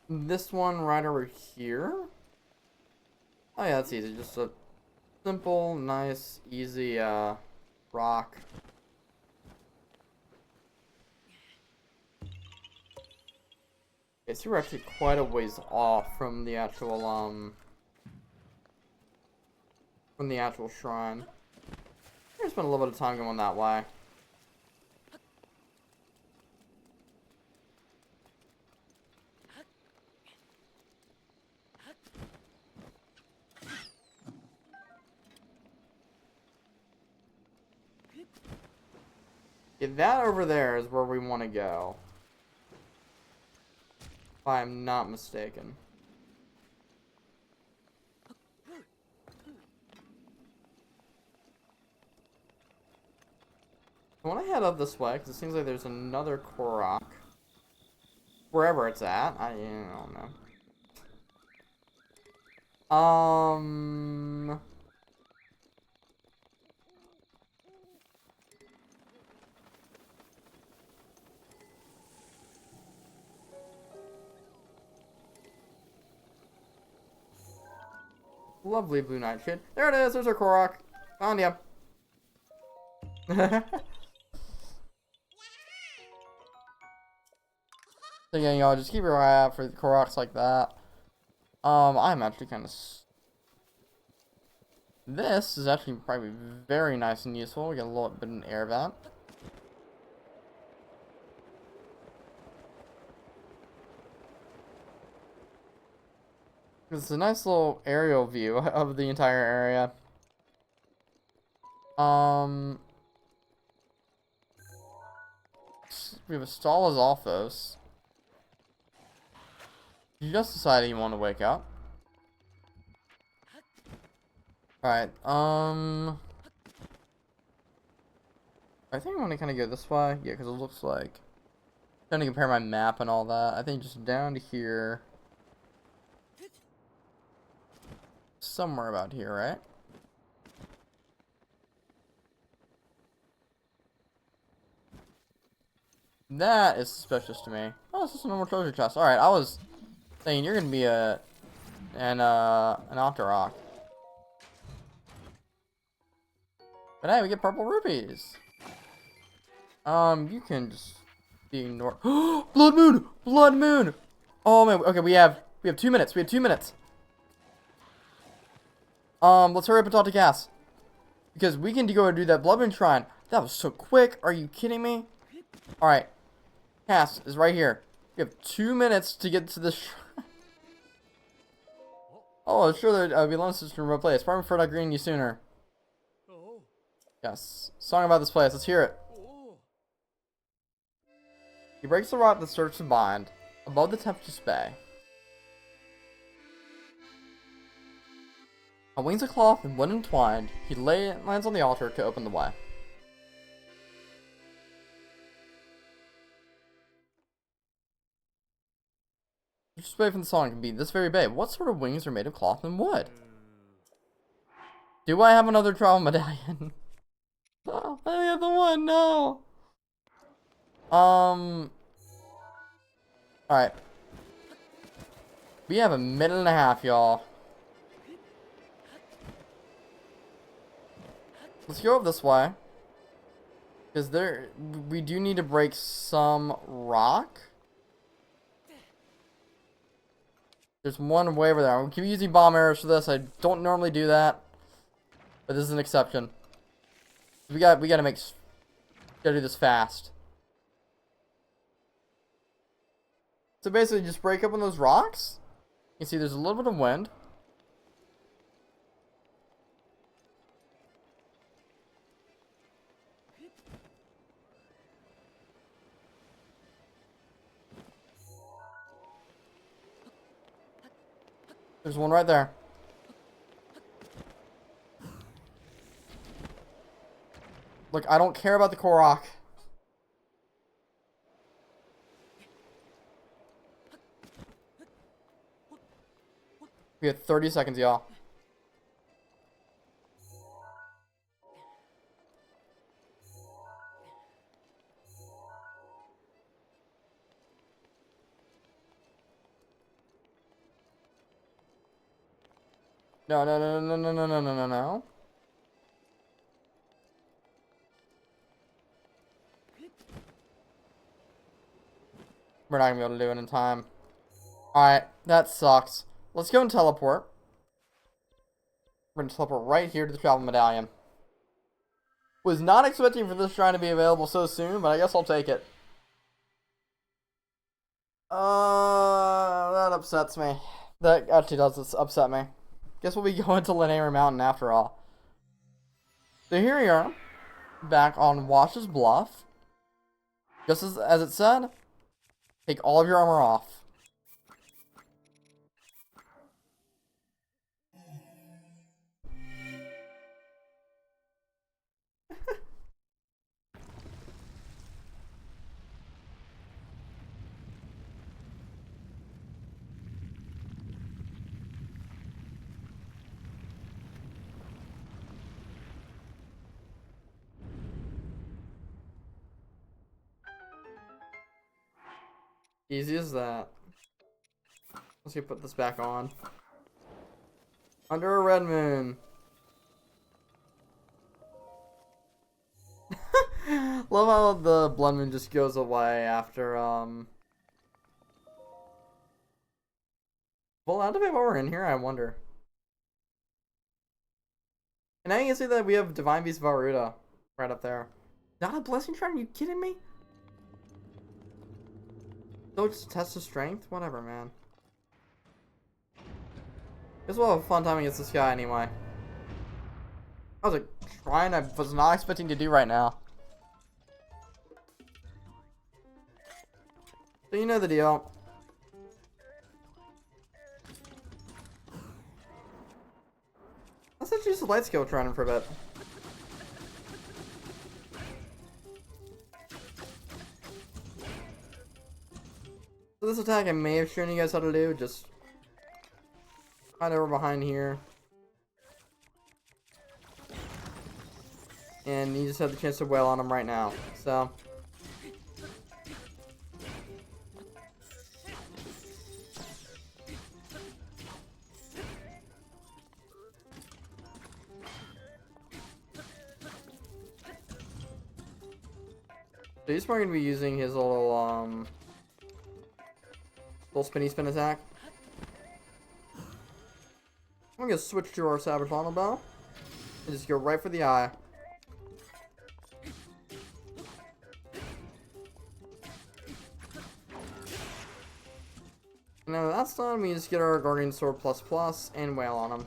This one right over here. Oh yeah, that's easy. Just a simple, nice, easy rock. Okay, so we're actually quite a ways off from the actual shrine. We're gonna spend a little bit of time going that way. Yeah, that over there is where we want to go. If I'm not mistaken. I want to head up this way, because it seems like there's another Korok. Wherever it's at. I don't know. Lovely blue nightshade. There it is. There's our Korok. Found ya. So yeah, y'all just keep your eye out for the Koroks like that. I'm actually kind of. This is actually probably very nice and useful. We get a little bit of an air vent. It's a nice little aerial view of the entire area. We have a stall as Alphos. You just decided you want to wake up. Alright, I think I want to kind of go this way. Yeah, because it looks like... trying to compare my map and all that. I think just down to here. Somewhere about here, right? That is suspicious to me. Oh, it's just a normal treasure chest. Alright, I was saying you're gonna be an Octorok. But hey, we get purple rupees. You can just ignore. Blood moon! Blood moon! Oh man, okay, we have 2 minutes. We have 2 minutes. Let's hurry up and talk to Cass. Because we can go and do that Blood Moon Shrine. That was so quick. Are you kidding me? Alright. Cass is right here. We have 2 minutes to get to this shrine. Oh, sure that we lost this from a remote place. Pardon for not greeting you sooner. Yes. Song about this place. Let's hear it. He breaks the rock that serves to bind above the Temptress Bay. On wings of cloth and wood entwined, he lands on the altar to open the way. Just wait for the song can be this very bay. What sort of wings are made of cloth and wood? Do I have another travel medallion? Oh, I only have the one, no. Alright. We have a minute and a half, y'all. Let's go up this way. Because we do need to break some rock. There's one way over there. I'm keep using bomb arrows for this. I don't normally do that, but this is an exception. We gotta do this fast. So basically, just break open those rocks. You can see there's a little bit of wind. There's one right there. Look, I don't care about the Korok. We have 30 seconds, y'all. No, no, no, no, no, no, no, no, no, no. We're not gonna be able to do it in time. Alright, that sucks. Let's go and teleport. We're gonna teleport right here to the travel medallion. Was not expecting for this shrine to be available so soon, but I guess I'll take it. That upsets me. That actually does upset me. Guess we'll be going to Linear Mountain after all. So here we are, back on Wash's Bluff. Just as it said, take all of your armor off. Easy as that. Let's go put this back on. Under a red moon. Love how the blood moon just goes away after Well, how do we while we're in here? I wonder. And now you can see that we have Divine Beast of Ruta right up there. Not a blessing shrine? Are you kidding me? So just test of strength? Whatever, man. Guess we'll have a fun time against this guy anyway. That was a shrine I was not expecting to do right now. So you know the deal. Let's just use the light skill training for a bit. So this attack I may have shown you guys how to do, just hide over behind here. And you just have the chance to wail on him right now, so. So he's probably gonna be using his little spinny spin attack. I'm gonna switch to our Savage Funnel Bow and just go right for the eye. Now that's done, we just get our Guardian Sword ++ and wail on him.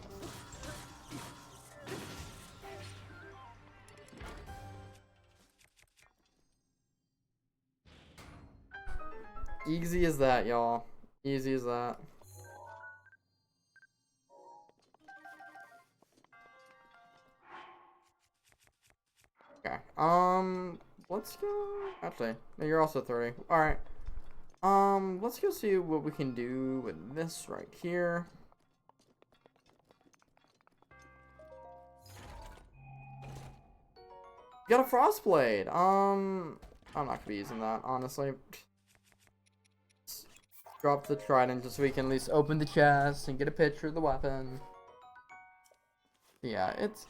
Easy as that, y'all. Easy as that. Okay. Let's go. Actually, no, you're also 30. All right. Let's go see what we can do with this right here. Got a Frostblade. I'm not gonna be using that, honestly. Drop the trident just so we can at least open the chest and get a picture of the weapon. Yeah, it's...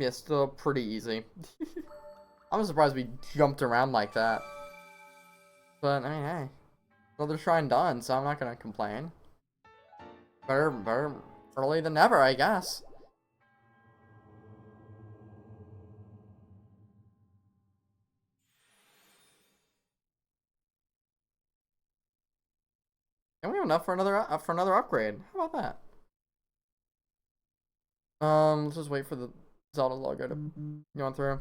Yeah, still pretty easy. I'm surprised we jumped around like that. But, I mean, hey. Another shrine done, so I'm not gonna complain. Better early than never, I guess. And we have enough for another upgrade. How about that? Let's just wait for the Zelda logo to go on through.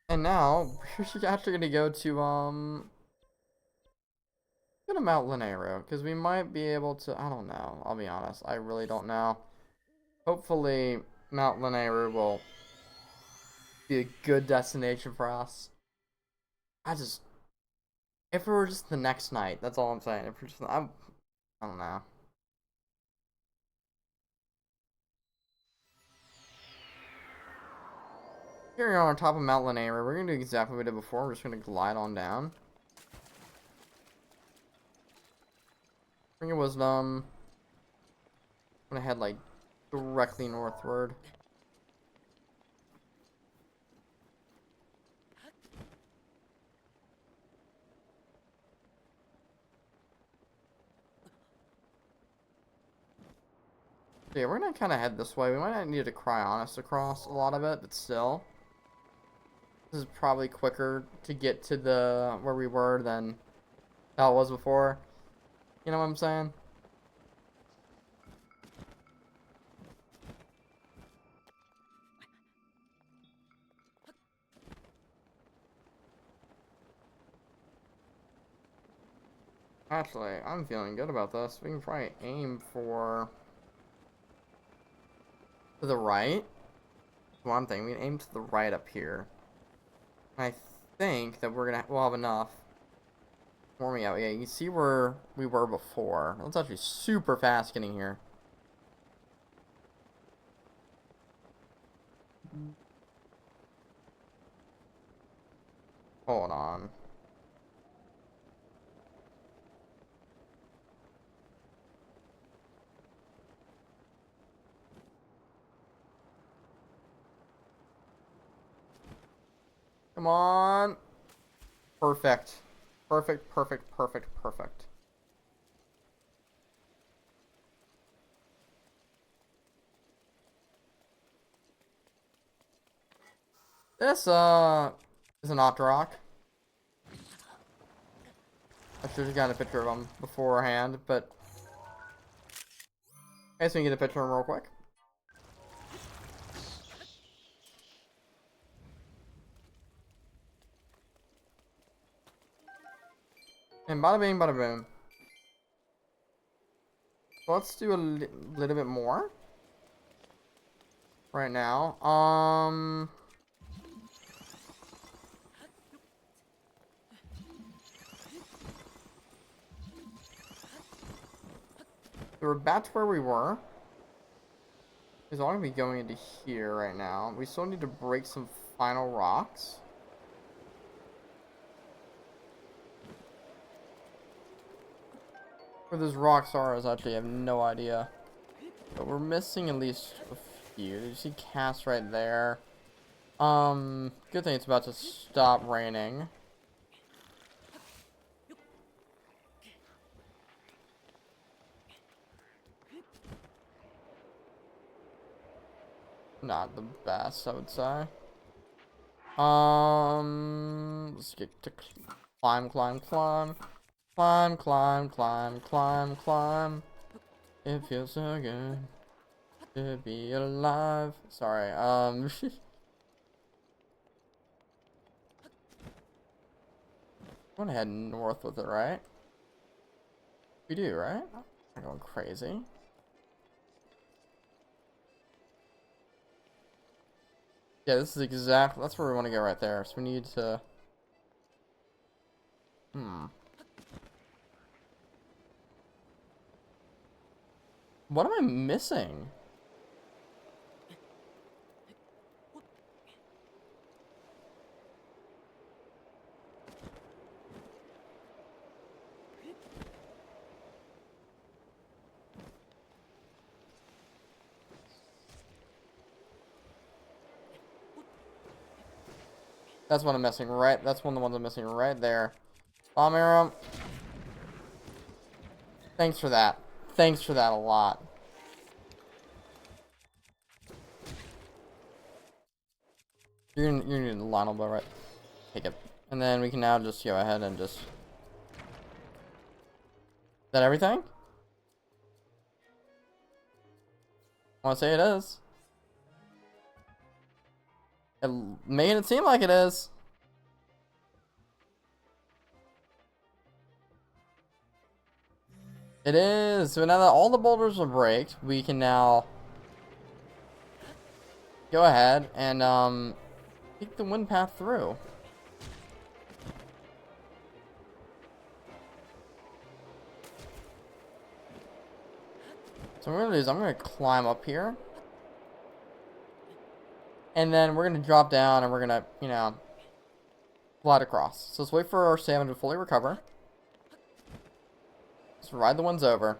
And now we're actually gonna go to go to Mount Lanero, because we might be able to. I don't know. I'll be honest. I really don't know. Hopefully, Mount Lanero will be a good destination for us. If it were just the next night, that's all I'm saying. If we're just, I don't know. Here we are on top of Mount Lanero. We're gonna do exactly what we did before. We're just gonna glide on down. Bring your wisdom. I'm gonna head like directly northward. So yeah, we're gonna kind of head this way. We might not need to cry honest across a lot of it, but still, this is probably quicker to get to the where we were than how it was before. You know what I'm saying? Actually, I'm feeling good about this. We can probably aim for to the right. One thing, we can aim to the right up here. I think that we'll have enough. Warm me out. Yeah, you can see where we were before. That's actually super fast getting here. Hold on. Come on. Perfect. Perfect, perfect, perfect, perfect. This, is an Octorok. I should have gotten a picture of him beforehand, but I guess we can get a picture of him real quick. And bada bing, bada boom. So let's do a little bit more. Right now. So we're back to where we were. Because I'm going to be going into here right now. We still need to break some final rocks. Where those rocks are is actually, I have no idea. But we're missing at least a few. Did you see Cass right there? Good thing it's about to stop raining. Not the best, I would say. Let's get to climb, climb, climb. Climb, climb, climb, climb, climb. It feels so good to be alive. Sorry, I'm gonna head north with it, right? We do, right? I'm going crazy. Yeah, this is exactly, that's where we want to go right there. So we need to, what am I missing? That's one I'm missing right. That's one of the ones I'm missing right there. Bomb arrow. Thanks for that. Thanks for that a lot. You're gonna need a Lionel bow, right? Take it. And then we can now just go ahead and just... Is that everything? I want to say it is. Making it seem like it is. It is. So now that all the boulders are braked, we can now go ahead and take the wind path through. So what I'm gonna do is I'm gonna climb up here, and then we're gonna drop down and we're gonna, you know, glide across. So let's wait for our salmon to fully recover. Let's ride the ones over.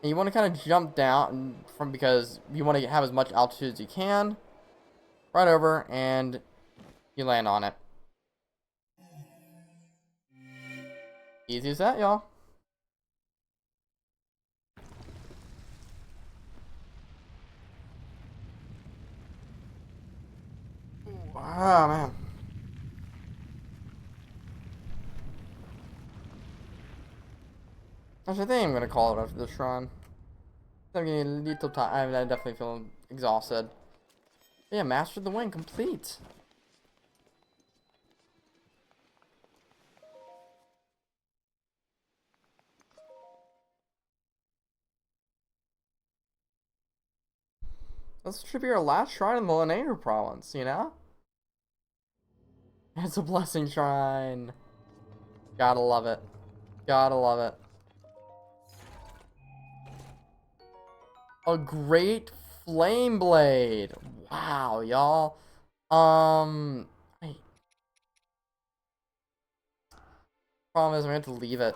And you want to kind of jump down from, because you want to have as much altitude as you can. Right over and you land on it. Easy as that, y'all. Oh, man. Actually, I think I'm going to call it after this run. I'm getting a little tired. I definitely feel exhausted. But yeah, mastered the win, complete. This should be our last shrine in the Lenander province, you know? It's a blessing shrine. Gotta love it. Gotta love it. A great flame blade. Wow, y'all. Wait. Problem is, I'm gonna have to leave it.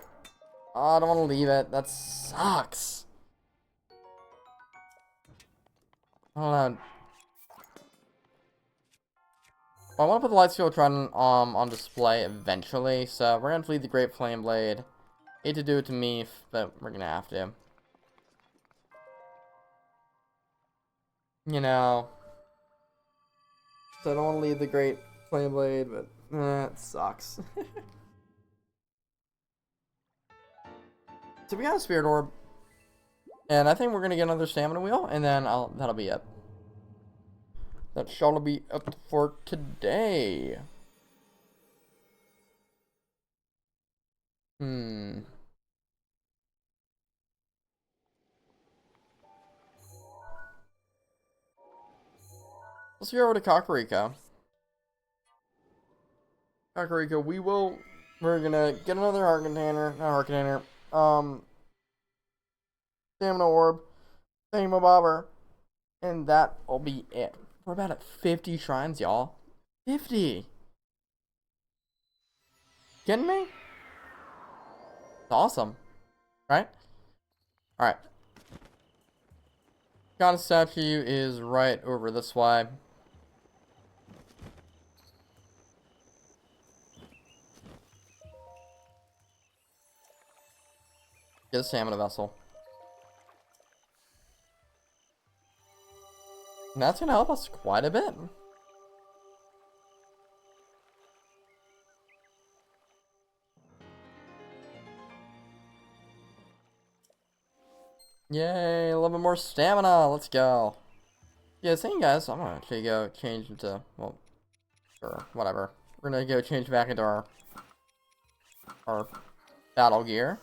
Oh, I don't want to leave it. That sucks. Hold on. Well, I want to put the light skill trident on display eventually, so we're gonna have to leave the great flame blade. Hate to do it to me, but we're gonna have to. You know. So I don't want to leave the great flame blade, but it sucks. So we got a spirit orb, and I think we're gonna get another stamina wheel, and then that'll be it. That shall be it for today. Let's go over to Kakariko. Kakariko, we're gonna get another heart container, not heart container, stamina orb, thingamabobber, and that will be it. We're about at 50 shrines, y'all. 50! Kidding me? It's awesome. Right? Alright. Goddess statue is right over this way. Get a stamina vessel. And that's gonna help us quite a bit. Yay, a little bit more stamina. Let's go. Yeah, same guys. I'm gonna actually go change into, well, sure, whatever. We're gonna go change back into our battle gear.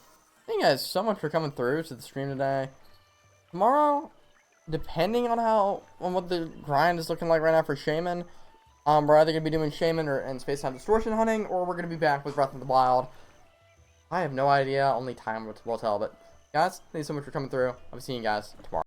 Thank you guys so much for coming through to the stream today. Tomorrow, depending on what the grind is looking like right now for Shaman, we're either gonna be doing Shaman and Space Time Distortion hunting, or we're gonna be back with Breath of the Wild. I have no idea. Only time will tell. But guys, thank you so much for coming through. I'll be seeing you guys tomorrow.